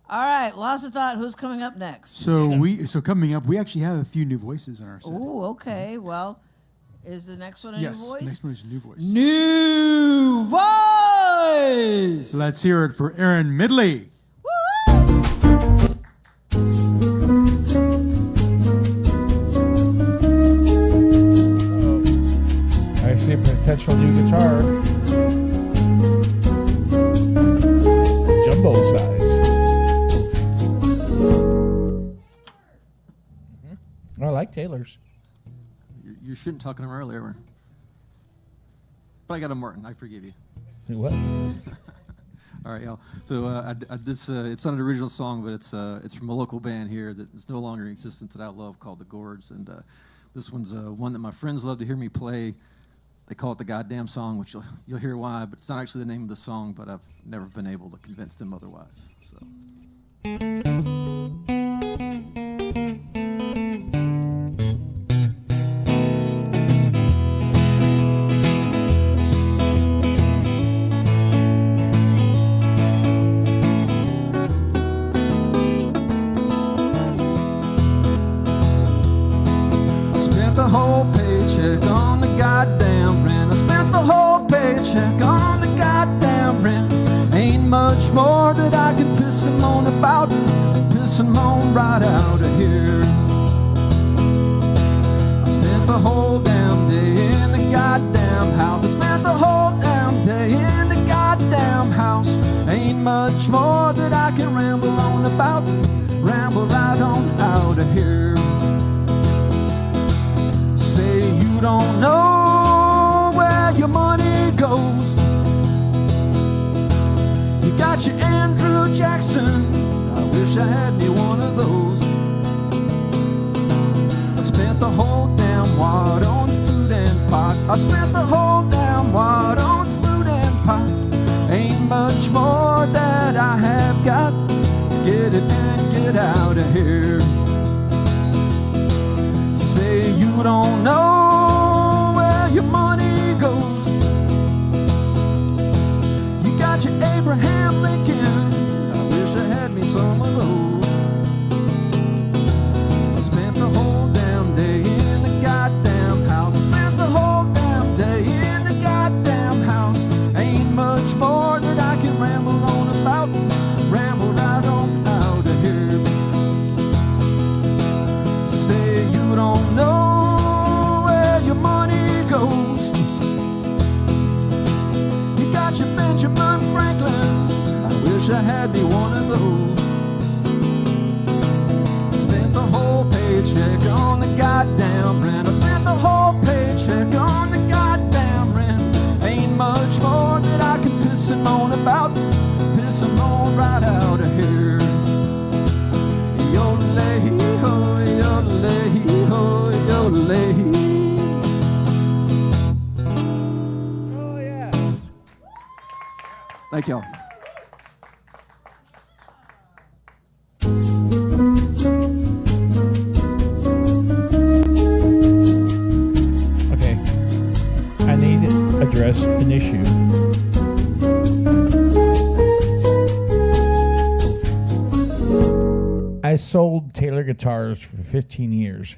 All right, Lost of Thought. Who's coming up next? So coming up, we actually have a few new voices in our set. Ooh, okay. Well, is the next one a Yes, new voice? next one is a new voice. New voice. Let's hear it for Aaron Midley. potential new guitar. Jumbo size. I like Taylor's. You shouldn't talk to him earlier. But I got a Martin. I forgive you. What? All right, y'all. So this it's not an original song, but it's from a local band here that is no longer in existence that I love called The Gourds. And this one's one that my friends love to hear me play. They call it the goddamn song, which you'll hear why, but it's not actually the name of the song, but I've never been able to convince them otherwise. So. On the goddamn rent. Ain't much more that I can piss and moan about. Piss and moan right out of here. I spent the whole damn day in the goddamn house. I spent the whole damn day in the goddamn house. Ain't much more that I can ramble on about. Ramble right on out of here. Say you don't know where your money goes. You got your Andrew Jackson. I wish I had me one of those. I spent the whole damn wad on food and pot. I spent the whole damn wad on food and pot. Ain't much more that I have got. Get it and get out of here. Say you don't know where your money goes. You got your Abraham Lincoln. I wish I had me some of those. I spent the whole damn day in the goddamn house. I spent the whole damn day in the goddamn house. Ain't much more that I can ramble on about. Ramble right on out of here. Say you don't know where your money goes. You got your Benjamin Franklin. I wish I had me one of those. I spent the whole paycheck on the goddamn rent. I spent the whole paycheck on the goddamn rent. Ain't much more that I can piss and moan about. Piss and moan right out of here. Yodelay-hee-ho, yodelay-hee-ho, yodelay-hee. Oh, yeah. Thank y'all. Okay. I need to address an issue. I sold Taylor guitars for 15 years.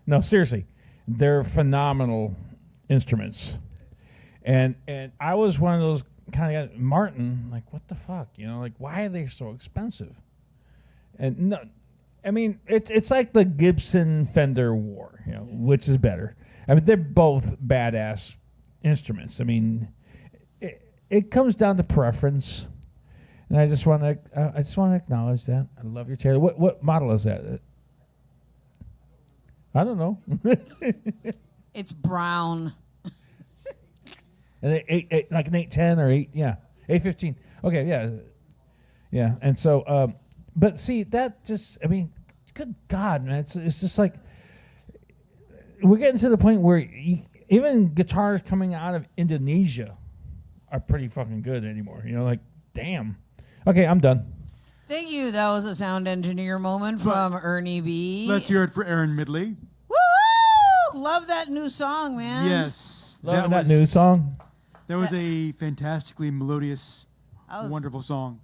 No, seriously, they're phenomenal instruments. And I was one of those kind of guys, Martin, like, what the fuck? You know, like, why are they so expensive? And no, I mean, it's like the Gibson Fender war, you know, which is better. I mean, they're both badass instruments. I mean, it comes down to preference. And I just want to acknowledge that. I love your Taylor. What model is that? I don't know. It's brown. And like an 810 or 815. Okay, yeah. And so, but see, that just, I mean, good God, man, it's just like we're getting to the point where even guitars coming out of Indonesia are pretty fucking good anymore. You know, like, damn. Okay, I'm done. Thank you. That was a sound engineer moment from Ernie B. Let's hear it for Aaron Midley. Woo! Love that new song, man. Yes. Love that new song. That was a fantastically melodious, wonderful song.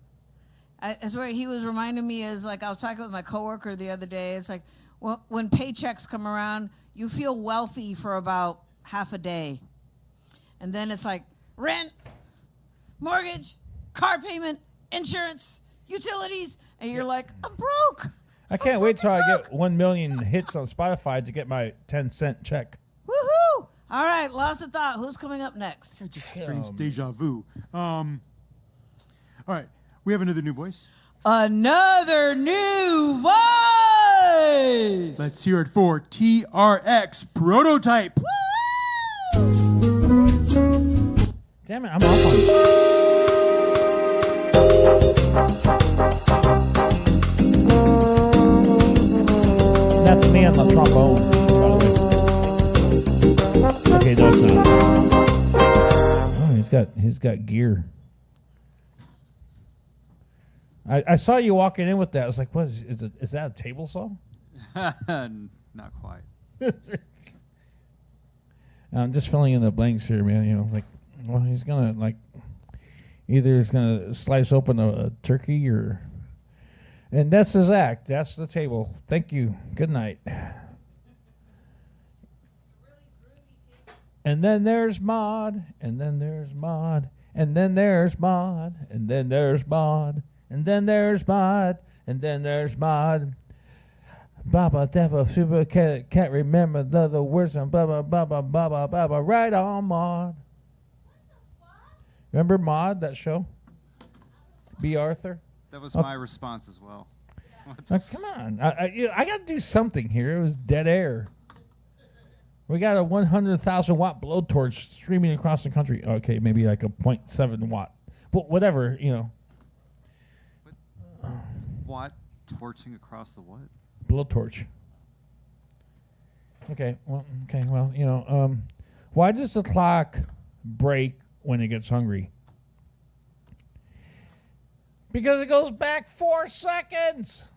I swear he was reminding me as like I was talking with my coworker the other day. It's like when paychecks come around, you feel wealthy for about half a day. And then it's like rent, mortgage, car payment, insurance, utilities, and you're like, I'm broke. I can't wait till I get 1 million hits on Spotify to get my 10-cent check. Woohoo! All right, lost in thought. Who's coming up next? Just strange deja vu. All right, we have another new voice. Another new voice. Let's hear it for TRX Prototype. Damn it, I'm off on it. That's me on the trombone, by the way. Okay, no, it's not. Oh, he's got gear. I saw you walking in with that. I was like, what is that a table saw? Not quite. I'm just filling in the blanks here, man. You know, like, well, he's gonna either he's gonna slice open a turkey and that's his act. That's the table. Thank you. Good night. And then there's Maud, and then there's Maud, and then there's Maud, and then there's Maud, and then there's Maud, and then there's Maud. Baba Deva Super can't remember the other words on Baba Baba Baba Baba. Right on, Maud. Remember Maud, that show? B. Arthur? That was my response as well. Come on. I got to do something here. It was dead air. We got a 100,000 watt blowtorch streaming across the country. Okay, maybe like a 0.7 watt. But whatever, you know. What? Torching across the what? Blowtorch. Okay, well, you know, why does the clock break when it gets hungry? Because it goes back 4 seconds.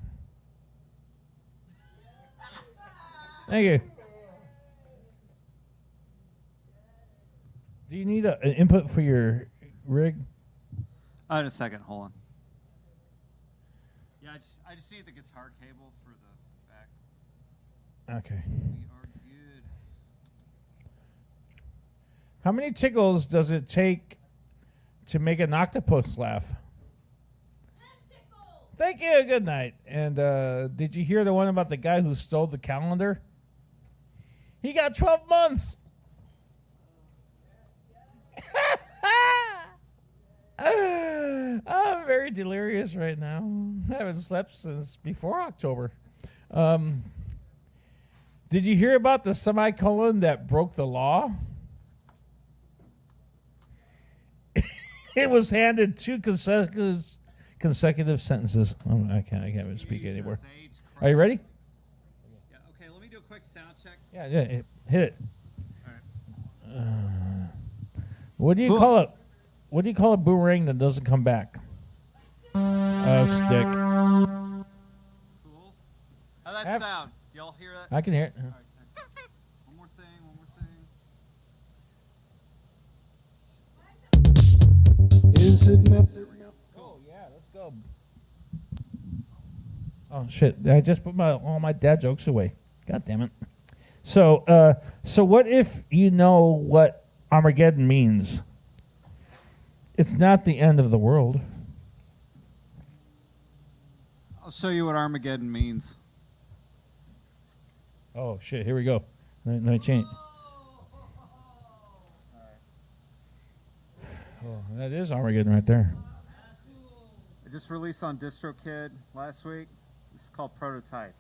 Thank you. Do you need an input for your rig? In a second, hold on. Yeah, I just need the guitar cable for the back. Okay. We are good. How many tickles does it take to make an octopus laugh? 10 tickles. Thank you. Good night. And did you hear the one about the guy who stole the calendar? He got 12 months. I'm very delirious right now. I haven't slept since before October. Did you hear about the semicolon that broke the law? It was handed 2 consecutive sentences. Oh, I can't even speak anymore. Are you ready? Yeah. Okay. Let me do a quick sound check. Yeah. Hit it. All right. What do you call it? What do you call a boomerang that doesn't come back? A stick. Cool. How'd that sound? Y'all hear that? I can hear it. All right, thanks. One more thing. Is it meant? Cool, yeah, let's go. Oh shit! I just put all my dad jokes away. God damn it! So what if you know what Armageddon means? It's not the end of the world. I'll show you what Armageddon means. Oh shit! Here we go. Let me change. Oh, that is Armageddon right there. I just released on DistroKid last week. This is called Prototype.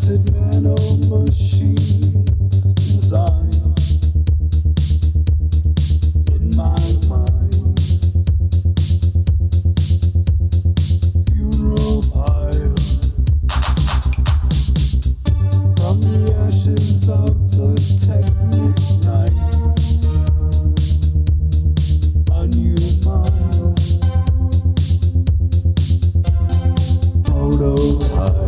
Is it man or machines design? In my mind, funeral pyre. From the ashes of the technic night, a new mind, prototype.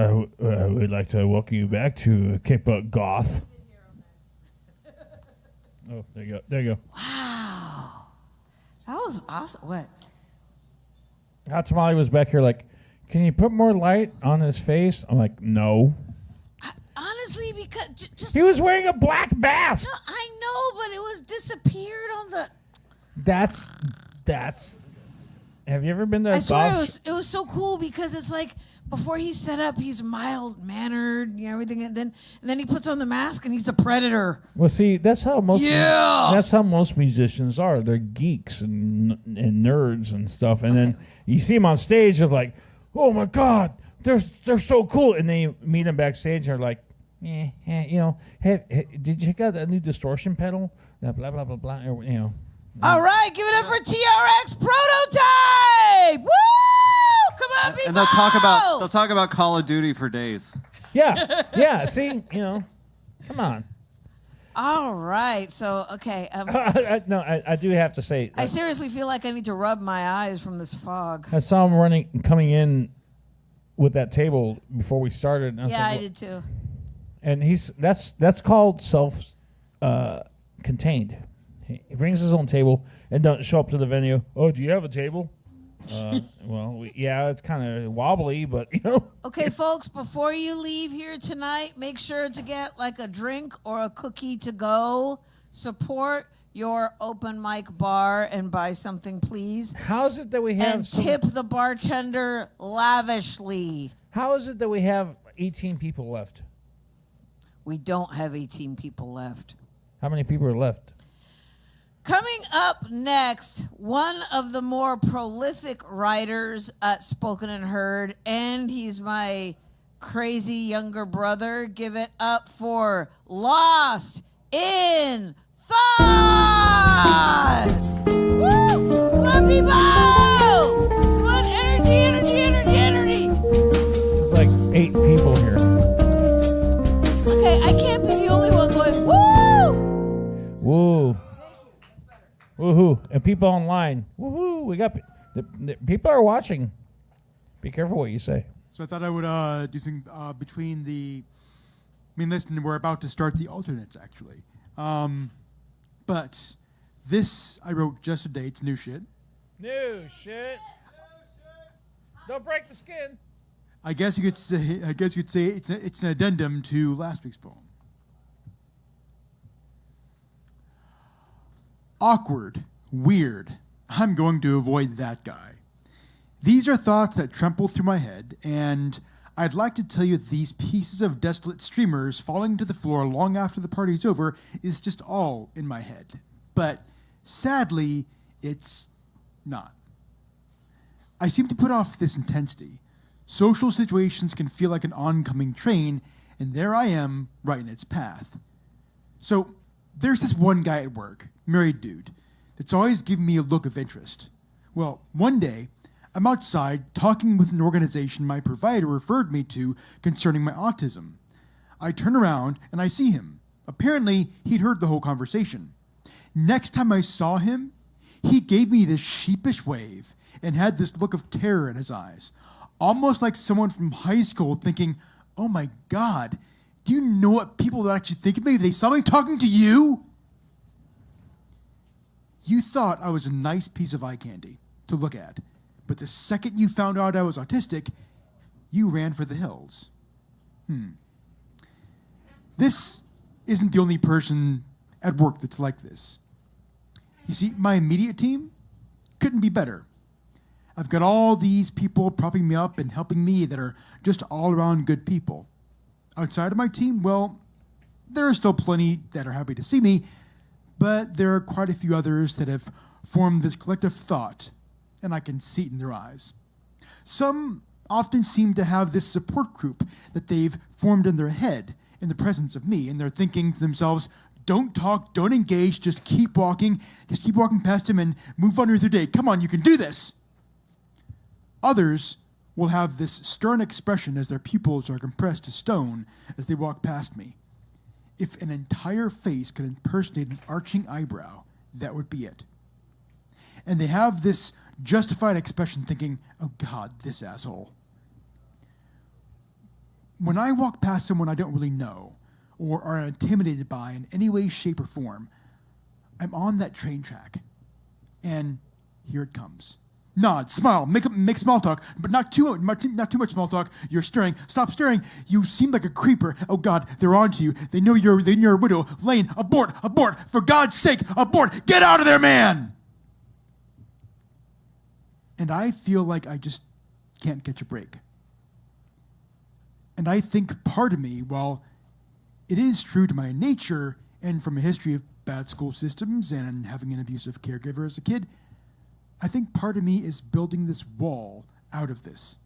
we'd like to welcome you back to Kick Butt Goth. Oh, there you go. There you go. Wow. That was awesome. What? Hot Tamale was back here like, can you put more light on his face? I'm like, no. Honestly, because just He was wearing a black mask. No, I know, but it was disappeared on the. That's. Have you ever been to a I swear golf? it was so cool because it's like before he's set up, he's mild mannered, everything, and then he puts on the mask and he's a predator. Well, see, that's how most. Yeah! That's how most musicians are. They're geeks and nerds and stuff, and then you see them on stage. They're like, oh my god, they're so cool, and then you meet them backstage. And they're like, hey, did you check out that new distortion pedal? Blah blah blah blah blah. All right, give it up for TRX Prototype! Woo! Come on, people! And they'll talk about Call of Duty for days. Yeah. See, come on. All right, so okay. I do have to say, I seriously feel like I need to rub my eyes from this fog. I saw him coming in with that table before we started. And I did too. And that's called self-contained. He brings his own table and doesn't show up to the venue. Oh, do you have a table? Well, it's kind of wobbly, but Okay, folks, before you leave here tonight, make sure to get like a drink or a cookie to go. Support your open mic bar and buy something, please. How is it that we have and tip the bartender lavishly? How is it that we have 18 people left? We don't have 18 people left. How many people are left? Coming up next, one of the more prolific writers at Spoken and Heard, and he's my crazy younger brother. Give it up for Lost in Thought! Woo! Come on, people! Come on, energy! There's like 8 people here. Okay, I can't be the only one going, woo! Woo! Woohoo! And people online. Woohoo! We got the people are watching. Be careful what you say. So I thought I would do something between the main list and we're about to start the alternates actually. But this I wrote just today. It's new shit. New shit. Don't break the skin. I guess you could say it's an addendum to last week's poem. Awkward, weird. I'm going to avoid that guy. These are thoughts that trample through my head, and I'd like to tell you that these pieces of desolate streamers falling to the floor long after the party's over is just all in my head. But sadly, it's not. I seem to put off this intensity. Social situations can feel like an oncoming train, and there I am, right in its path. So there's this one guy at work, married dude, that's always given me a look of interest. Well, one day, I'm outside talking with an organization my provider referred me to concerning my autism. I turn around and I see him. Apparently, he'd heard the whole conversation. Next time I saw him, he gave me this sheepish wave and had this look of terror in his eyes, almost like someone from high school thinking, oh my God, do you know what people would actually think of me if they saw me talking to you? You thought I was a nice piece of eye candy to look at, but the second you found out I was autistic, you ran for the hills. This isn't the only person at work that's like this. You see, my immediate team couldn't be better. I've got all these people propping me up and helping me that are just all around good people. Outside of my team, well, there are still plenty that are happy to see me, but there are quite a few others that have formed this collective thought, and I can see it in their eyes. Some often seem to have this support group that they've formed in their head in the presence of me, and they're thinking to themselves, don't talk, don't engage, just keep walking past him and move on with your day. Come on, you can do this. Others will have this stern expression as their pupils are compressed to stone as they walk past me. If an entire face could impersonate an arching eyebrow, that would be it. And they have this justified expression thinking, oh God, this asshole. when I walk past someone I don't really know or are intimidated by in any way, shape, or form, I'm on that train track. And here it comes. Nod, smile, make small talk, but not too much small talk. You're stirring. Stop stirring. You seem like a creeper. Oh God, they're on to you. They know you're a widow. Lane, abort, abort. For God's sake, abort. Get out of there, man. And I feel like I just can't catch a break. And I think part of me, while it is true to my nature and from a history of bad school systems and having an abusive caregiver as a kid, I think part of me is building this wall out of this.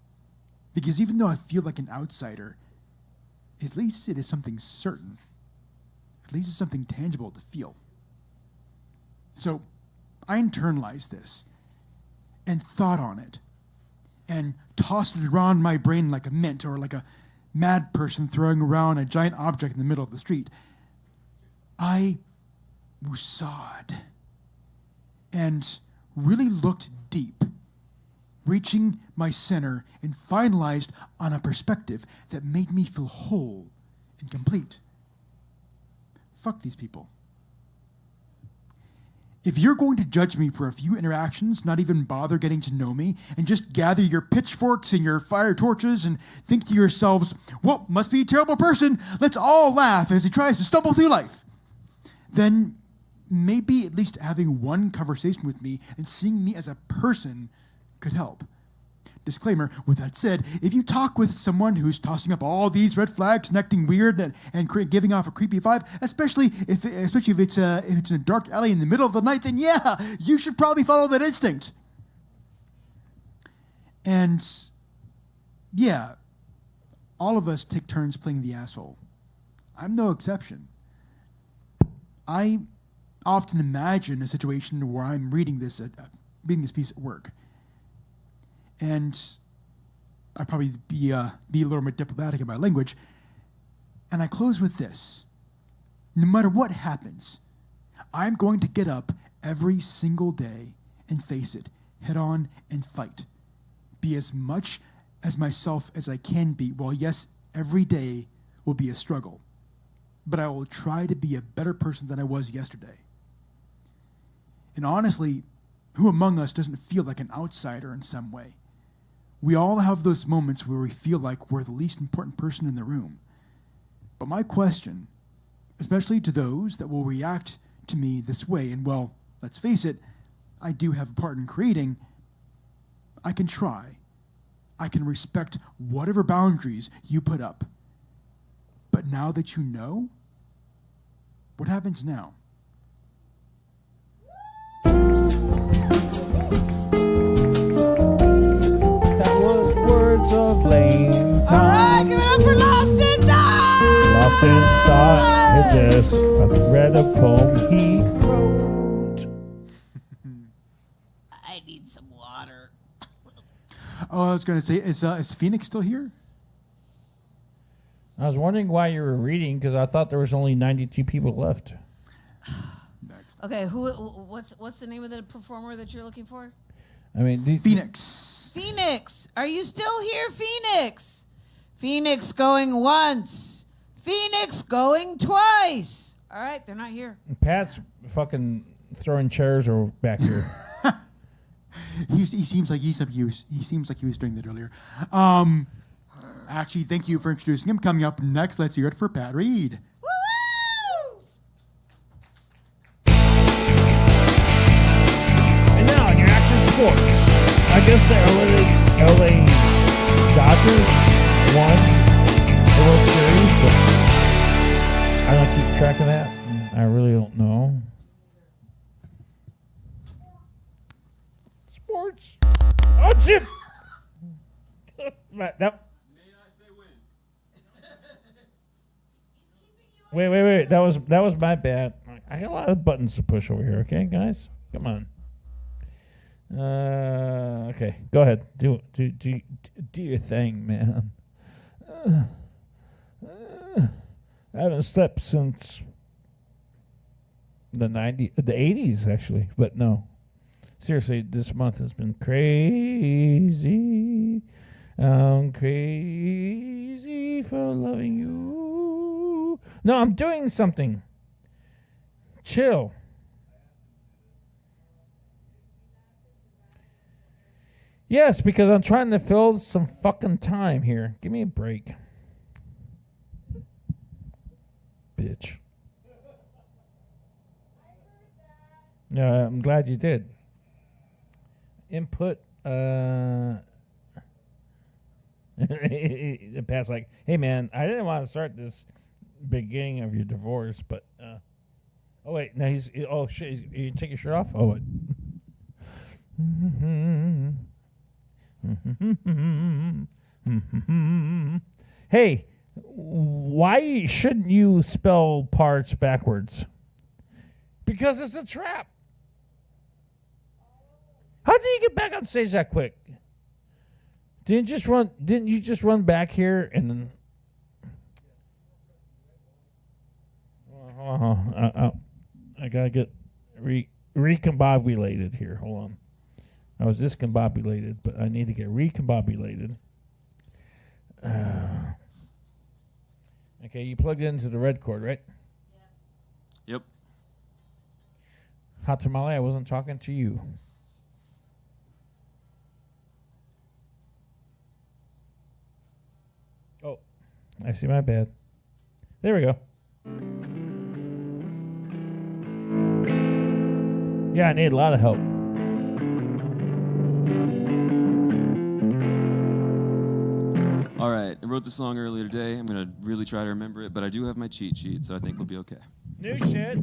Because even though I feel like an outsider, at least it is something certain. At least it's something tangible to feel. So I internalized this and thought on it and tossed it around my brain like a mint or like a mad person throwing around a giant object in the middle of the street. I woosawed and really looked deep, reaching my center and finalized on a perspective that made me feel whole and complete. Fuck these people. If you're going to judge me for a few interactions, not even bother getting to know me, and just gather your pitchforks and your fire torches and think to yourselves, well, must be a terrible person, let's all laugh as he tries to stumble through life, then maybe at least having one conversation with me and seeing me as a person could help. Disclaimer, with that said, if you talk with someone who's tossing up all these red flags and acting weird and giving off a creepy vibe, especially if it's in a dark alley in the middle of the night, then yeah, you should probably follow that instinct. And yeah, all of us take turns playing the asshole. I'm no exception. I often imagine a situation where I'm reading this piece at work. And I'd probably be a little more diplomatic in my language. And I close with this. No matter what happens, I'm going to get up every single day and face it head on and fight. Be as much as myself as I can be. While yes, every day will be a struggle. But I will try to be a better person than I was yesterday. And honestly, who among us doesn't feel like an outsider in some way? We all have those moments where we feel like we're the least important person in the room. But my question, especially to those that will react to me this way, and well, let's face it, I do have a part in creating, I can try. I can respect whatever boundaries you put up. But now that you know, what happens now? Of Lane Time. All right, give it up for Lost in Thought. Lost in Thought. It is. I've read a poem he wrote. I need some water. Oh, I was going to say, is Phoenix still here? I was wondering why you were reading because I thought there was only 92 people left. Okay, what's the name of the performer that you're looking for? I mean, Phoenix. Phoenix, are you still here, Phoenix? Phoenix going once. Phoenix going twice. All right, they're not here. Pat's fucking throwing chairs over back here. He seems like he was doing that earlier. Actually, thank you for introducing him. Coming up next, let's hear it for Pat Reed. Sports. I guess the LA Dodgers won the World Series, but I don't keep track of that. I really don't know. Sports. Oh, shit! Wait. That was my bad. I got a lot of buttons to push over here. Okay, guys, come on. Okay, go ahead. Do your thing, man. I haven't slept since the 80s, actually. But no, seriously, this month has been crazy. I'm crazy me for loving you. No, I'm doing something. Chill. Yes, because I'm trying to fill some fucking time here. Give me a break. Bitch. Yeah, I'm glad you did. Input. The past, like, hey man, I didn't want to start this beginning of your divorce, but oh wait, no, oh shit, you take your shirt off. Oh wait. Hey, why shouldn't you spell parts backwards? Because it's a trap. How did you get back on stage that quick? Didn't you just run back here and then? I gotta get recombobulated here. Hold on. I was discombobulated, but I need to get recombobulated. Okay, you plugged it into the red cord, right? Yep. Hot tamale, I wasn't talking to you. Oh, I see, my bad. There we go. Yeah, I need a lot of help. All right, I wrote the song earlier today. I'm going to really try to remember it, but I do have my cheat sheet, so I think we'll be okay. New shit.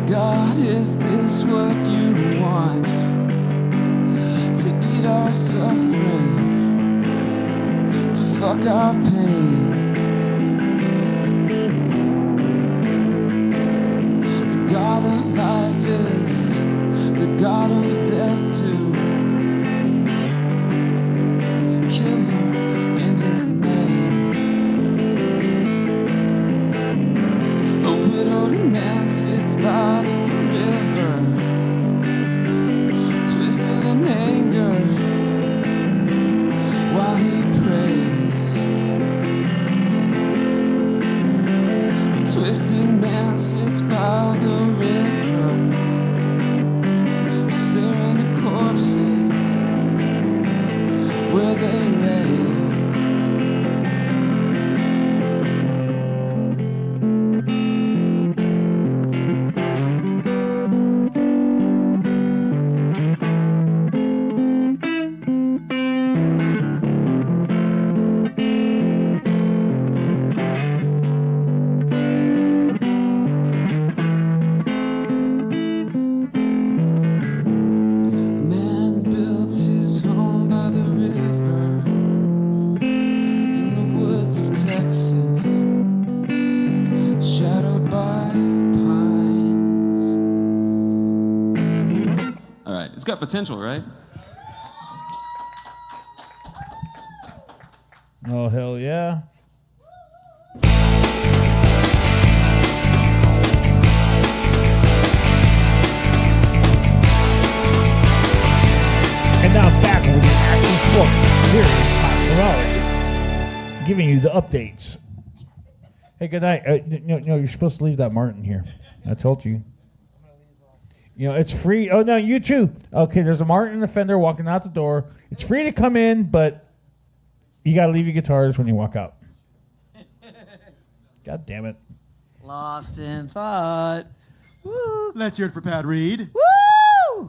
God, is this what you want? To eat our suffering, to fuck our pain. The God of life is the God of death too. Kill him in his name. A widowed man sits by the river, twisted in anger while he prays. A twisted man sits by the river, staring at corpses where they lay. got potential, right? Oh, hell yeah. And now back with the Action Sports. Here is Hot Ferrari giving you the updates. Hey, good night. No, you're supposed to leave that Martin here. I told you. It's free. Oh, no, you too. Okay, there's a Martin and a Fender walking out the door. It's free to come in, but you got to leave your guitars when you walk out. God damn it. Lost in thought. Woo. Let's hear it for Pat Reed. Woo!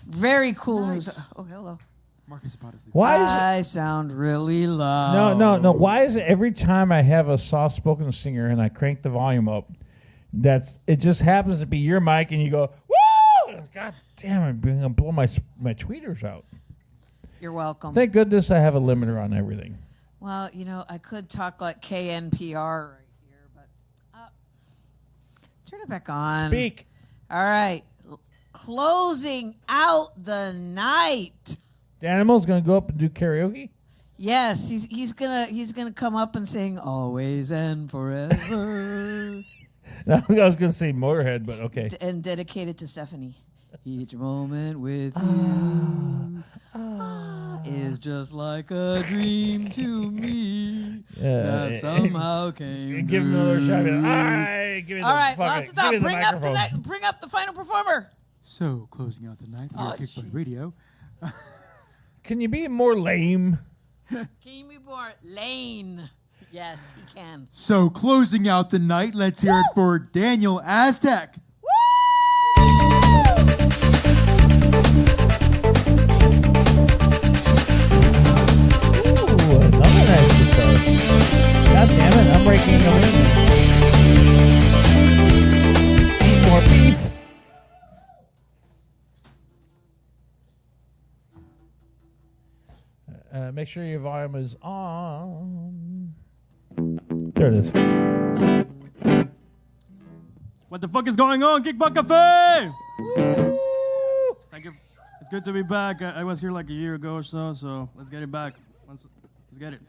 Very cool news. Oh, hello. Marcus Zapata. Why is it? I sound really loud. No. Why is it every time I have a soft-spoken singer and I crank the volume up, it just happens to be your mic and you go, woo! God damn it, I'm going to blow my tweeters out. You're welcome. Thank goodness I have a limiter on everything. Well, I could talk like KNPR right here, but turn it back on. Speak. All right. Closing out the night. The Animal's going to go up and do karaoke? Yes, he's gonna come up and sing "Always and Forever." I was going to say Motorhead, but okay. And dedicated to Stephanie. Each moment with you is just like a dream to me that somehow came Give him another shot. All right, give me All right, let's stop. Bring up the final performer. So, closing out the night here at Kickbutt Radio. Can you be more lame? Can you be more lane? Yes, he can. So, closing out the night, let's hear it for Daniel Aztec. Another nice guitar. God damn it, I'm breaking them in. Eat more beef. Make sure your volume is on. There it is. What the fuck is going on, Kickbutt Cafe? Thank you. It's good to be back. I was here like a year ago or so let's get it back. Let's get it.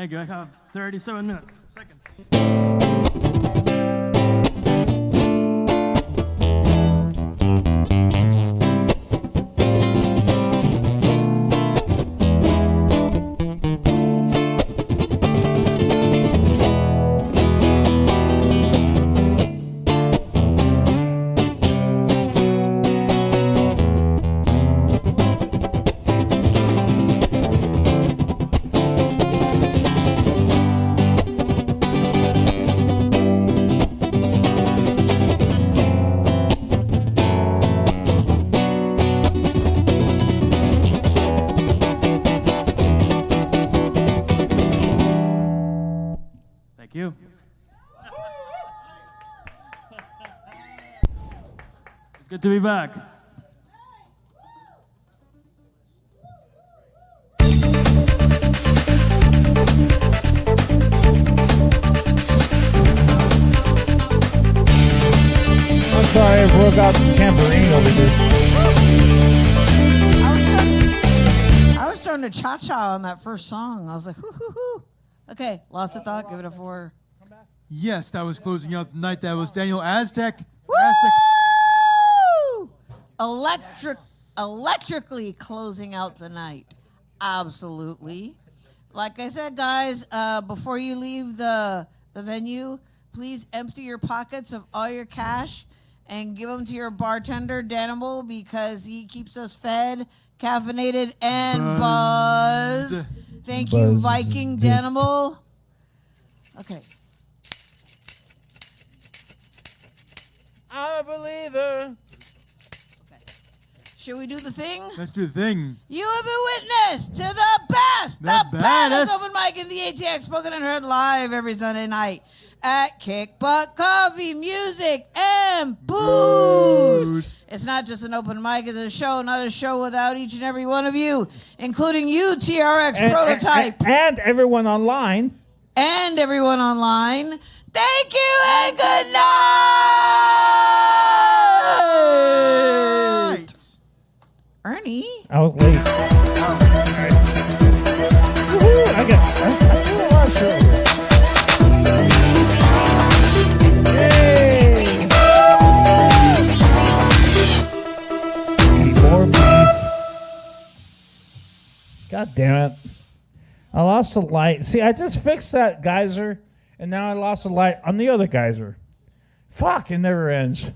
Thank you. I have 37 minutes. Seconds. Thank you. It's good to be back. I'm sorry, I broke out the tambourine over here. I was starting to cha-cha on that first song. I was like, hoo, hoo, hoo. Okay, lost a thought. Give it a 4. Yes, that was closing out the night. That was Daniel Aztec. Woo! Electrically closing out the night. Absolutely. Like I said, guys, before you leave the venue, please empty your pockets of all your cash and give them to your bartender, Danimal, because he keeps us fed, caffeinated, and buzzed. Thank you, Viking Danimal. Okay. I'm a believer. Should we do the thing? Let's do the thing. You have been witness to the best, the baddest open mic in the ATX, spoken and heard live every Sunday night at Kick Butt Coffee, Music, and Booze. It's not just an open mic, it's a show, not a show without each and every one of you, including you, TRX Prototype. And everyone online. And everyone online. Thank you and good night! Ernie? I was late. Woo-hoo, I do a lot of shit here. Yay! More beef. God damn it. I lost the light. See, I just fixed that geyser, and now I lost the light on the other geyser. Fuck, it never ends.